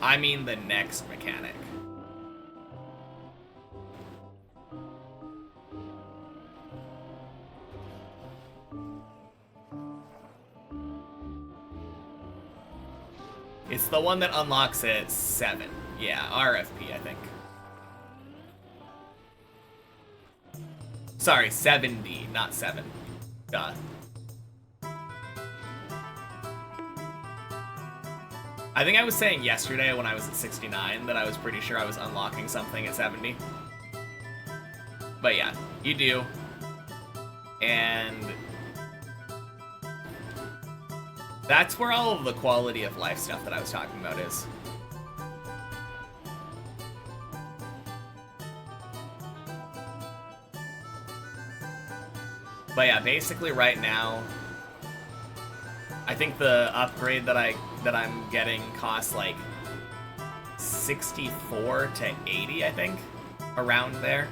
A: I mean the next mechanic. It's the one that unlocks at 7. Yeah, RFP, I think. Sorry, 7D, not 7. Duh. I think I was saying yesterday when I was at 69 that I was pretty sure I was unlocking something at 70. But yeah, you do. And that's where all of the quality of life stuff that I was talking about is. But yeah, basically right now, I think the upgrade that I'm getting costs like 64 to 80, I think, around there.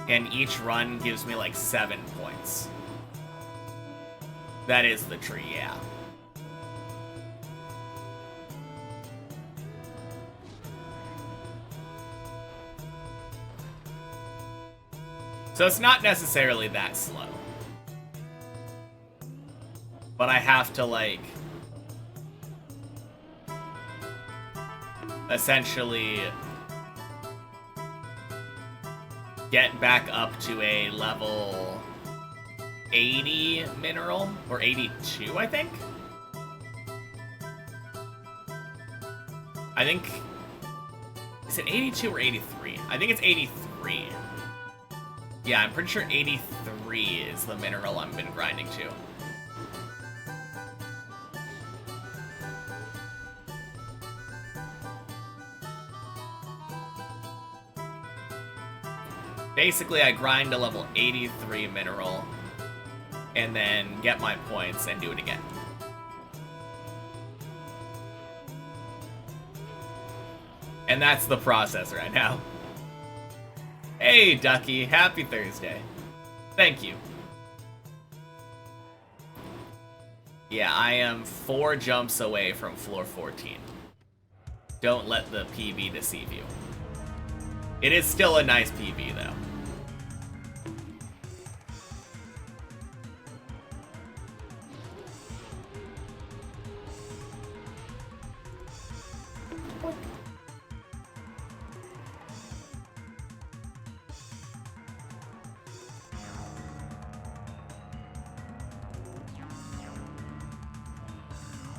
A: And each run gives me like 7 points. That is the tree, yeah. So it's not necessarily that slow. But I have to, like, essentially get back up to a level 80 mineral, or 82, I think? Is it 82 or 83? I think it's 83. Yeah, I'm pretty sure 83 is the mineral I've been grinding to. Basically, I grind a level 83 mineral, and then get my points and do it again. And that's the process right now. Hey, Ducky, happy Thursday. Thank you. Yeah, I am 4 jumps away from floor 14. Don't let the PB deceive you. It is still a nice PB, though.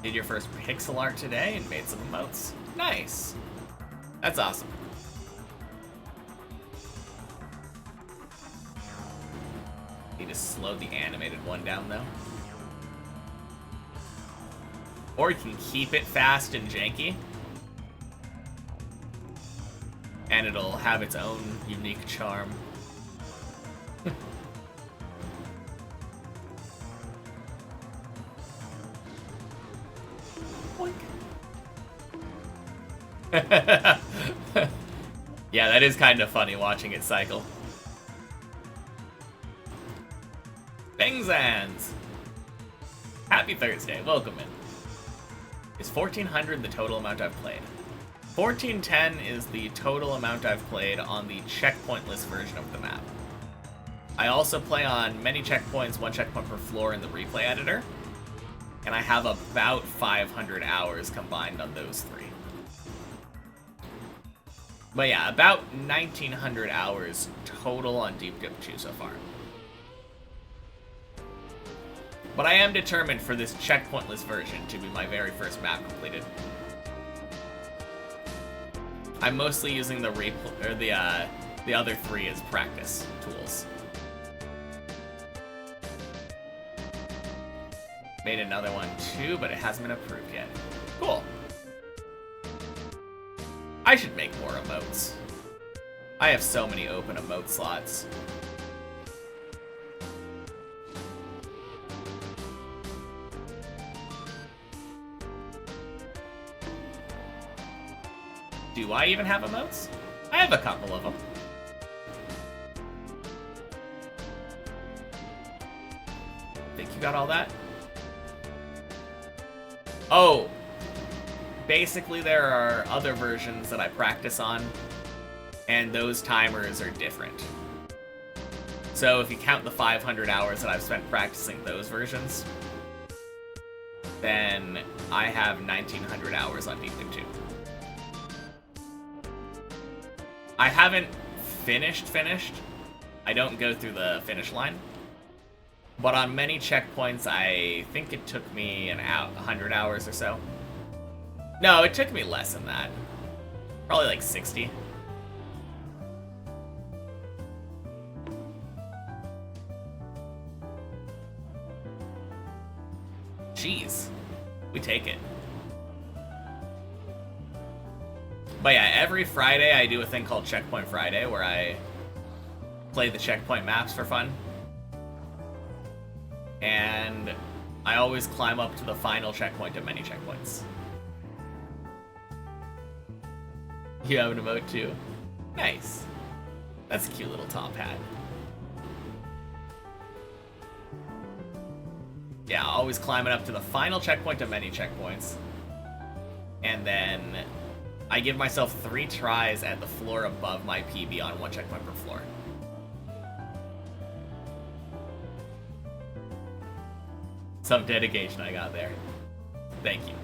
A: Did your first pixel art today and made some emotes. Nice. That's awesome. just slowed the animated one down, though. Or you can keep it fast and janky. And it'll have its own unique charm. Yeah, that is kind of funny watching it cycle. Bangzans! Happy Thursday, welcome in. Is 1400 the total amount I've played? 1410 is the total amount I've played on the checkpointless version of the map. I also play on many checkpoints, 1 checkpoint per floor in the replay editor, and I have about 500 hours combined on those 3. But yeah, about 1900 hours total on Deep Dip 2 so far. But I am determined for this checkpointless version to be my very first map completed. I'm mostly using the other 3 as practice tools. Made another one too, but it hasn't been approved yet. Cool. I should make more emotes. I have so many open emote slots. Do I even have emotes? I have a couple of them. Think you got all that? Oh! Basically, there are other versions that I practice on, and those timers are different. So if you count the 500 hours that I've spent practicing those versions, then I have 1900 hours on Deep Dip 2. I haven't finished. I don't go through the finish line. But on many checkpoints, I think it took me 100 hours or so. No, it took me less than that. Probably like 60. Jeez. We take it. But yeah, every Friday I do a thing called Checkpoint Friday where I play the checkpoint maps for fun. And I always climb up to the final checkpoint of many checkpoints. You have an emote too? Nice. That's a cute little top hat. Yeah, always climbing up to the final checkpoint of many checkpoints. And then I give myself 3 tries at the floor above my PB on 1 checkpoint per floor. Some dedication I got there. Thank you.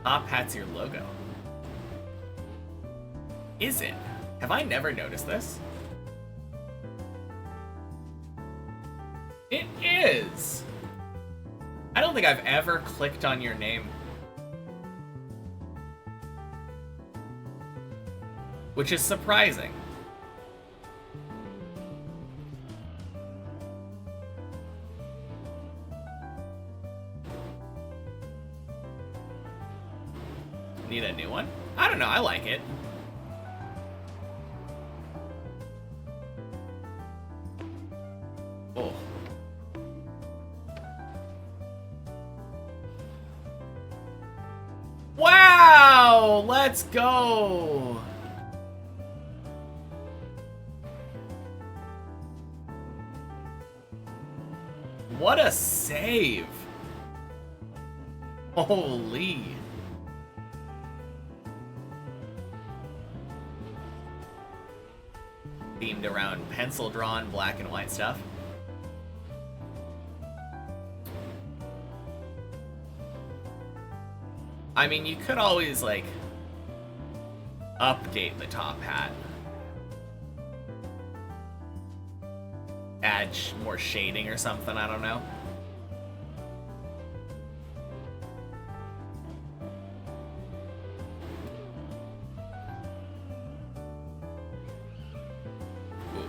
A: Top hat's your logo. Is it? Have I never noticed this? It is! I don't think I've ever clicked on your name. Which is surprising. Need a new one? I don't know, I like it. Oh. Wow! Let's go! What a save! Holy. Themed around pencil drawn black and white stuff. I mean, you could always, like, update the top hat. Add more shading or something, I don't know. Ooh.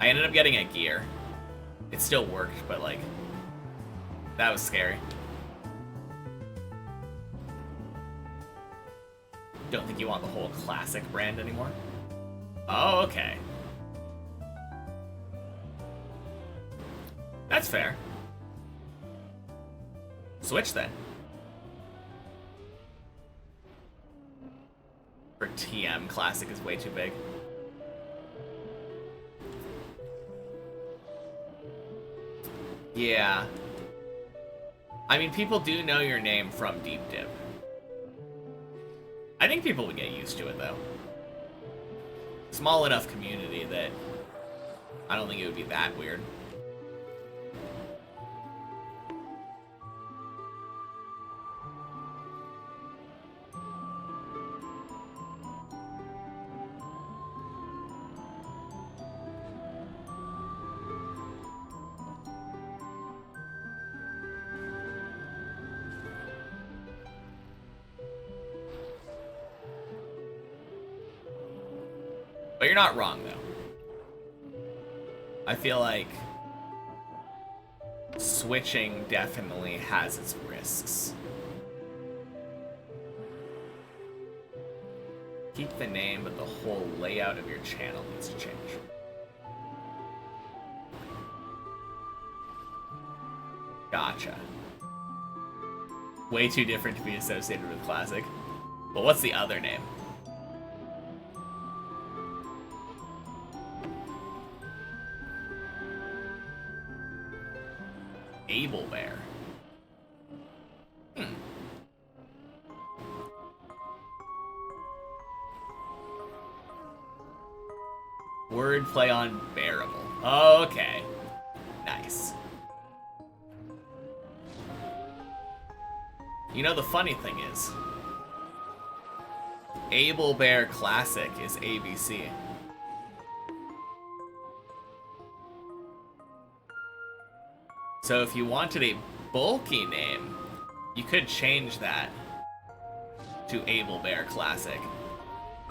A: I ended up getting a gear. It still worked, but like, that was scary. Don't think you want the whole classic brand anymore. Oh, okay. That's fair. Switch then. For TM, classic is way too big. Yeah. I mean, people do know your name from Deep Dip. I think people would get used to it, though. Small enough community that I don't think it would be that weird. But you're not wrong, though. I feel like switching definitely has its risks. Keep the name, but the whole layout of your channel needs to change. Gotcha. Way too different to be associated with Classic. But what's the other name? Able Bear. Wordplay on bearable. Okay. Nice. You know, the funny thing is, Able Bear Classic is ABC. So if you wanted a bulky name, you could change that to Able Bear Classic.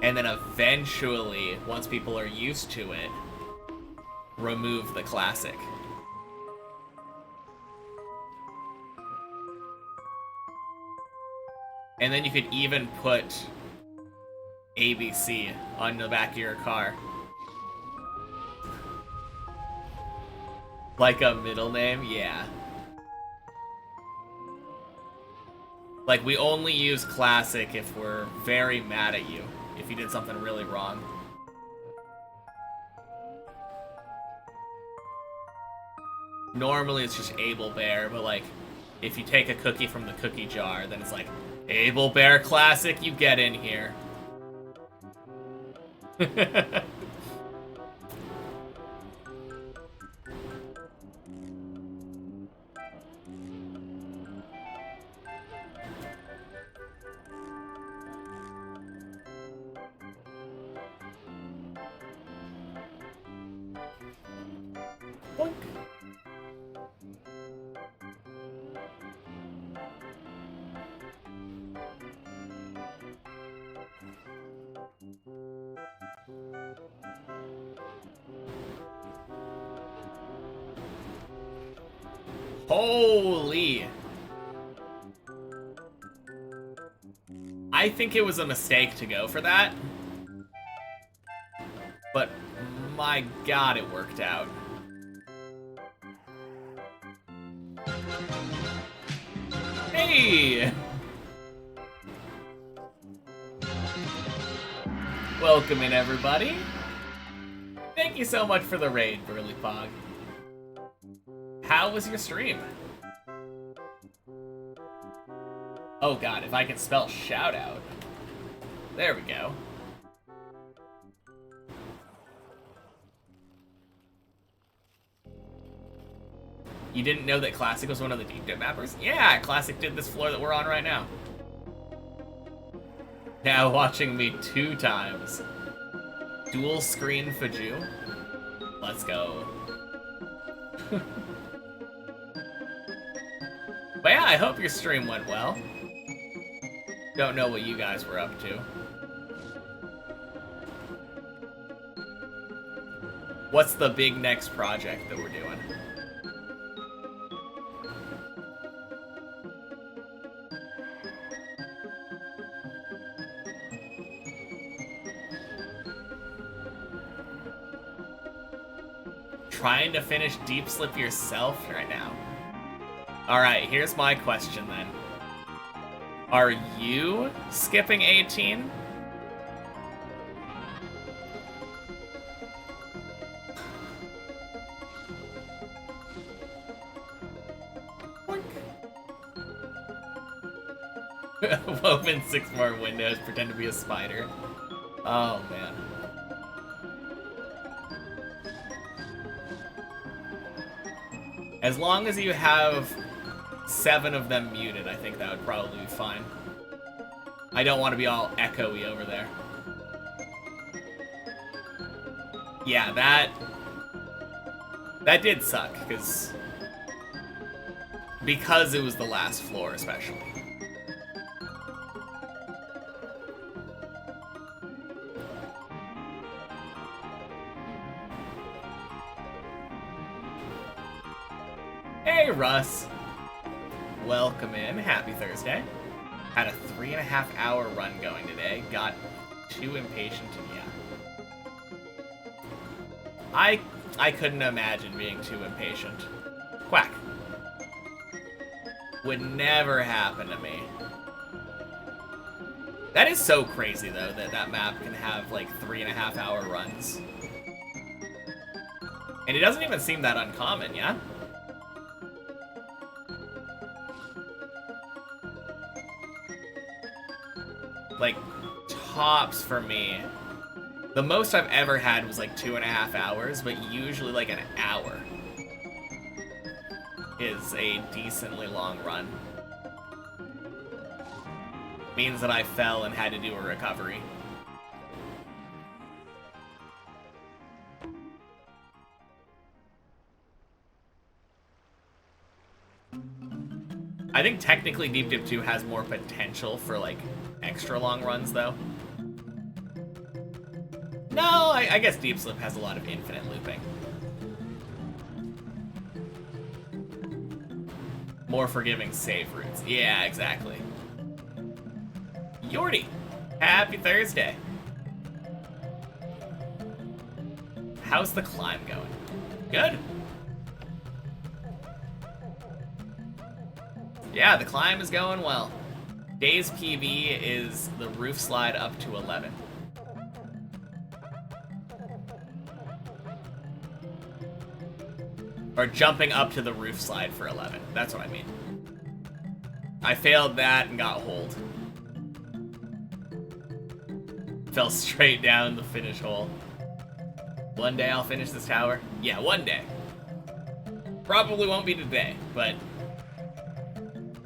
A: And then eventually, once people are used to it, remove the Classic. And then you could even put ABC on the back of your car. Like a middle name? Yeah. Like, we only use Classic if we're very mad at you. If you did something really wrong. Normally it's just Able Bear, but like, if you take a cookie from the cookie jar, then it's like, Able Bear Classic, you get in here. Boink. Holy! I think it was a mistake to go for that. But my god, it worked out. Hey! Welcome in, everybody. Thank you so much for the raid, Burly Pog. How was your stream? Oh god, if I can spell shout out. There we go. You didn't know that Classic was one of the deep dip mappers? Yeah, Classic did this floor that we're on right now. Now watching me 2 times. Dual screen Faju. Let's go. But yeah, I hope your stream went well. Don't know what you guys were up to. What's the big next project that we're doing? Trying to finish Deep Slip yourself right now? Alright, here's my question then. Are you skipping 18? Open 6 more windows, pretend to be a spider. Oh, man. As long as you have 7 of them muted, I think that would probably be fine. I don't want to be all echoey over there. Yeah, that did suck, because it was the last floor, especially. Hey, Russ. Welcome in. Happy Thursday. Had a 3.5 hour run going today. Got too impatient and yeah. I couldn't imagine being too impatient. Quack. Would never happen to me. That is so crazy, though, that map can have, like, 3.5 hour runs. And it doesn't even seem that uncommon, yeah? Like, tops for me. The most I've ever had was like 2.5 hours, but usually like an hour is a decently long run. Means that I fell and had to do a recovery. I think technically Deep Dip 2 has more potential for like extra long runs though. No, I guess Deep Slip has a lot of infinite looping. More forgiving save routes. Yeah, exactly. Yordi, happy Thursday. How's the climb going? Good. Yeah, the climb is going well. Day's PB is the roof slide up to 11. Or jumping up to the roof slide for 11. That's what I mean. I failed that and got hold. Fell straight down the finish hole. One day I'll finish this tower. Yeah, one day. Probably won't be today, but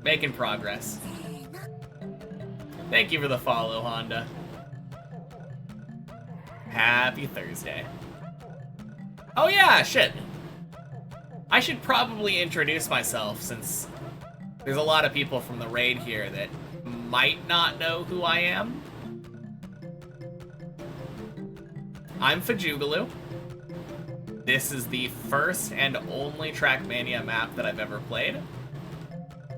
A: making progress. Thank you for the follow, Honda. Happy Thursday. Oh yeah, shit. I should probably introduce myself since there's a lot of people from the raid here that might not know who I am. I'm Fajugaloo. This is the first and only Trackmania map that I've ever played.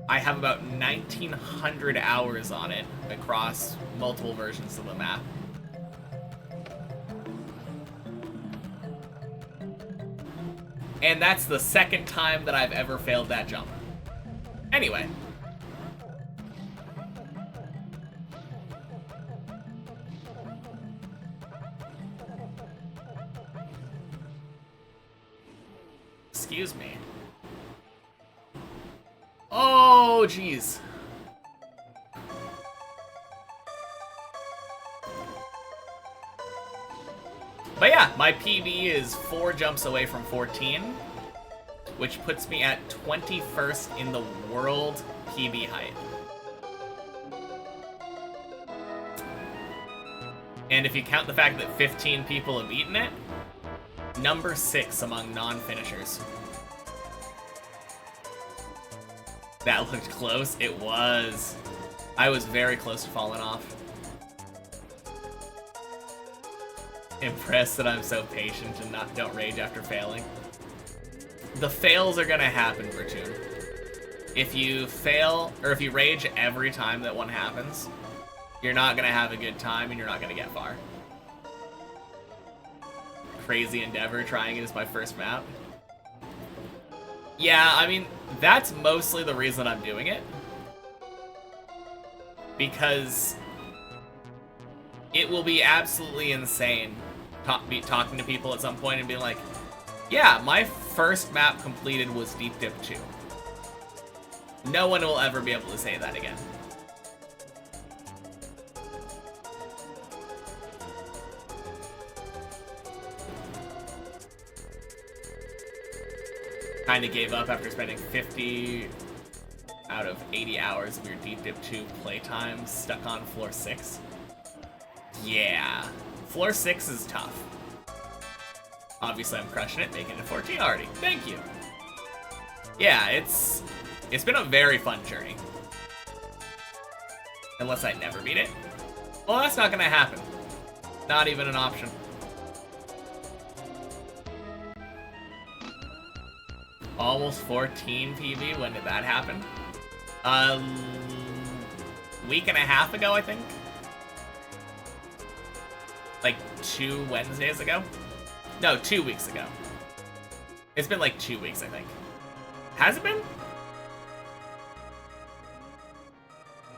A: I have about 1,900 hours on it across multiple versions of the map. And that's the second time that I've ever failed that jump. Anyway. Excuse me. Oh, jeez. But yeah, my PB is 4 jumps away from 14, which puts me at 21st in the world PB height. And if you count the fact that 15 people have eaten it, number 6 among non-finishers. That looked close. It was. I was very close to falling off. Impressed that I'm so patient and don't rage after failing. The fails are gonna happen, Vertoon. If you fail, or if you rage every time that one happens, you're not gonna have a good time and you're not gonna get far. Crazy endeavor, trying it as my first map. Yeah, I mean, that's mostly the reason I'm doing it. Because it will be absolutely insane talking to people at some point and being like, yeah, my first map completed was Deep Dip 2. No one will ever be able to say that again. Kinda gave up after spending 50 out of 80 hours of your Deep Dip 2 playtime stuck on floor 6. Yeah, floor 6 is tough. Obviously I'm crushing it, making it 14 already. Thank you. Yeah, it's been a very fun journey. Unless I never beat it. Well, that's not gonna happen. Not even an option. Almost 14 PB, when did that happen? Week and a half ago, I think. Like 2 Wednesdays ago? No, 2 weeks ago. It's been like 2 weeks, I think. Has it been?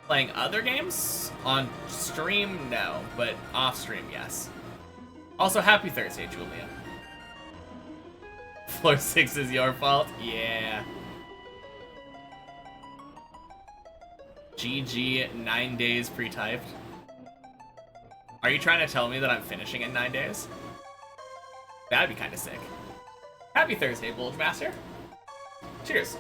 A: Playing other games? On stream, no. But off stream, yes. Also, happy Thursday, Julia. Floor 6 is your fault? Yeah. GG, 9 days pre-typed. Are you trying to tell me that I'm finishing in 9 days? That'd be kind of sick. Happy Thursday, Bulge Master. Cheers.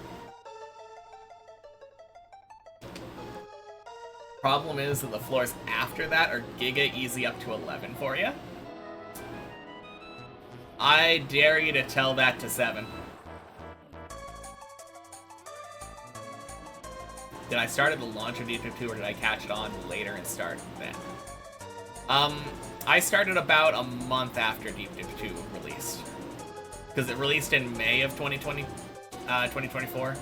A: Problem is that the floors after that are giga easy up to 11 for you. I dare you to tell that to 7. Did I start at the launch of Deep Dip 2 or did I catch it on later and start then? I started about a month after Deep Dip 2 released. Because it released in May of 2024,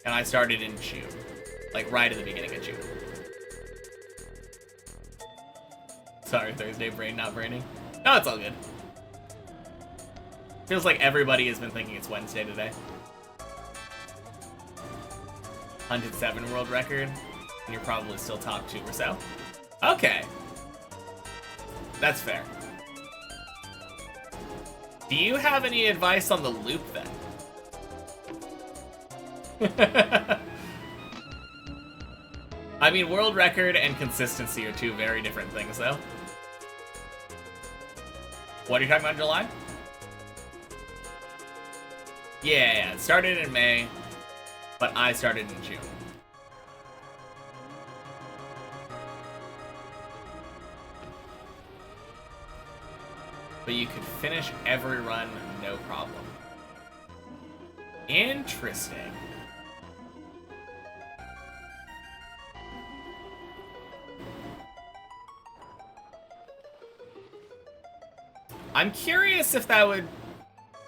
A: and I started in June. Like, right at the beginning of June. Sorry, Thursday brain not braining. No, it's all good. Feels like everybody has been thinking it's Wednesday today. Hunted 7 world record, and you're probably still top 2 or so. Okay. That's fair. Do you have any advice on the loop, then? I mean, world record and consistency are 2 very different things, though. What are you talking about in July? Yeah, it started in May, but I started in June. But you could finish every run, no problem. Interesting. I'm curious if that would...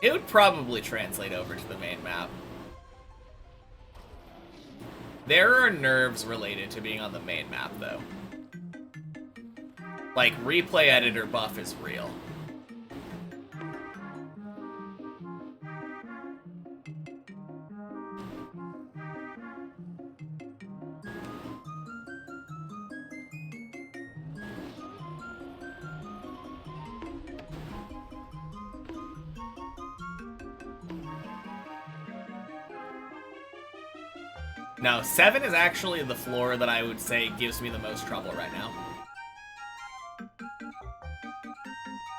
A: It would probably translate over to the main map. There are nerves related to being on the main map, though. Like, replay editor buff is real. No, 7 is actually the floor that I would say gives me the most trouble right now.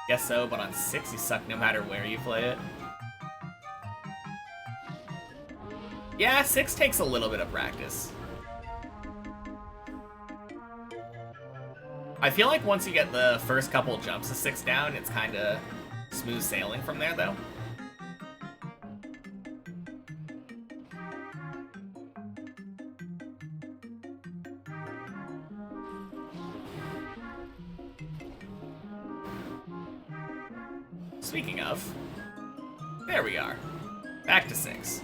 A: Guess so, but on 6 you suck no matter where you play it. Yeah, 6 takes a little bit of practice. I feel like once you get the first couple jumps of 6 down, it's kinda smooth sailing from there, though. speaking of, there we are. Back to 6.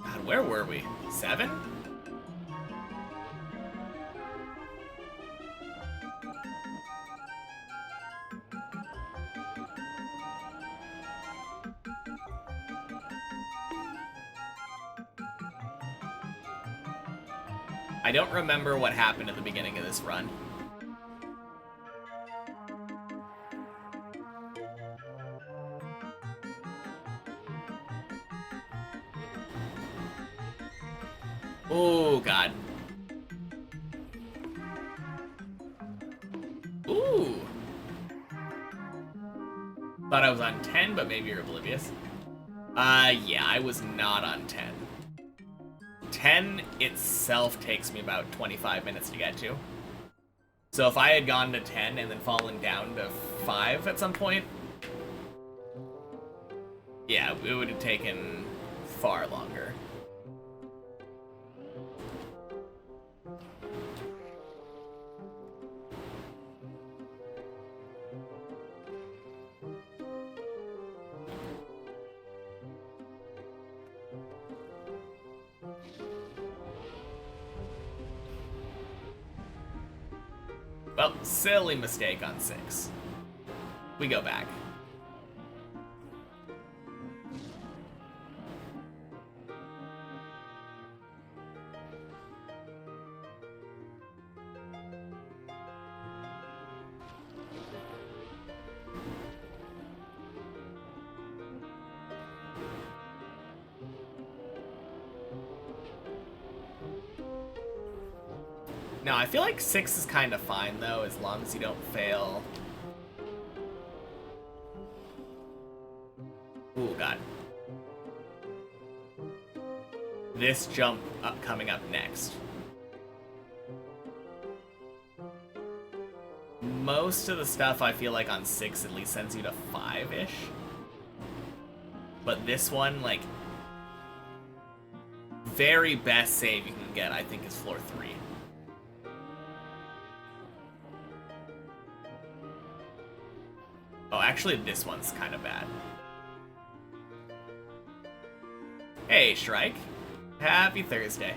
A: God, where were we? 7? I don't remember what happened at the beginning of this run. Oh, God. Ooh. Thought I was on 10, but maybe you're oblivious. Yeah, I was not on 10. 10 itself takes me about 25 minutes to get to. So if I had gone to 10 and then fallen down to 5 at some point, yeah, it would have taken far longer. Well, silly mistake on 6. We go back. Now, I feel like 6 is kind of fine, though, as long as you don't fail. Ooh, God. This jump coming up next. Most of the stuff I feel like on 6 at least sends you to 5-ish. But this one, like, very best save you can get, I think, is floor 3. Oh, actually, this one's kind of bad. Hey, Shrike. Happy Thursday.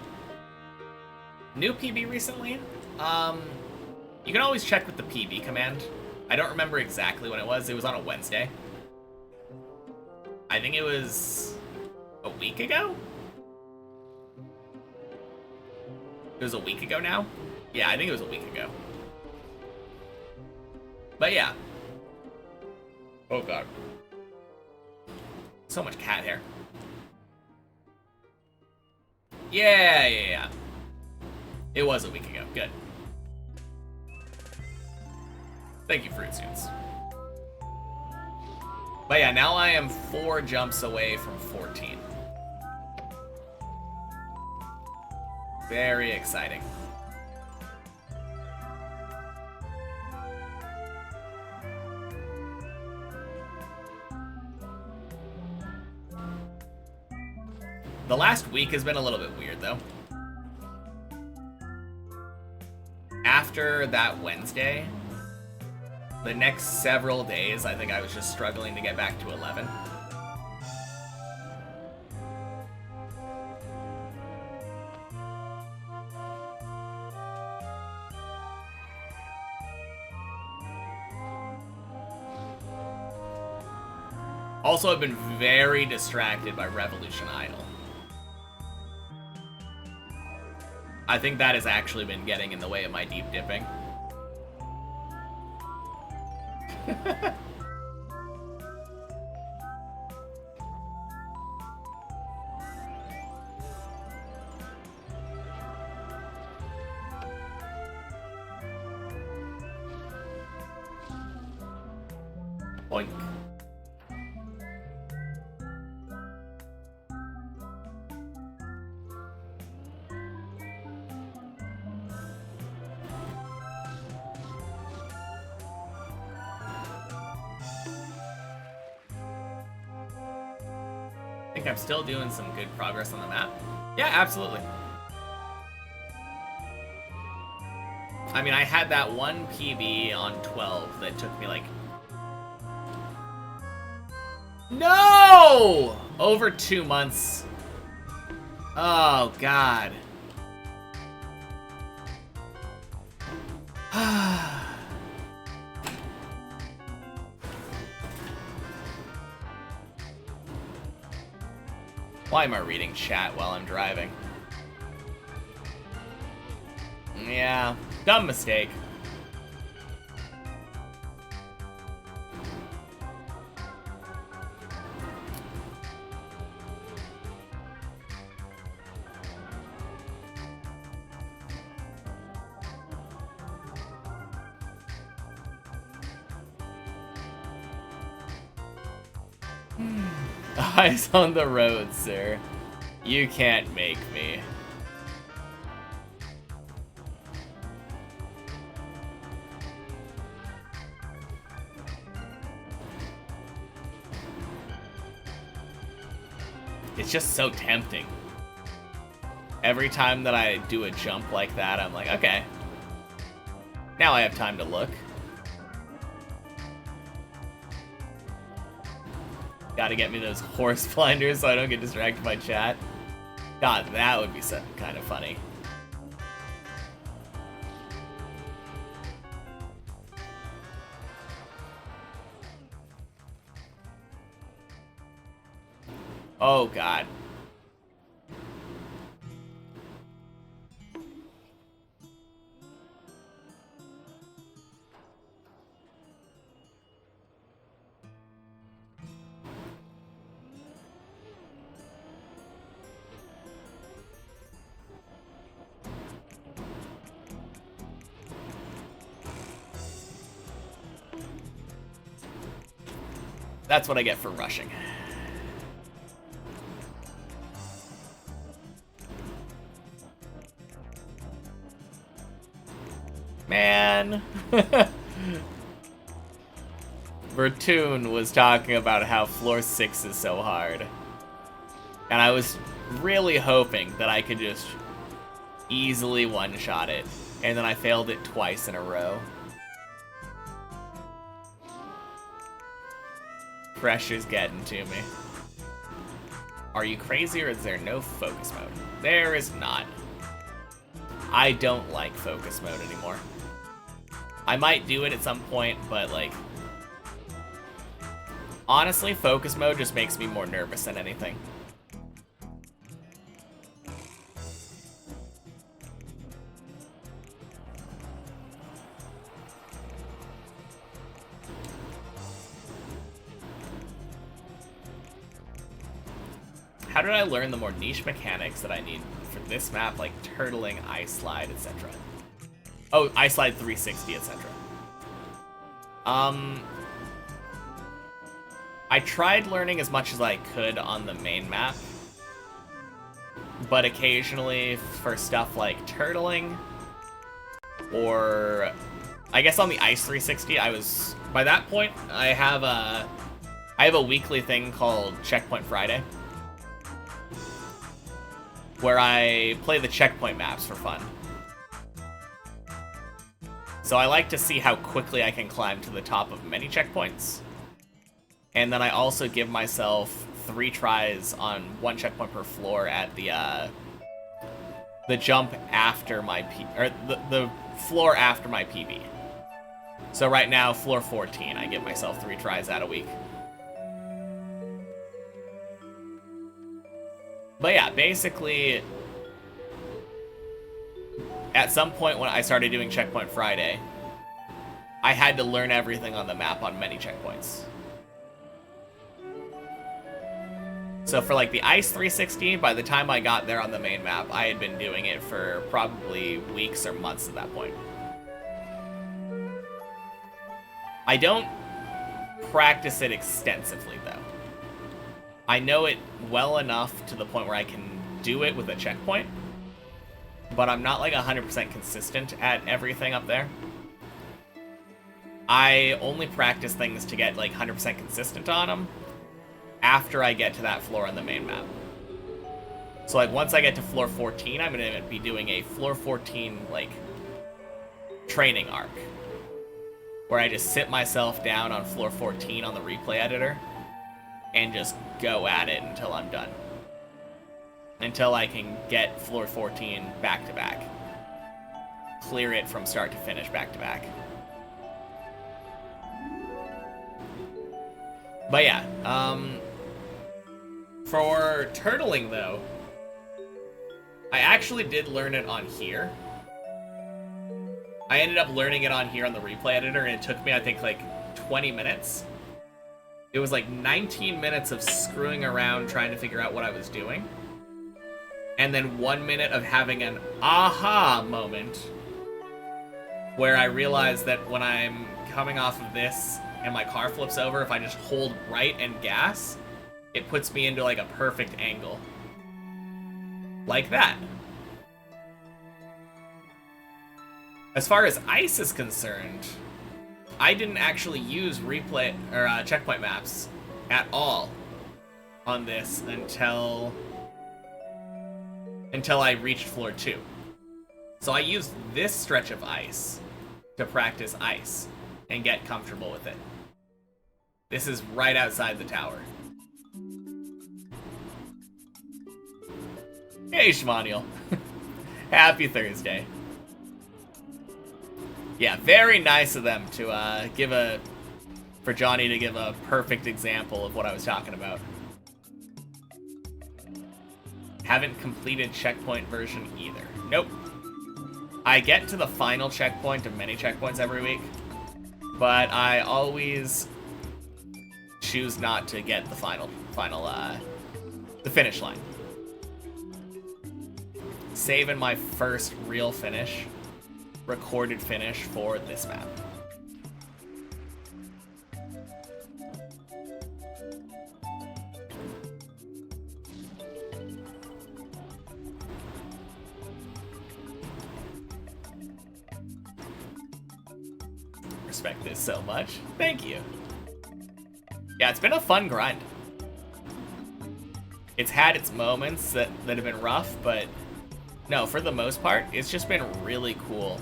A: New PB recently? You can always check with the PB command. I don't remember exactly when it was. It was on a Wednesday. I think it was a week ago? It was a week ago now? Yeah, I think it was a week ago. But yeah. Oh, God. So much cat hair. Yeah. It was a week ago. Good. Thank you, Fruit Suits. But yeah, now I am 4 jumps away from 14. Very exciting. The last week has been a little bit weird, though. After that Wednesday, the next several days, I think I was just struggling to get back to 11. Also, I've been very distracted by Revolution Idol. I think that has actually been getting in the way of my deep dipping. Boink. I think I'm still doing some good progress on the map. Yeah, absolutely. I mean, I had that one PB on 12 that took me like... No! Over 2 months. Oh, God. Why am I reading chat while I'm driving? Yeah, dumb mistake. Eyes on the road, sir. You can't make me. It's just so tempting. Every time that I do a jump like that, I'm like, okay. Now I have time to look. Gotta get me those horse blinders so I don't get distracted by chat. God, that would be so kind of funny. Oh, God. That's what I get for rushing. Man. Vertoon was talking about how floor 6 is so hard. And I was really hoping that I could just easily one-shot it. And then I failed it twice in a row. Pressure's getting to me. Are you crazy or is there no focus mode? There is not. I don't like focus mode anymore. I might do it at some point, but like... honestly, focus mode just makes me more nervous than anything. How did I learn the more niche mechanics that I need for this map, like turtling, ice slide, etc.? Oh, ice slide 360, etc. I tried learning as much as I could on the main map, but occasionally for stuff like turtling, or I guess on the ice 360, I was, by that point, I have a weekly thing called Checkpoint Friday, where I play the checkpoint maps for fun. So I like to see how quickly I can climb to the top of many checkpoints. And then I also give myself 3 tries on 1 checkpoint per floor at the jump after my the floor after my PB. So right now, floor 14, I give myself 3 tries at a week. But yeah, basically, at some point when I started doing Checkpoint Friday, I had to learn everything on the map on many checkpoints. So for like the Ice 360, by the time I got there on the main map, I had been doing it for probably weeks or months at that point. I don't practice it extensively, though. I know it well enough to the point where I can do it with a checkpoint, but I'm not like 100% consistent at everything up there. I only practice things to get like 100% consistent on them after I get to that floor on the main map. So like once I get to floor 14, I'm going to be doing a floor 14 like training arc, where I just sit myself down on floor 14 on the replay editor and just go at it until I'm done. Until I can get floor 14 back to back. Clear it from start to finish back to back. But yeah, for turtling though, I actually did learn it on here. I ended up learning it on here on the replay editor, and it took me, I think, like 20 minutes. It was like 19 minutes of screwing around trying to figure out what I was doing. And then 1 minute of having an aha moment where I realized that when I'm coming off of this and my car flips over, if I just hold right and gas, it puts me into like a perfect angle. Like that. As far as ice is concerned, I didn't actually use replay or checkpoint maps at all on this until I reached floor 2. So I used this stretch of ice to practice ice and get comfortable with it. This is right outside the tower. Hey, Shmaniel. Happy Thursday. Yeah, very nice of them to for Johnny to give a perfect example of what I was talking about. Haven't completed checkpoint version either. Nope. I get to the final checkpoint of many checkpoints every week, but I always choose not to get the the finish line. Saving my first real finish, recorded finish for this map. Respect this so much. Thank you. Yeah, it's been a fun grind. It's had its moments that have been rough, but no, for the most part, it's just been really cool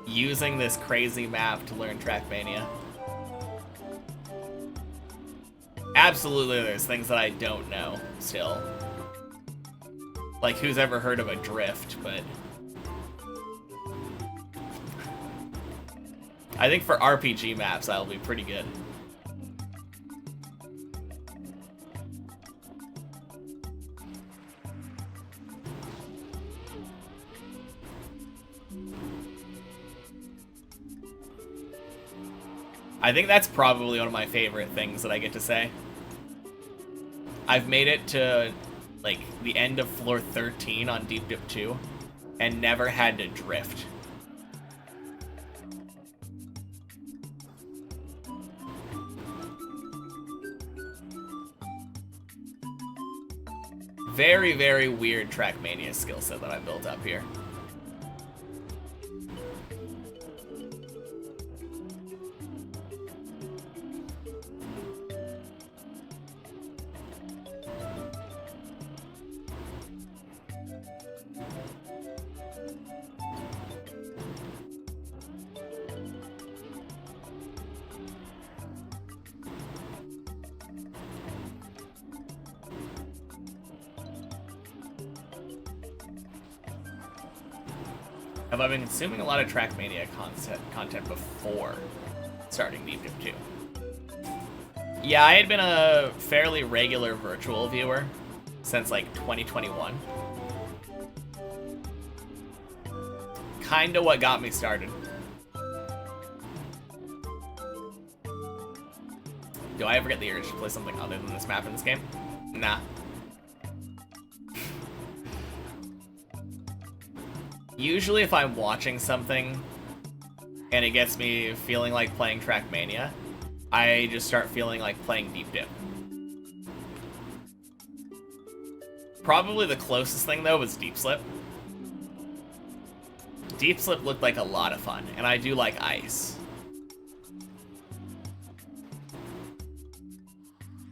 A: using this crazy map to learn Trackmania. Absolutely, there's things that I don't know still. Like, who's ever heard of a drift, but I think for RPG maps, I'll be pretty good. I think that's probably one of my favorite things that I get to say. I've made it to, like, the end of floor 13 on Deep Dip 2, and never had to drift. Very, very weird Trackmania skill set that I built up here. Have I been consuming a lot of Trackmania content before starting Deep Dip 2? Yeah, I had been a fairly regular virtual viewer since like 2021. Kinda what got me started. Do I ever get the urge to play something other than this map in this game? Nah. Usually if I'm watching something and it gets me feeling like playing Trackmania, I just start feeling like playing Deep Dip. Probably the closest thing though was Deep Slip. Deep Slip looked like a lot of fun, and I do like ice.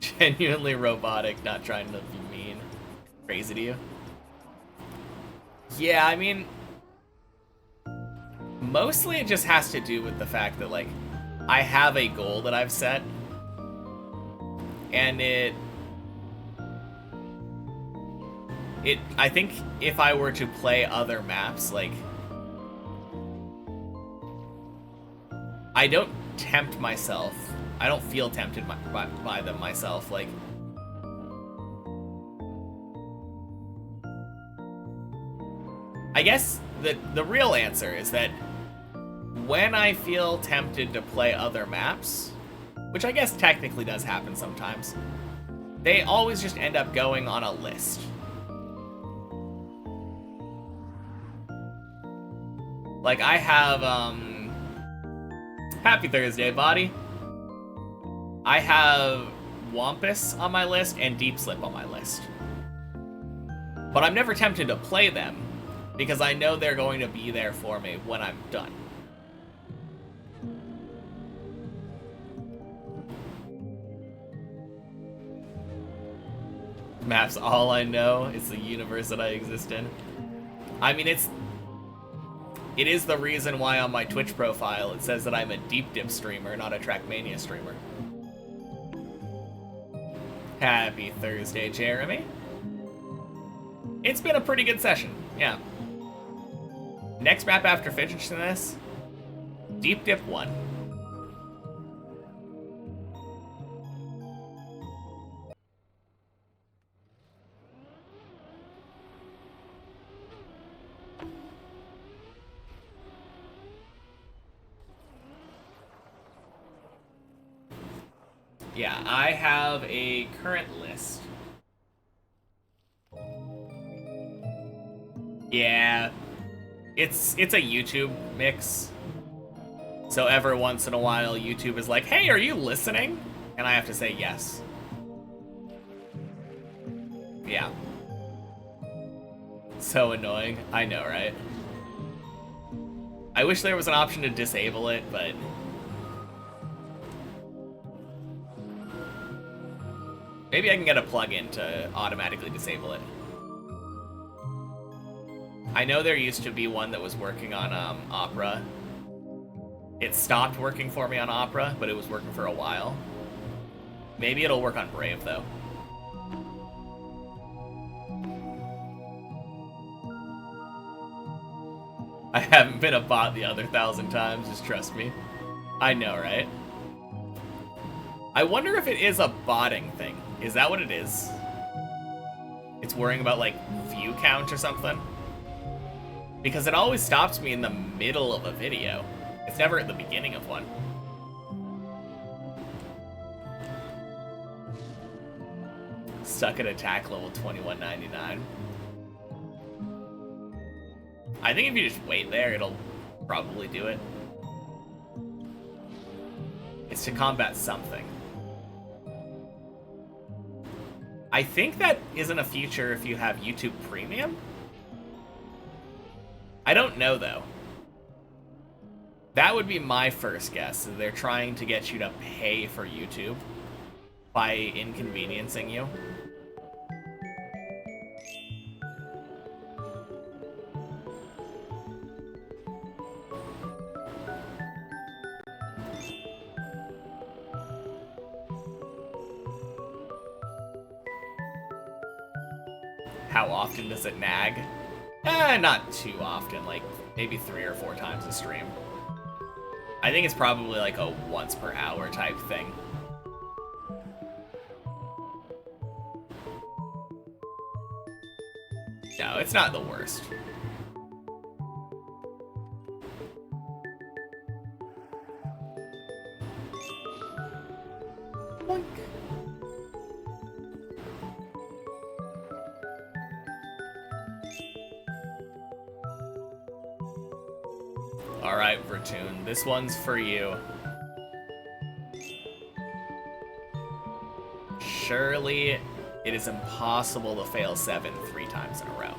A: Genuinely robotic, not trying to be mean. Crazy to you? Yeah, I mean, Mostly it just has to do with the fact that, like, I have a goal that I've set. And I think if I were to play other maps, like, I don't tempt myself. I don't feel tempted by them myself. Like, I guess the real answer is that when I feel tempted to play other maps, which I guess technically does happen sometimes, they always just end up going on a list. Like, I have, Happy Thursday, buddy. I have Wampus on my list and Deep Slip on my list. But I'm never tempted to play them, because I know they're going to be there for me when I'm done. Map's all I know. It's the universe that I exist in. I mean, it is the reason why on my Twitch profile it says that I'm a Deep Dip streamer, not a Trackmania streamer. Happy Thursday, Jeremy. It's been a pretty good session, yeah. Next map after finishing this, Deep Dip 1. Yeah, I have a current list. Yeah, it's a YouTube mix. So every once in a while, YouTube is like, hey, are you listening? And I have to say yes. Yeah. So annoying. I know, right? I wish there was an option to disable it, but... maybe I can get a plugin to automatically disable it. I know there used to be one that was working on Opera. It stopped working for me on Opera, but it was working for a while. Maybe it'll work on Brave, though. I haven't been a bot the other 1,000 times, just trust me. I know, right? I wonder if it is a botting thing. Is that what it is? It's worrying about, like, view count or something? Because it always stops me in the middle of a video. It's never at the beginning of one. Stuck at attack level 2199. I think if you just wait there, it'll probably do it. It's to combat something. I think that isn't a feature if you have YouTube Premium. I don't know, though. That would be my first guess. They're trying to get you to pay for YouTube by inconveniencing you. How often does it nag? Not too often, like maybe 3 or 4 times a stream. I think it's probably like a once per hour type thing. No, it's not the worst. Boink. Alright, Vertoon, this one's for you. Surely it is impossible to fail 7 3 times in a row.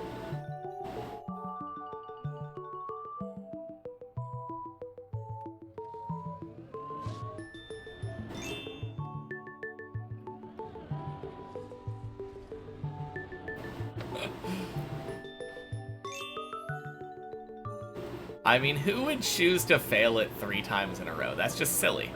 A: I mean, who would choose to fail it 3 times in a row? That's just silly.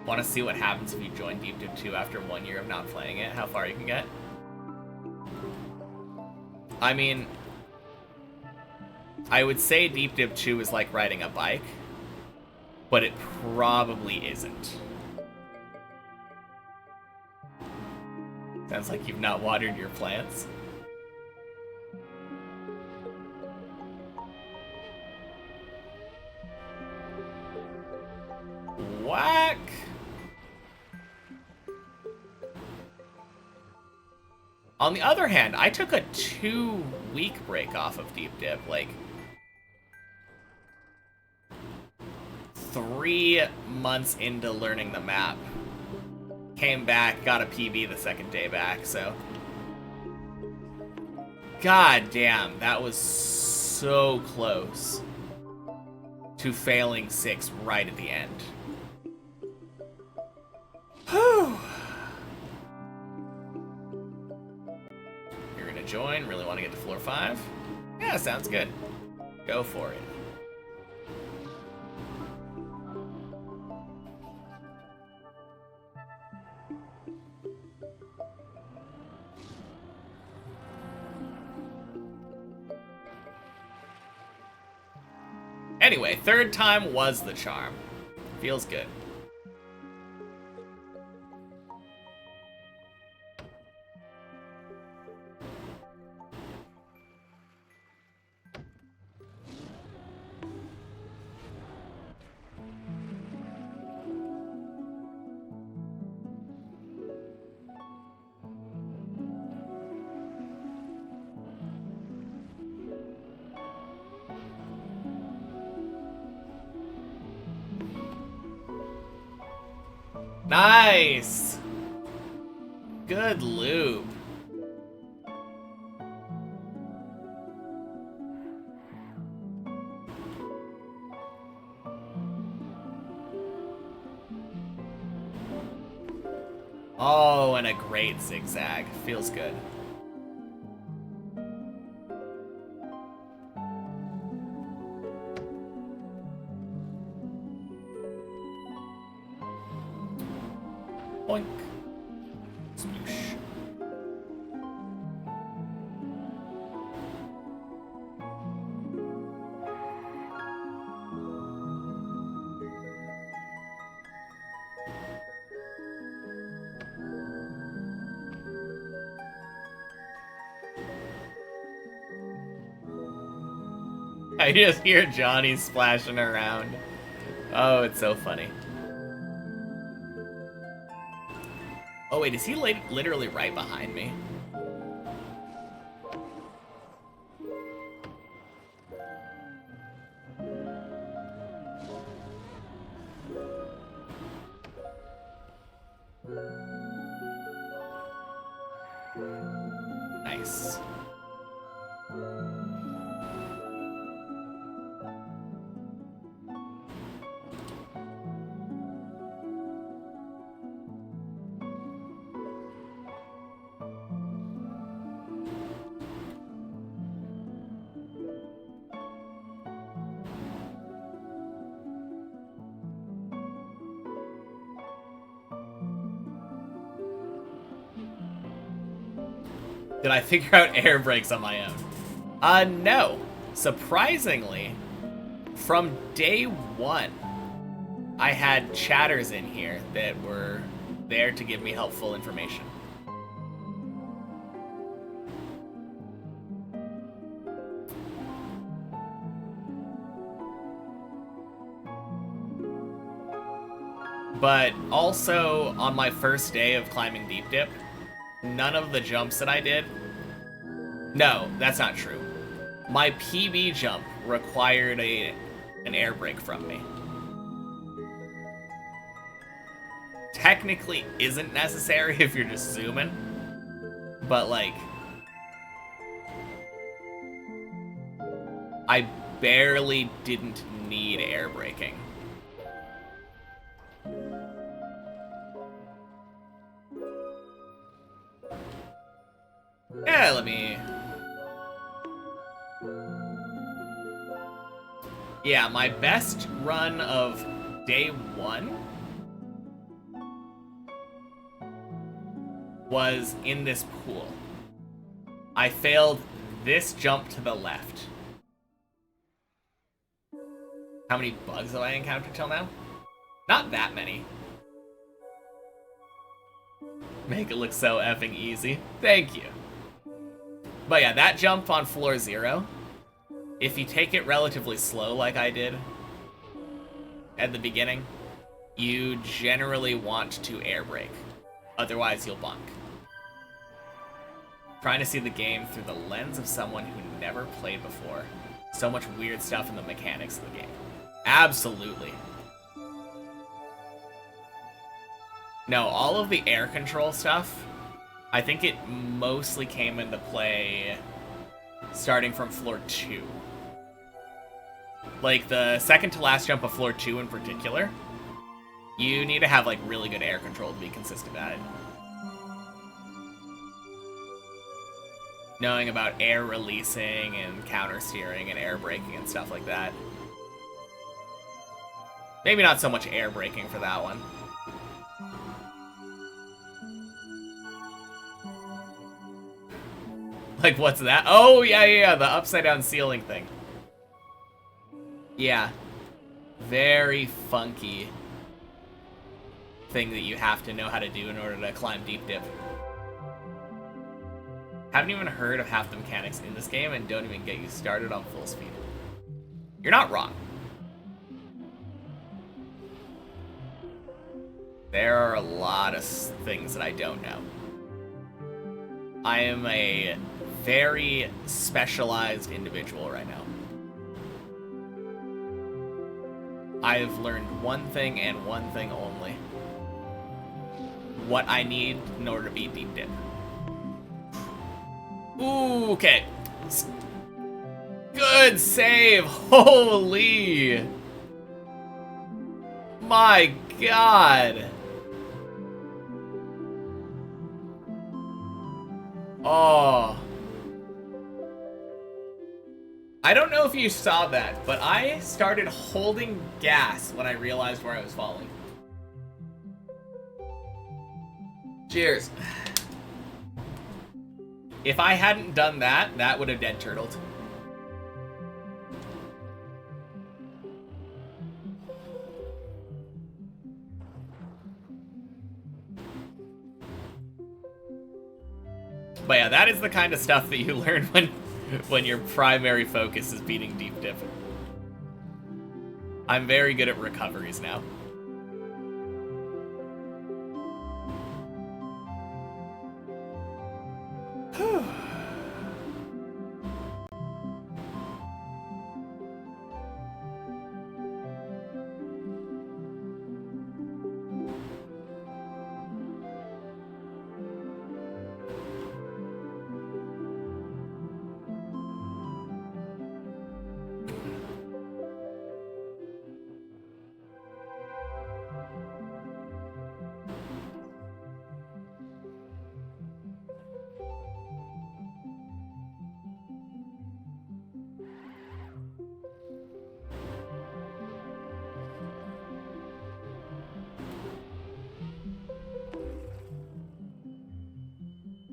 A: Want to see what happens if you join Deep Dip 2 after 1 year of not playing it? How far you can get? I mean, I would say Deep Dip 2 is like riding a bike, but it probably isn't. Sounds like you've not watered your plants. Whack! On the other hand, I took a 2-week break off of Deep Dip, like 3 months into learning the map. Came back, got a PB the second day back, so. God damn, that was so close to failing 6 right at the end. Whew. You're gonna join, really want to get to floor 5? Yeah, sounds good. Go for it. Anyway, 3rd time was the charm. Feels good. Nice! Good loop. Oh, and a great zigzag. Feels good. Boink. Sploosh. I just hear Johnny splashing around. Oh, it's so funny. Oh wait, is he literally right behind me? Nice. Did I figure out air brakes on my own? No. Surprisingly, from day 1, I had chatters in here that were there to give me helpful information. But also, on my first day of climbing Deep Dip, none of the jumps that I did... No, that's not true. My PB jump required an air brake from me. Technically isn't necessary if you're just zooming, but like... I barely didn't need air braking. Yeah, let me... Yeah, my best run of day 1 was in this pool. I failed this jump to the left. How many bugs have I encountered till now? Not that many. Make it look so effing easy. Thank you. But yeah, that jump on floor 0, if you take it relatively slow like I did at the beginning, you generally want to air brake. Otherwise, you'll bonk. Trying to see the game through the lens of someone who never played before. So much weird stuff in the mechanics of the game. Absolutely. No, all of the air control stuff, I think it mostly came into play starting from floor 2. Like, the second to last jump of floor 2 in particular, you need to have, like, really good air control to be consistent at it. Knowing about air releasing and counter steering and air braking and stuff like that. Maybe not so much air braking for that one. Like, what's that? Oh, yeah, the upside down ceiling thing. Yeah. Very funky thing that you have to know how to do in order to climb Deep Dip. Haven't even heard of half the mechanics in this game and don't even get you started on full speed. You're not wrong. There are a lot of things that I don't know. I am a very specialized individual right now. I've learned one thing and one thing only. What I need in order to beat Deep Dip. Ooh, okay. Good save! Holy! My God! Oh. I don't know if you saw that, but I started holding gas when I realized where I was falling. Cheers. If I hadn't done that, that would have dead turtled. But yeah, that is the kind of stuff that you learn when your primary focus is beating Deep Dip. I'm very good at recoveries now.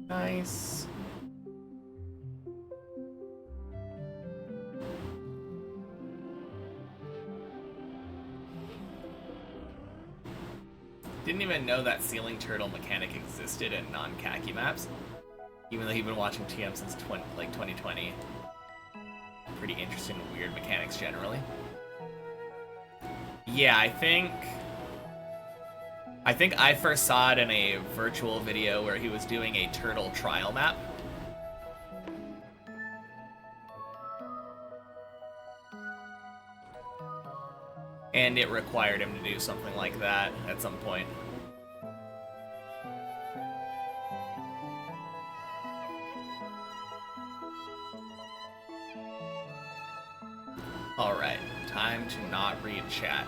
A: Nice. Didn't even know that ceiling turtle mechanic existed in non-khaki maps. Even though you've been watching TM since 2020. Pretty interesting and weird mechanics generally. Yeah, I think I think I first saw it in a virtual video where he was doing a turtle trial map. And it required him to do something like that at some point. Alright, time to not read chat.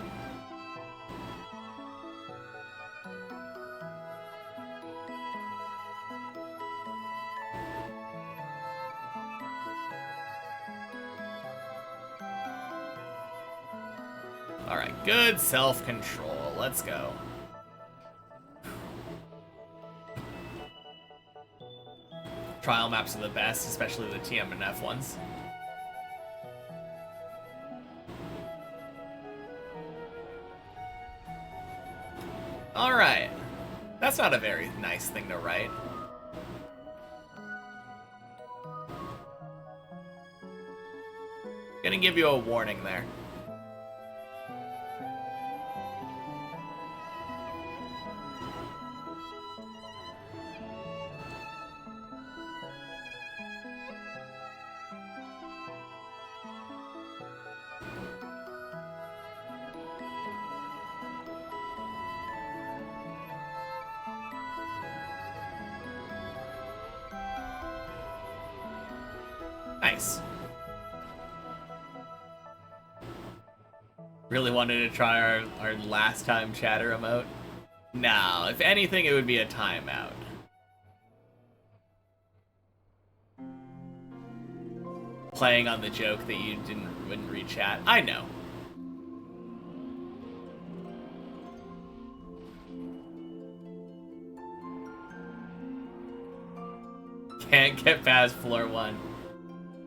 A: Alright, good self-control. Let's go. Trial maps are the best, especially the TMNF ones. Alright. That's not a very nice thing to write. Gonna give you a warning there. Nice. Really wanted to try our last time chatter emote? No, if anything, it would be a timeout. Playing on the joke that you wouldn't read chat. I know. Can't get past floor 1.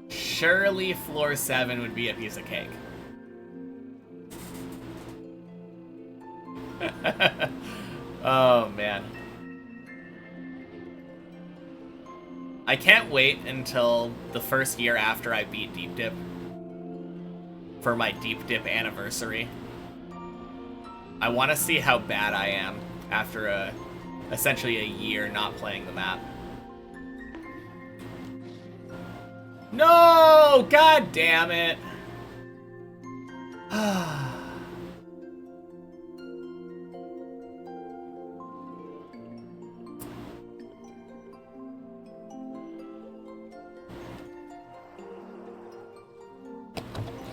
A: Surely floor 7 would be a piece of cake. Oh, man. I can't wait until the first year after I beat Deep Dip for my Deep Dip anniversary. I want to see how bad I am after essentially a year not playing the map. No! God damn it!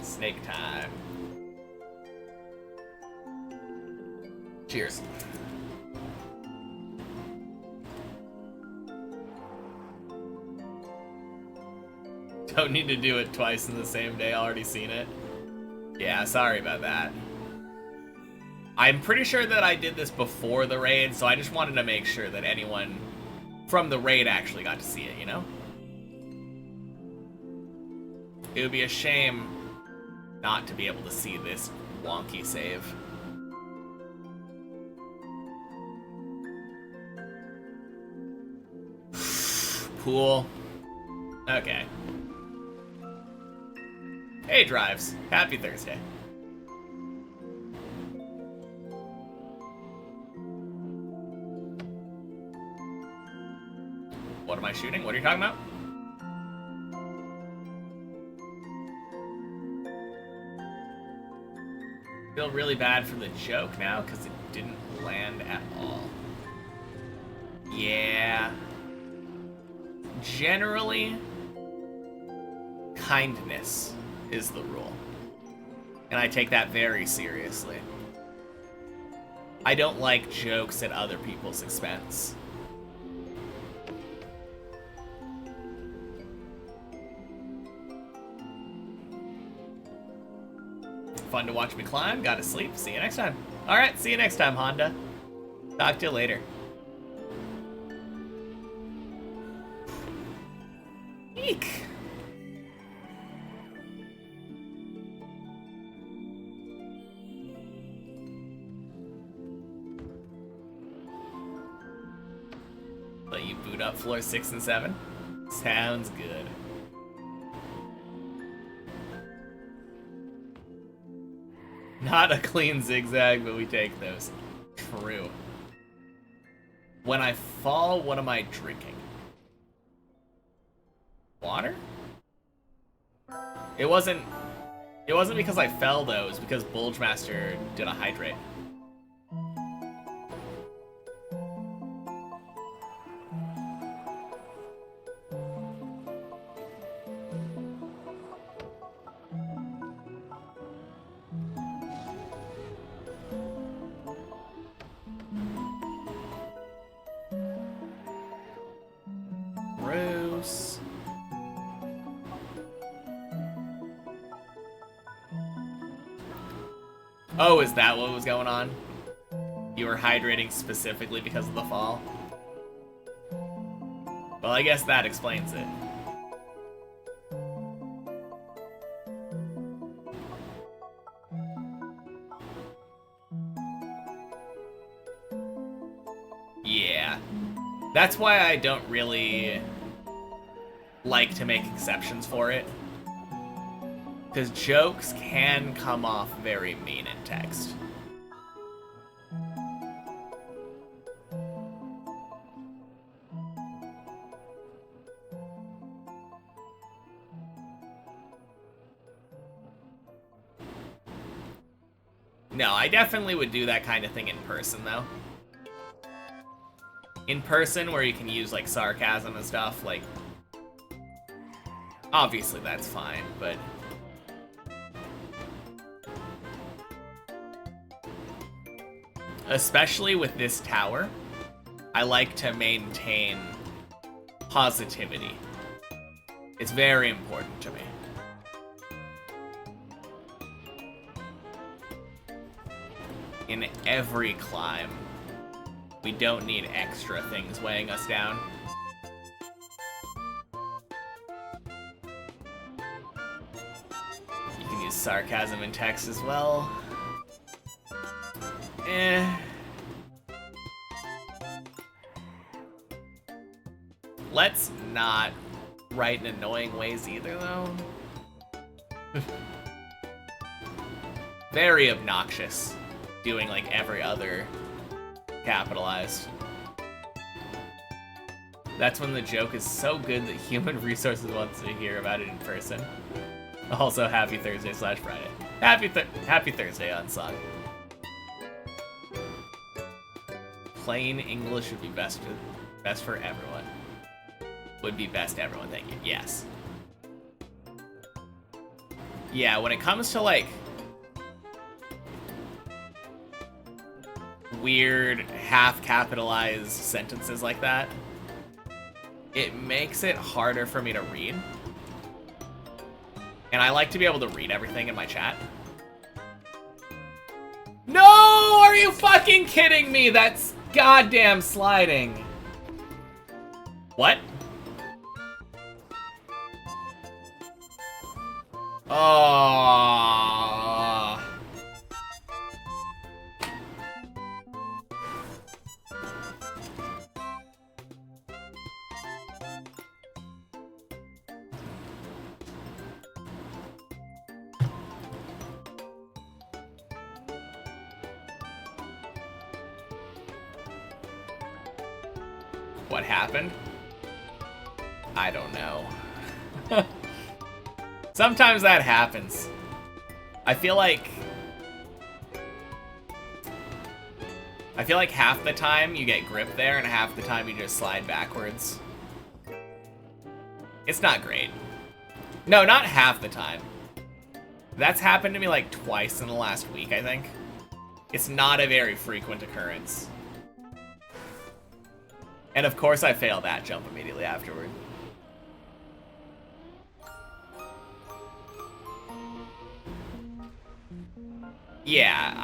A: Snake time. Cheers. Don't need to do it twice in the same day, already seen it. Yeah, sorry about that. I'm pretty sure that I did this before the raid, so I just wanted to make sure that anyone from the raid actually got to see it, you know? It would be a shame not to be able to see this wonky save. Pool. Okay. Hey, Drives. Happy Thursday. What am I shooting? What are you talking about? Feel really bad for the joke now because it didn't land at all. Yeah. Generally, kindness is the rule. And I take that very seriously. I don't like jokes at other people's expense. Fun to watch me climb. Gotta sleep. See you next time. Alright, see you next time, Honda. Talk to you later. Eek. Let you boot up floor 6 and 7? Sounds good. Not a clean zigzag, but we take those. True. When I fall, what am I drinking? Water? It wasn't because I fell though, it was because Bulgemaster did a hydrate. Gross. Oh, is that what was going on? You were hydrating specifically because of the fall? Well, I guess that explains it. Yeah. That's why I don't really like to make exceptions for it. Because jokes can come off very mean in text. No, I definitely would do that kind of thing in person, though. In person, where you can use, like, sarcasm and stuff, like... Obviously, that's fine, but... Especially with this tower, I like to maintain positivity. It's very important to me. In every climb, we don't need extra things weighing us down. You can use sarcasm in text as well. Let's not write in annoying ways either, though. Very obnoxious, doing like every other capitalized. That's when the joke is so good that Human Resources wants to hear about it in person. Also, happy Thursday/Friday. Happy Thursday, Unsung. Plain English would be best for everyone. Would be best everyone, thank you. Yes. Yeah, when it comes to like weird half capitalized sentences like that, it makes it harder for me to read. And I like to be able to read everything in my chat. No! Are you fucking kidding me? That's goddamn sliding. What? Oh. What happened? I don't know. Sometimes that happens. I feel like half the time you get grip there and half the time you just slide backwards. It's not great. No, not half the time. That's happened to me like twice in the last week, I think. It's not a very frequent occurrence. And of course I fail that jump immediately afterward. Yeah,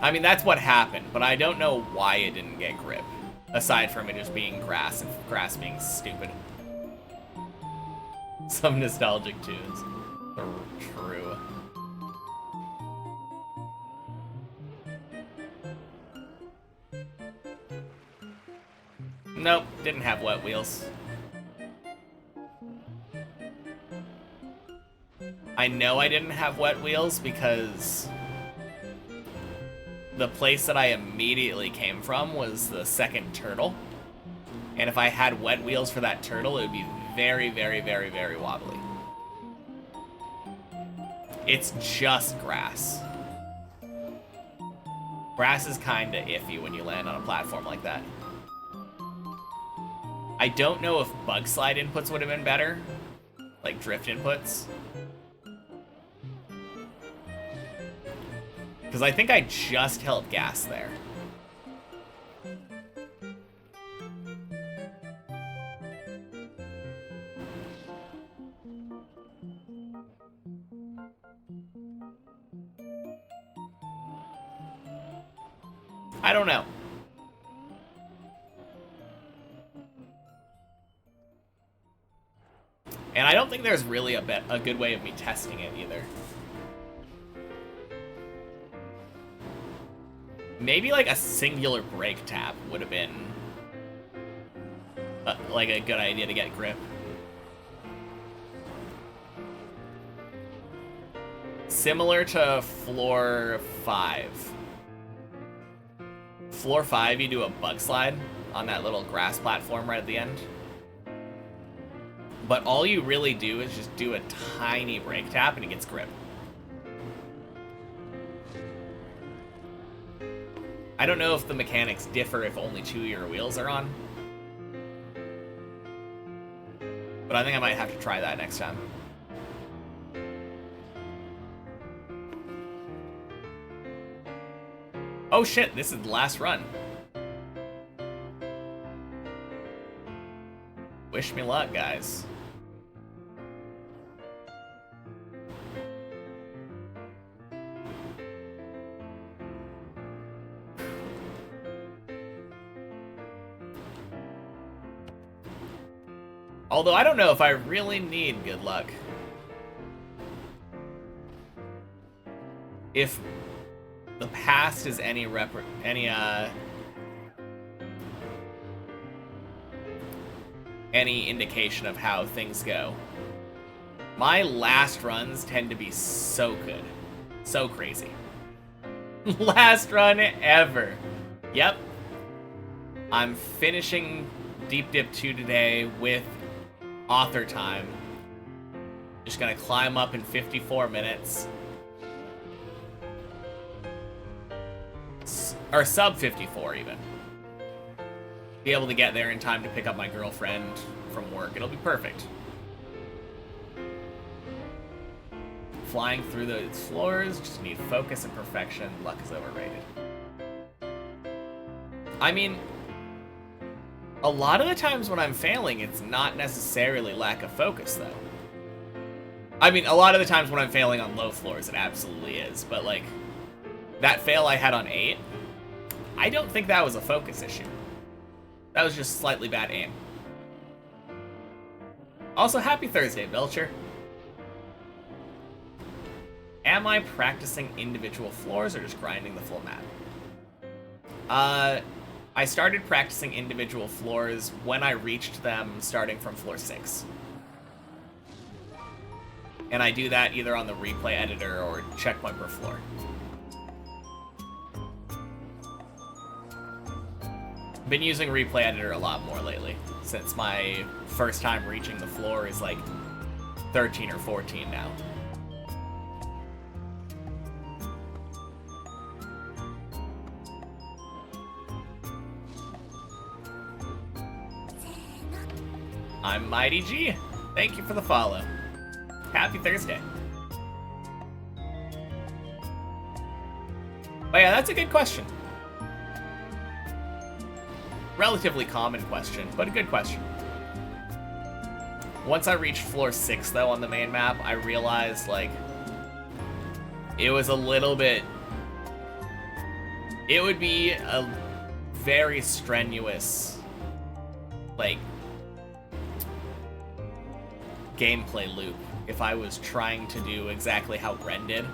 A: I mean, that's what happened, but I don't know why it didn't get grip. Aside from it just being grass and grass being stupid. Some nostalgic tunes are true. Nope, didn't have wet wheels. I know I didn't have wet wheels because the place that I immediately came from was the second turtle. And if I had wet wheels for that turtle, it would be very, very, very, very wobbly. It's just grass. Grass is kinda iffy when you land on a platform like that. I don't know if bug slide inputs would have been better. Like drift inputs. Because I think I just held gas there. I don't know. And I don't think there's really a good way of me testing it either. Maybe like a singular brake tap would have been like a good idea to get grip. Similar to floor 5. Floor 5, you do a bug slide on that little grass platform right at the end. But all you really do is just do a tiny brake tap and it gets grip. I don't know if the mechanics differ if only 2 of your wheels are on. But I think I might have to try that next time. Oh shit, this is the last run. Wish me luck, guys. Although I don't know if I really need good luck. If the past is any indication of how things go, my last runs tend to be so good. So crazy. Last run ever. Yep. I'm finishing Deep Dip 2 today with author time. Just gonna climb up in 54 minutes. Or sub 54 even. Be able to get there in time to pick up my girlfriend from work. It'll be perfect. Flying through those floors, just need focus and perfection. Luck is overrated. I mean, a lot of the times when I'm failing, it's not necessarily lack of focus, though. I mean, a lot of the times when I'm failing on low floors, it absolutely is. But, like, that fail I had on 8, I don't think that was a focus issue. That was just slightly bad aim. Also, happy Thursday, Belcher. Am I practicing individual floors or just grinding the full map? I started practicing individual floors when I reached them starting from floor 6. And I do that either on the replay editor or checkpoint per floor. Been using replay editor a lot more lately, since my first time reaching the floor is like 13 or 14 now. I'm Mighty G. Thank you for the follow. Happy Thursday. But yeah, that's a good question. Relatively common question, but a good question. Once I reached floor 6, though, on the main map, I realized, like, it was a little bit... It would be a very strenuous, like, gameplay loop if I was trying to do exactly how Ren did,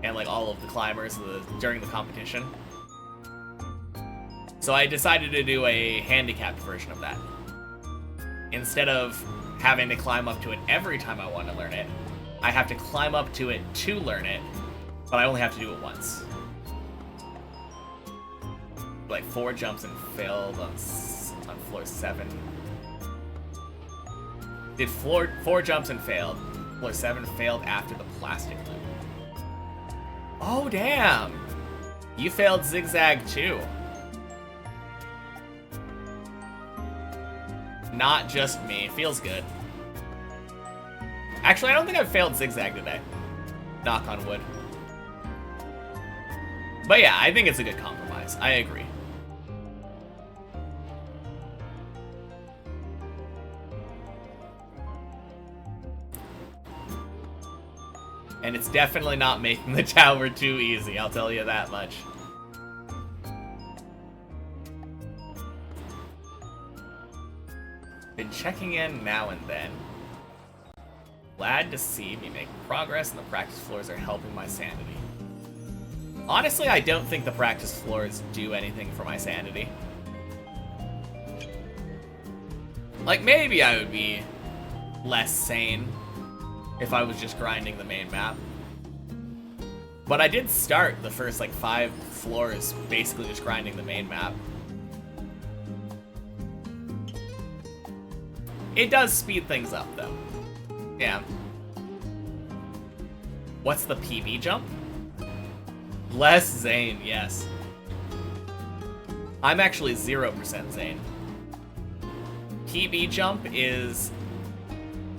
A: and, like, all of the climbers during the competition. So I decided to do a handicapped version of that. Instead of having to climb up to it every time I want to learn it, I have to climb up to it to learn it, but I only have to do it once. like 4 jumps and failed on floor 7. Did 4 jumps and failed. Floor 7 failed after the plastic loop. Oh, damn! You failed zigzag too. Not just me. Feels good. Actually, I don't think I've failed zigzag today. Knock on wood. But yeah, I think it's a good compromise. I agree. And it's definitely not making the tower too easy, I'll tell you that much. Been checking in now and then. Glad to see me making progress, and the practice floors are helping my sanity. Honestly, I don't think the practice floors do anything for my sanity. Like, maybe I would be less sane if I was just grinding the main map. But I did start the first, like, 5 floors basically just grinding the main map. It does speed things up, though. Yeah. What's the PB jump? Less Zane, yes. I'm actually 0% Zane. PB jump is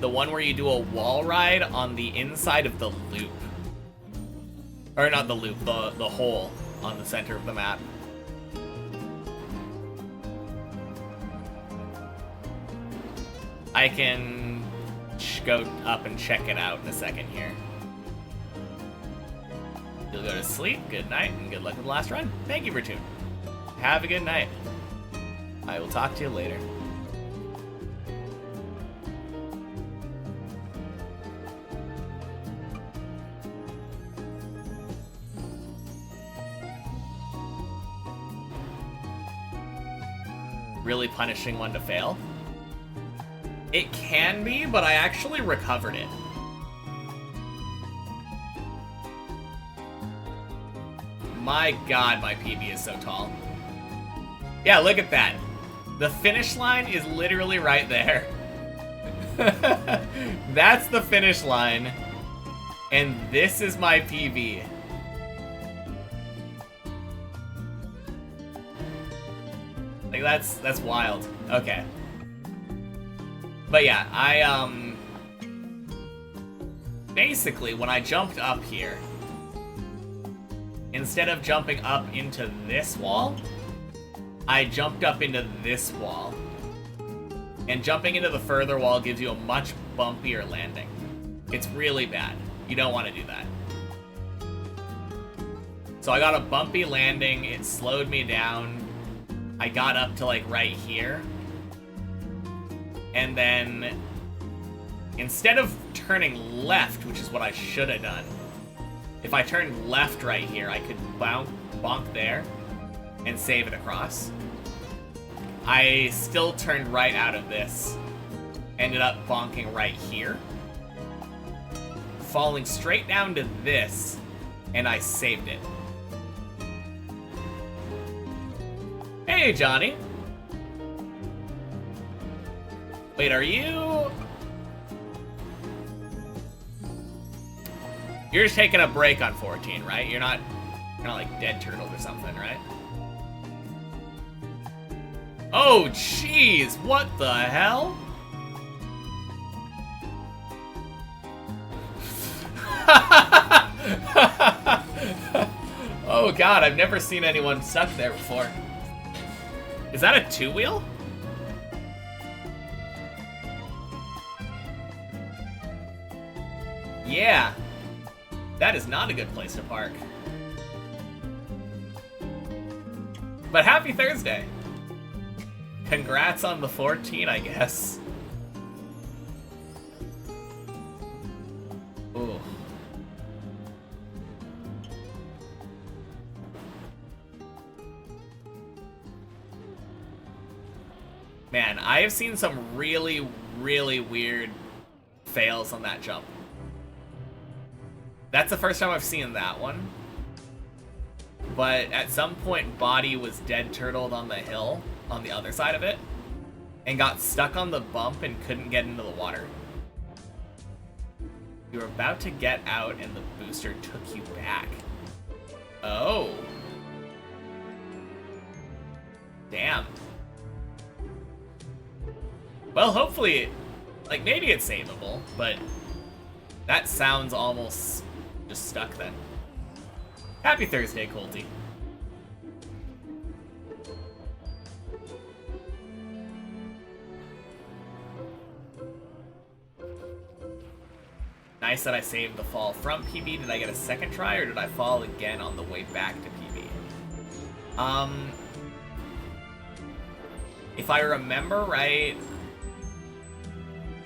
A: the one where you do a wall ride on the inside of the loop. Or not the loop, the hole on the center of the map. I can go up and check it out in a second here. You'll go to sleep, good night, and good luck with the last run. Thank you for tuning. Have a good night. I will talk to you later. Really punishing one to fail? It can be, but I actually recovered it. My god, my PB is so tall. Yeah, look at that. The finish line is literally right there. That's the finish line. And this is my PB. Like, that's wild. Okay. But yeah, basically, when I jumped up here, instead of jumping up into this wall, I jumped up into this wall. And jumping into the further wall gives you a much bumpier landing. It's really bad. You don't want to do that. So I got a bumpy landing, it slowed me down. I got up to like right here. And then, instead of turning left, which is what I should have done, if I turned left right here, I could bonk there and save it across. I still turned right out of this. Ended up bonking right here. Falling straight down to this, and I saved it. Hey, Johnny. Wait, are you... You're just taking a break on 14, right? You're not like dead turtled or something, right? Oh, jeez! What the hell? Oh god, I've never seen anyone stuck there before. Is that a 2-wheel? Yeah. That is not a good place to park. But happy Thursday. Congrats on the 14, I guess. Ooh. Man, I have seen some really, really weird fails on that jump. That's the first time I've seen that one. but at some point body was dead turtled on the hill on the other side of it and got stuck on the bump and couldn't get into the water. You were about to get out and the booster took you back. Oh. Damn. Well, hopefully, like, maybe it's savable, but that sounds almost just stuck then. Happy Thursday, Colty. Nice that I saved the fall from PB. Did I get a second try, or did I fall again on the way back to PB? If I remember right...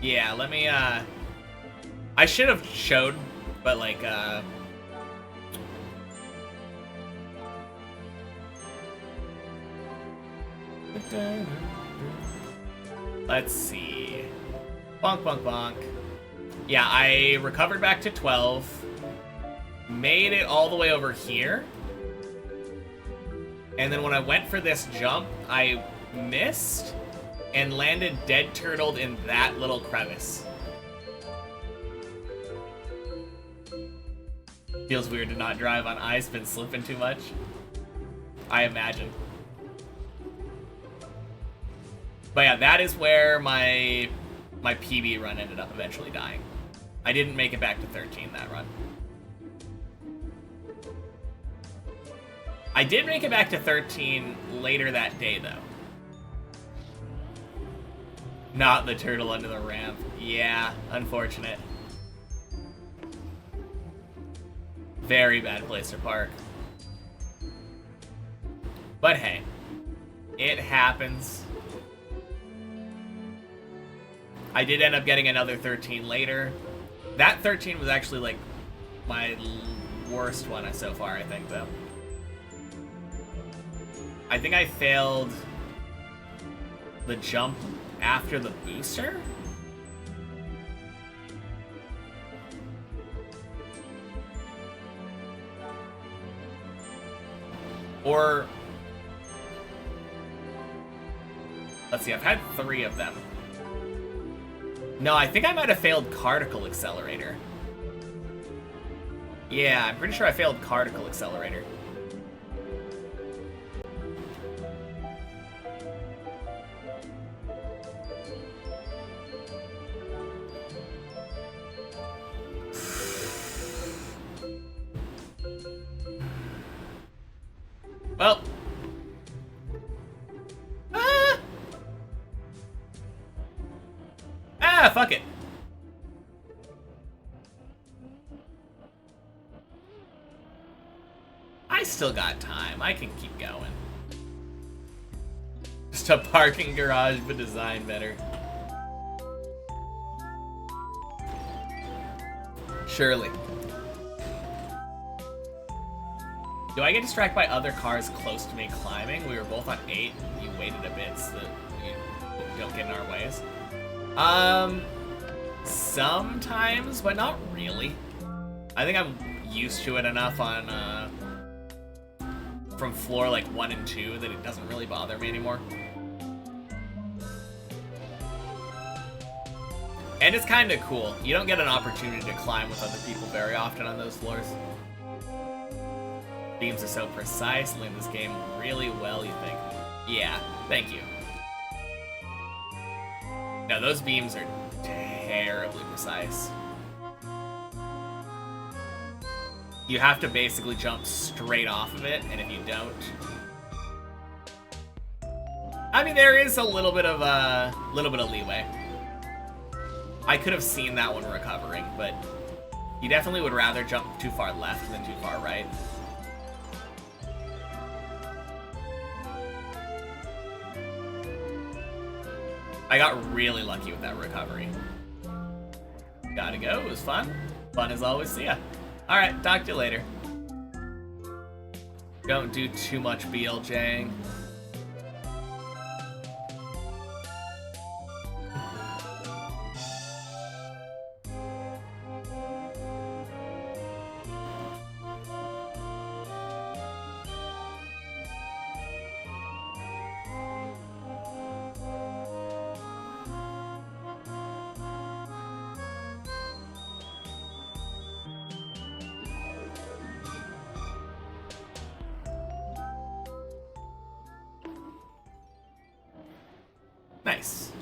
A: Yeah, let me, I should have showed, but, like, let's see. Bonk, bonk, bonk. Yeah, I recovered back to 12. Made it all the way over here. And then when I went for this jump, I missed and landed dead turtled in that little crevice. Feels weird to not drive on ice, been slipping too much. I imagine. But yeah, that is where my PB run ended up eventually dying. I didn't make it back to 13 that run. I did make it back to 13 later that day, though. Not the turtle under the ramp. Yeah, unfortunate. Very bad place to park. But hey, it happens. I did end up getting another 13 later. That 13 was actually, like, my worst one so far, I think, though. I think I failed the jump after the booster? Or... Let's see, I've had 3 of them. No, I think I might have failed Cardical Accelerator. Yeah, I'm pretty sure I failed Cardical Accelerator. Well. Fuck it. I still got time. I can keep going. Just a parking garage, but designed better. Surely. Do I get distracted by other cars close to me climbing? We were both on 8. You waited a bit so that you don't get in our ways. Sometimes, but not really. I think I'm used to it enough on, from floor like 1 and 2 that it doesn't really bother me anymore. And it's kind of cool. You don't get an opportunity to climb with other people very often on those floors. Beams are so precise, learn this game really well, you think. Yeah, thank you. No, those beams are terribly precise. You have to basically jump straight off of it, and if you don't... I mean, there is a little bit of leeway. I could have seen that one recovering, but you definitely would rather jump too far left than too far right. I got really lucky with that recovery. Gotta go, it was fun. Fun as always, see ya. Alright, talk to you later. Don't do too much BLJing. Nice.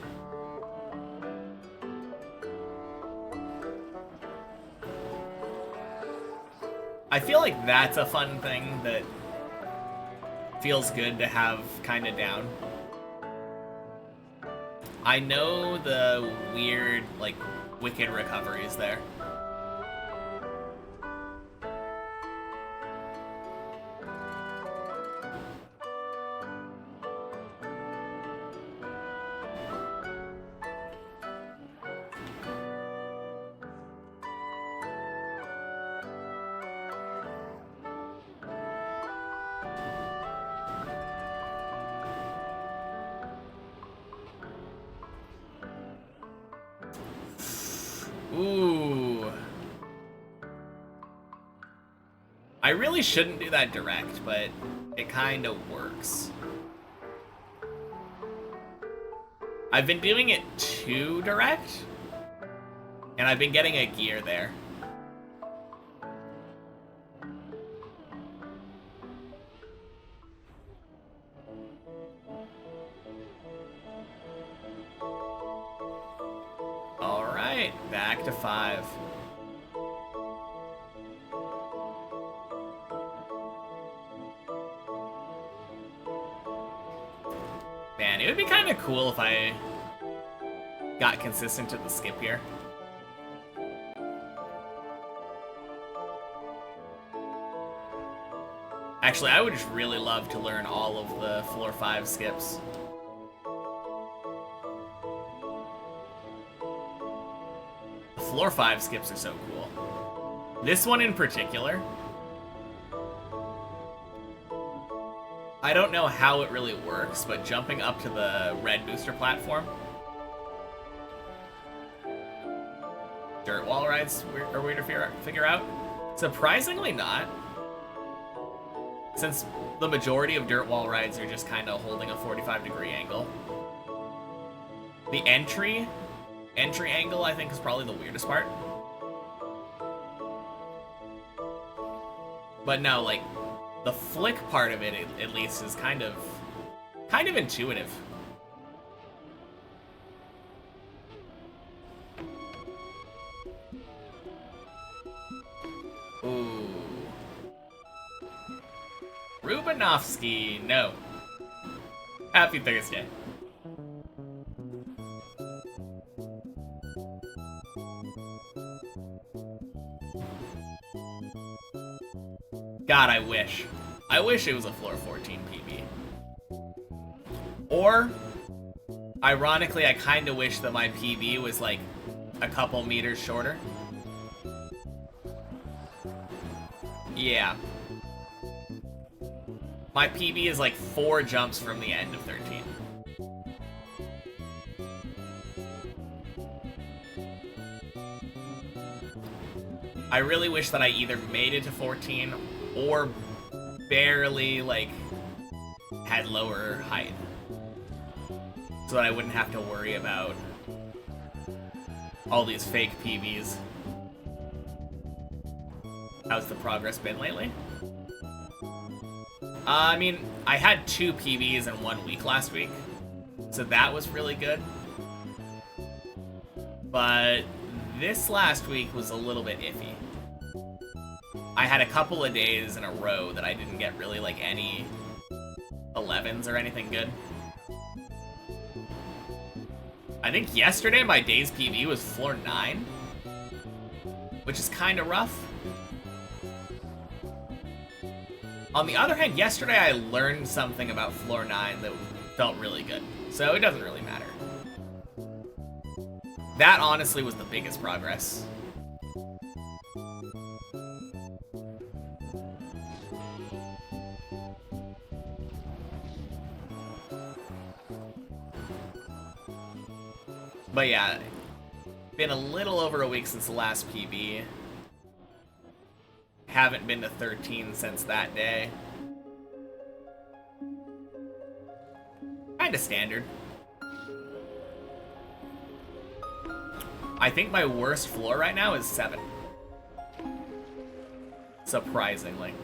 A: I feel like that's a fun thing that feels good to have kind of down. I know the weird, like, wicked recoveries there. Ooh. I really shouldn't do that direct, but it kind of works. I've been doing it too direct, and I've been getting a gear there. Alright, back to 5. Man, it would be kind of cool if I got consistent to the skip here. Actually, I would just really love to learn all of the floor 5 skips. The floor 5 skips are so cool. This one in particular, I don't know how it really works, but jumping up to the red booster platform, dirt wall rides are weird to figure out. Surprisingly not, since the majority of dirt wall rides are just kind of holding a 45-degree angle. The entry angle, I think, is probably the weirdest part. But no, like, the flick part of it, at least, is kind of intuitive. Ooh. Rubanovsky, no. Happy Thursday. God, I wish. I wish it was a floor 14 PB. Or, ironically, I kind of wish that my PB was like a couple meters shorter. Yeah. My PB is like 4 jumps from the end of 13. I really wish that I either made it to 14 or barely, like, had lower height, so that I wouldn't have to worry about all these fake PBs. How's the progress been lately? I mean, I had 2 PBs in 1 week last week, so that was really good. But this last week was a little bit iffy. I had a couple of days in a row that I didn't get really, like, any 11s or anything good. I think yesterday my day's PB was floor 9, which is kind of rough. On the other hand, yesterday I learned something about floor 9 that felt really good, so it doesn't really matter. That honestly was the biggest progress. But yeah, been a little over a week since the last PB. Haven't been to 13 since that day. Kinda standard. I think my worst floor right now is 7. Surprisingly.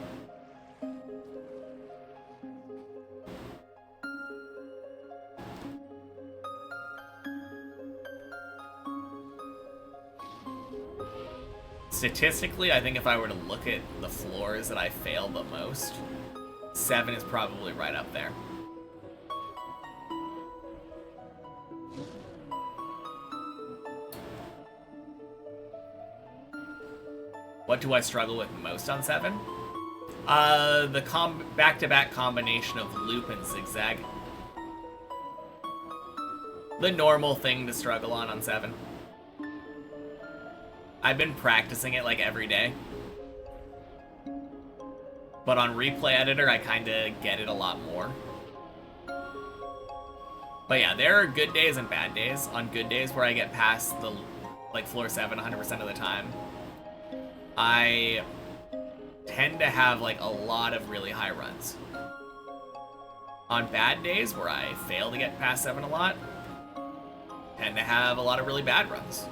A: statistically, I think if I were to look at the floors that I fail the most, 7 is probably right up there. What do I struggle with most on 7? The back-to-back combination of loop and zigzag. The normal thing to struggle on 7. I've been practicing it like every day. But on Replay Editor, I kind of get it a lot more. But yeah, there are good days and bad days. On good days where I get past the floor 7 100% of the time, I tend to have like a lot of really high runs. On bad days where I fail to get past 7 a lot, tend to have a lot of really bad runs.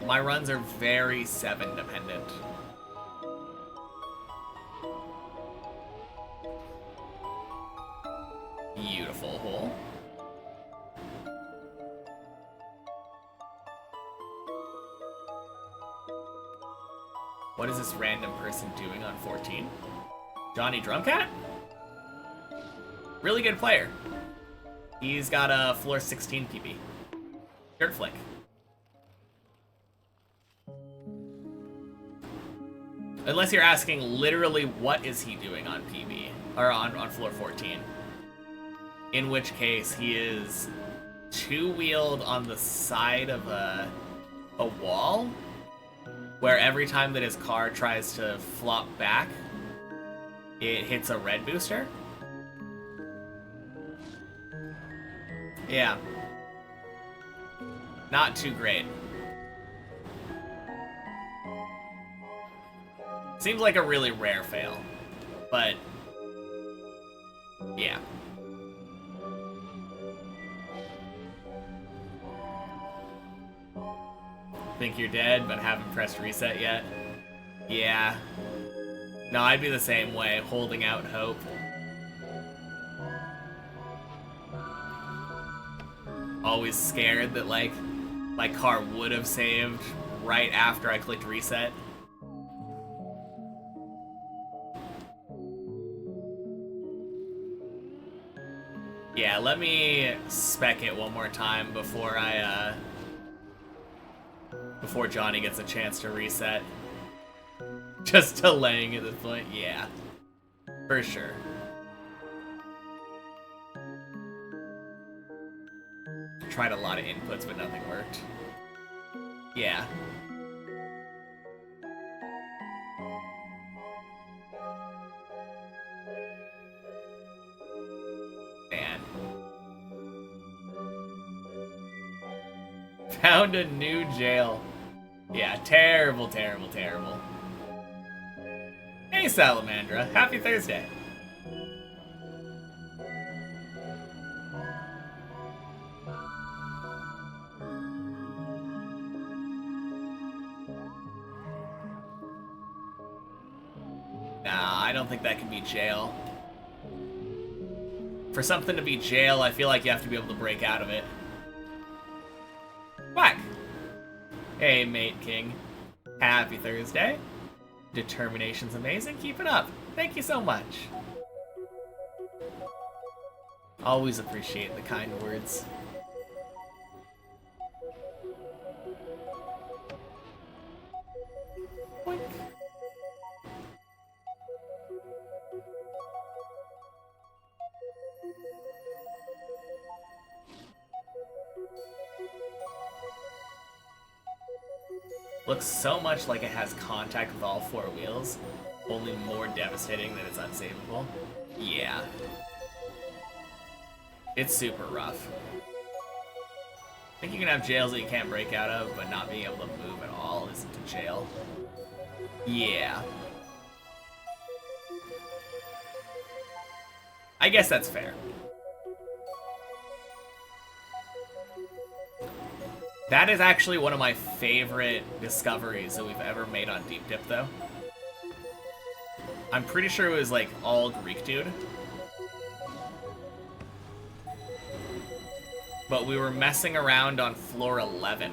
A: My runs are very 7 dependent. Beautiful hole. What is this random person doing on 14? Johnny Drumcat? Really good player. He's got a floor 16 PB. Dirt flick. Unless you're asking literally what is he doing on PB, or on floor 14. In which case he is two-wheeled on the side of a wall, where every time that his car tries to flop back, it hits a red booster. Yeah. Not too great. Seems like a really rare fail, but yeah. Think you're dead, but haven't pressed reset yet? Yeah. No, I'd be the same way, holding out hope. Always scared that, like, my car would have saved right after I clicked reset. Yeah, let me spec it one more time before before Johnny gets a chance to reset. Just delaying at this point, yeah. For sure. Tried a lot of inputs, but nothing worked. Yeah. Man. Found a new jail. Yeah, terrible, terrible, terrible. Hey, Salamandra. Happy Thursday. Nah, I don't think that can be jail. For something to be jail, I feel like you have to be able to break out of it. Whack! Hey, Mate King. Happy Thursday. Determination's amazing. Keep it up. Thank you so much. Always appreciate the kind words. Boink. Looks so much like it has contact with all four wheels, only more devastating that it's unsavable. Yeah. It's super rough. I think you can have jails that you can't break out of, but not being able to move at all isn't a jail. Yeah. I guess that's fair. That is actually one of my favorite discoveries that we've ever made on Deep Dip, though. I'm pretty sure it was, like, all Greek dude. But we were messing around on floor 11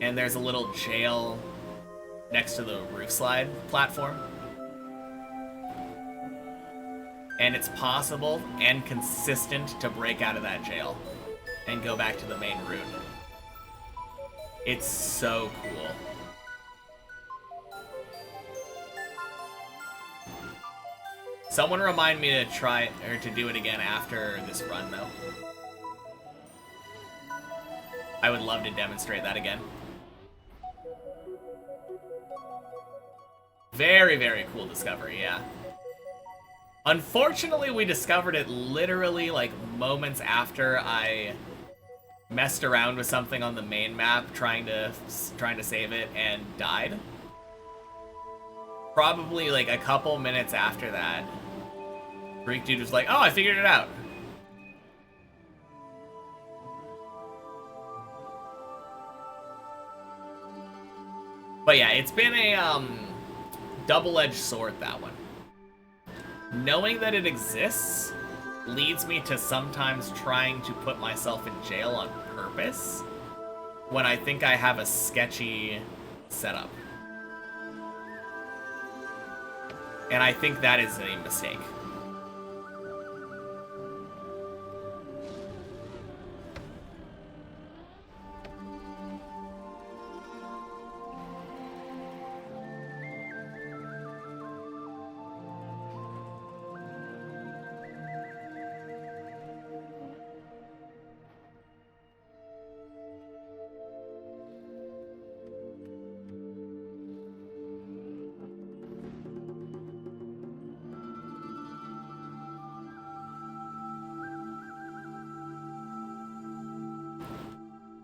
A: And there's a little jail next to the roof slide platform. And it's possible and consistent to break out of that jail and go back to the main route. It's so cool. Someone remind me to try, or to do it again after this run, though. I would love to demonstrate that again. Very, very cool discovery, yeah. Unfortunately, we discovered it literally, like, moments after I messed around with something on the main map trying to save it and died. Probably, like, a couple minutes after that, Greek dude was like, oh, I figured it out. But yeah, it's been a, double-edged sword, that one. Knowing that it exists leads me to sometimes trying to put myself in jail on purpose when I think I have a sketchy setup. And I think that is a mistake.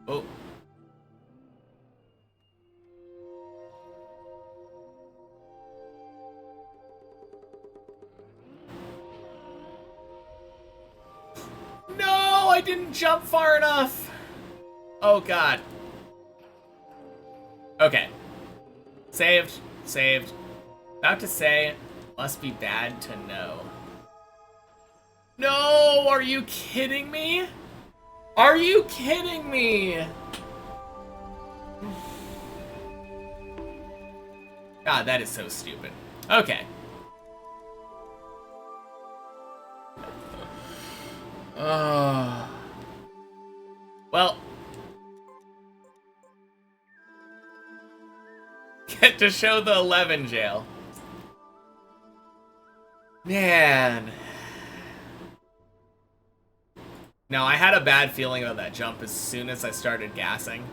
A: Oh. No, I didn't jump far enough. Oh, God. Okay. Saved. Saved. About to say, must be bad to know. No, are you kidding me? Are you kidding me? God, that is so stupid. Okay. Well. Get to show the 11 jail. Man. Now, I had a bad feeling about that jump as soon as I started gassing.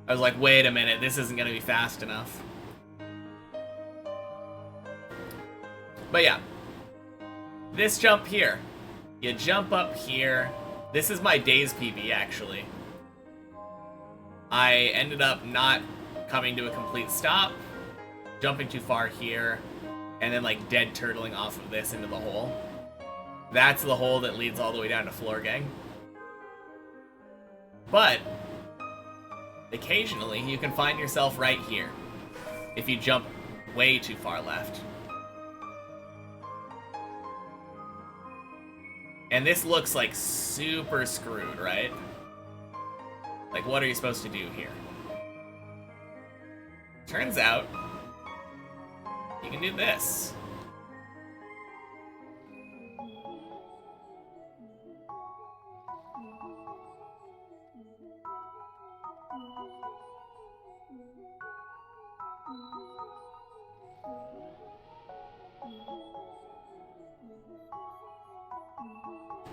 A: I was like, wait a minute, this isn't gonna be fast enough. But yeah. This jump here. You jump up here. This is my Daze PB, actually. I ended up not coming to a complete stop, jumping too far here, and then like dead turtling off of this into the hole. That's the hole that leads all the way down to Floor Gang. But occasionally you can find yourself right here if you jump way too far left. And this looks like super screwed, right? Like, what are you supposed to do here? Turns out, you can do this.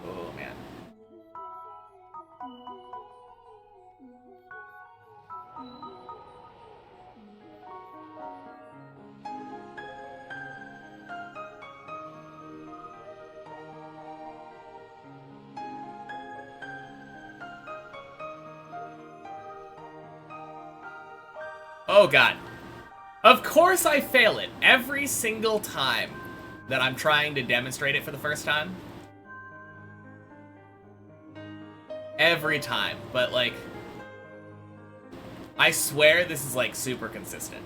A: Oh, man. Oh, God. Of course I fail it every single time that I'm trying to demonstrate it for the first time. Every time. But, like, I swear this is, like, super consistent.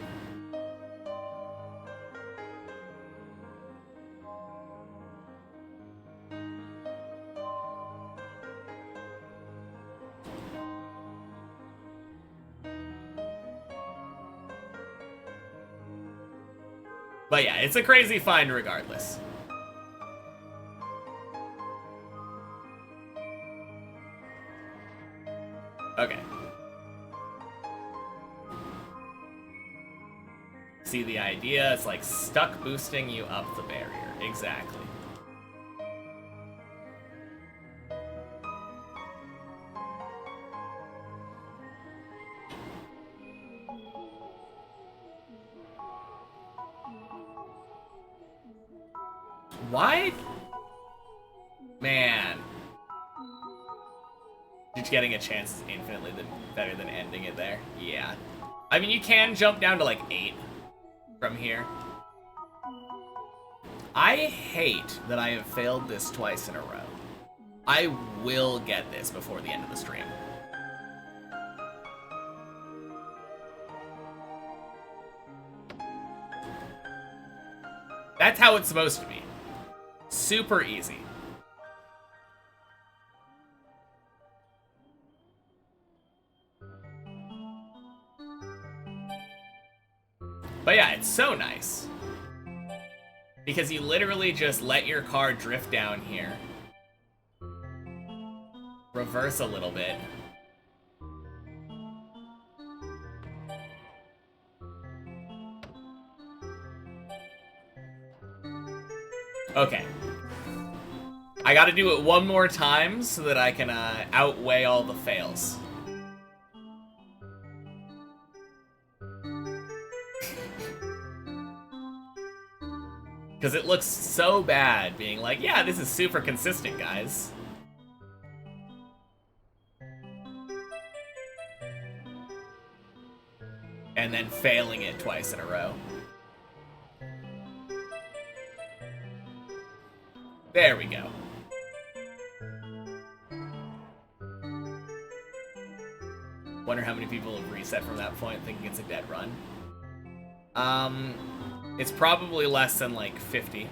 A: But yeah, it's a crazy find regardless. Okay. See the idea? It's like stuck boosting you up the barrier. Exactly. Why? Man. Just getting a chance is infinitely better than ending it there. Yeah. I mean, you can jump down to like 8 from here. I hate that I have failed this twice in a row. I will get this before the end of the stream. That's how it's supposed to be. Super easy. But yeah, it's so nice. Because you literally just let your car drift down here. Reverse a little bit. Okay. I gotta do it one more time so that I can outweigh all the fails. Because it looks so bad being like, yeah, this is super consistent, guys. And then failing it twice in a row. There we go. Wonder how many people have reset from that point thinking it's a dead run. It's probably less than like 50.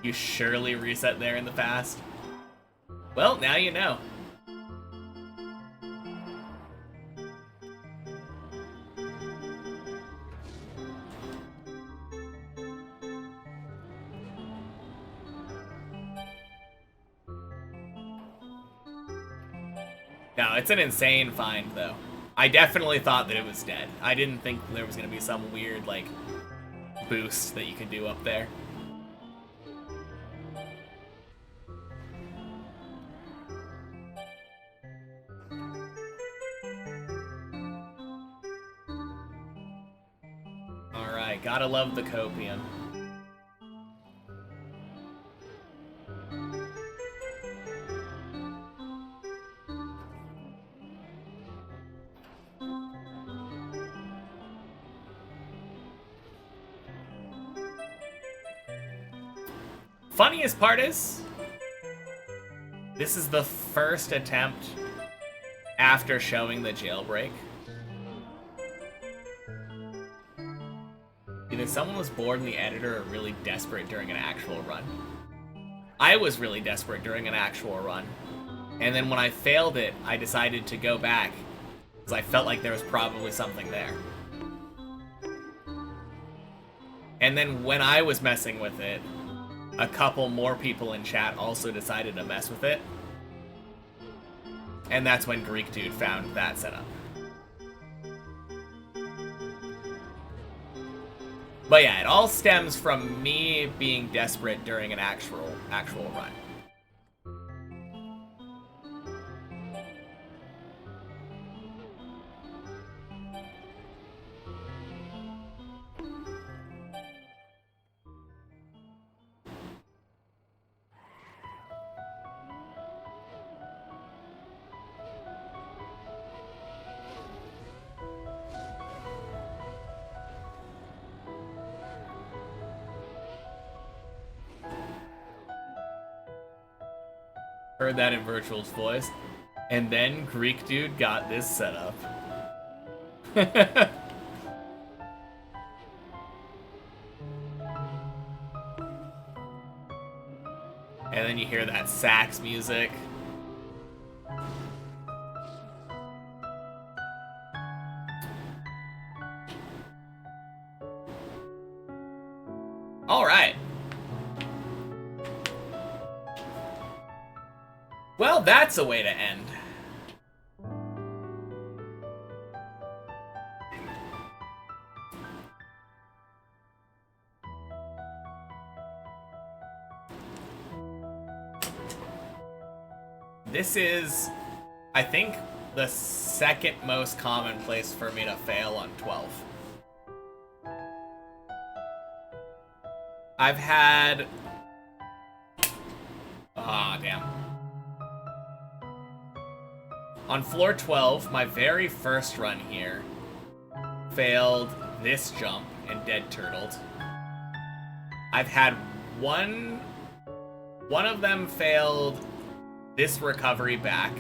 A: You surely reset there in the past? Well, now you know. No, it's an insane find, though. I definitely thought that it was dead. I didn't think there was going to be some weird, like, boost that you could do up there. Alright, gotta love the copium. Funniest part is, this is the first attempt after showing the jailbreak. Either someone was bored in the editor or really desperate during an actual run. I was really desperate during an actual run. And then when I failed it, I decided to go back because I felt like there was probably something there. And then when I was messing with it, a couple more people in chat also decided to mess with it. And that's when Greek Dude found that setup. But yeah, it all stems from me being desperate during an actual run. Heard that in Virtual's voice. And then Greek Dude got this set up. And then you hear that sax music. Well, that's a way to end. This is, I think, the second most common place for me to fail on 12. I've had... Ah, damn. On floor 12, my very first run here, failed this jump and dead turtled. I've had one of them failed this recovery back.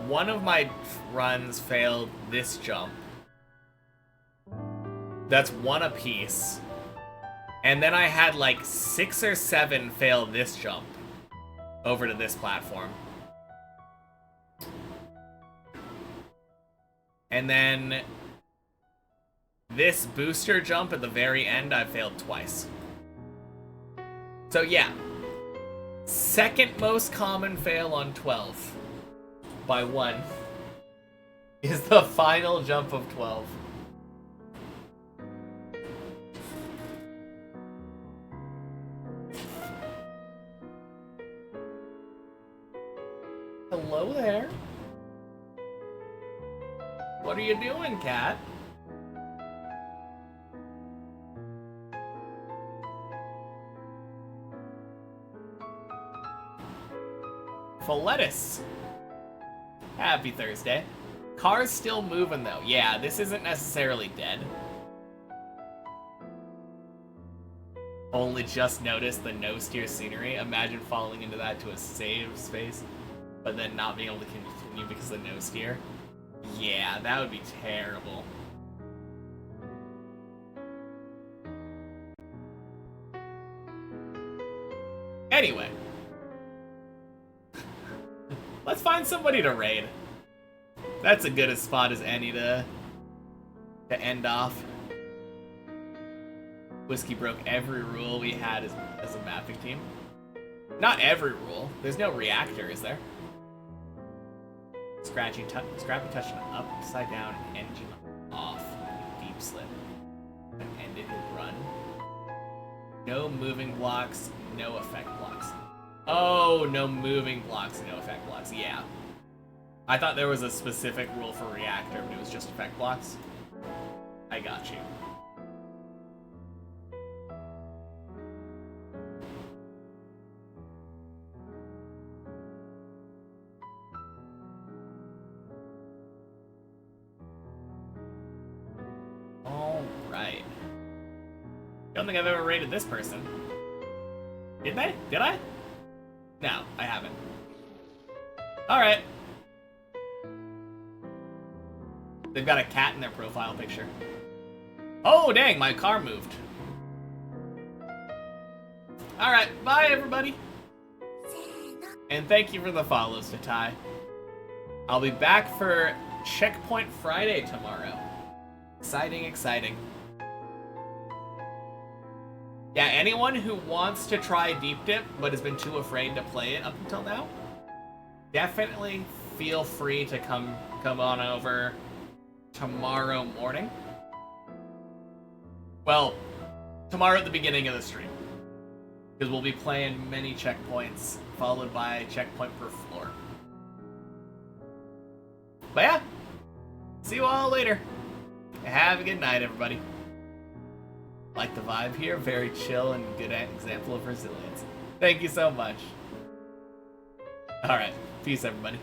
A: One of my runs failed this jump. That's one apiece. And then I had like 6 or 7 fail this jump over to this platform. And then this booster jump at the very end, I failed twice. So yeah, second most common fail on 12 by 1 is the final jump of 12. Hello there. What are you doing, cat? For lettuce. Happy Thursday. Car's still moving though. Yeah, this isn't necessarily dead. Only just noticed the no steer scenery. Imagine falling into that to a save space, but then not being able to continue because of the no steer. Yeah, that would be terrible. Anyway. Let's find somebody to raid. That's a good a spot as any to end off. Whiskey broke every rule we had as a mapping team. Not every rule. There's no reactor, is there? Scrappy touched an upside down engine off. Deep slip. And ended his run. No moving blocks, no effect blocks. Oh, no moving blocks, no effect blocks. Yeah. I thought there was a specific rule for reactor, but it was just effect blocks. I got you. Alright. Don't think I've ever rated this person. Did they? Did I? No, I haven't. Alright. They've got a cat in their profile picture. Oh, dang, my car moved. Alright, bye everybody. And thank you for the follows, Tatai. I'll be back for Checkpoint Friday tomorrow. Exciting, exciting. Yeah, anyone who wants to try Deep Dip but has been too afraid to play it up until now, definitely feel free to come on over tomorrow morning. Well, tomorrow at the beginning of the stream. Because we'll be playing many checkpoints, followed by a checkpoint per floor. But yeah, see you all later. Have a good night, everybody. Like the vibe here, very chill and good example of resilience. Thank you so much. Alright, peace everybody.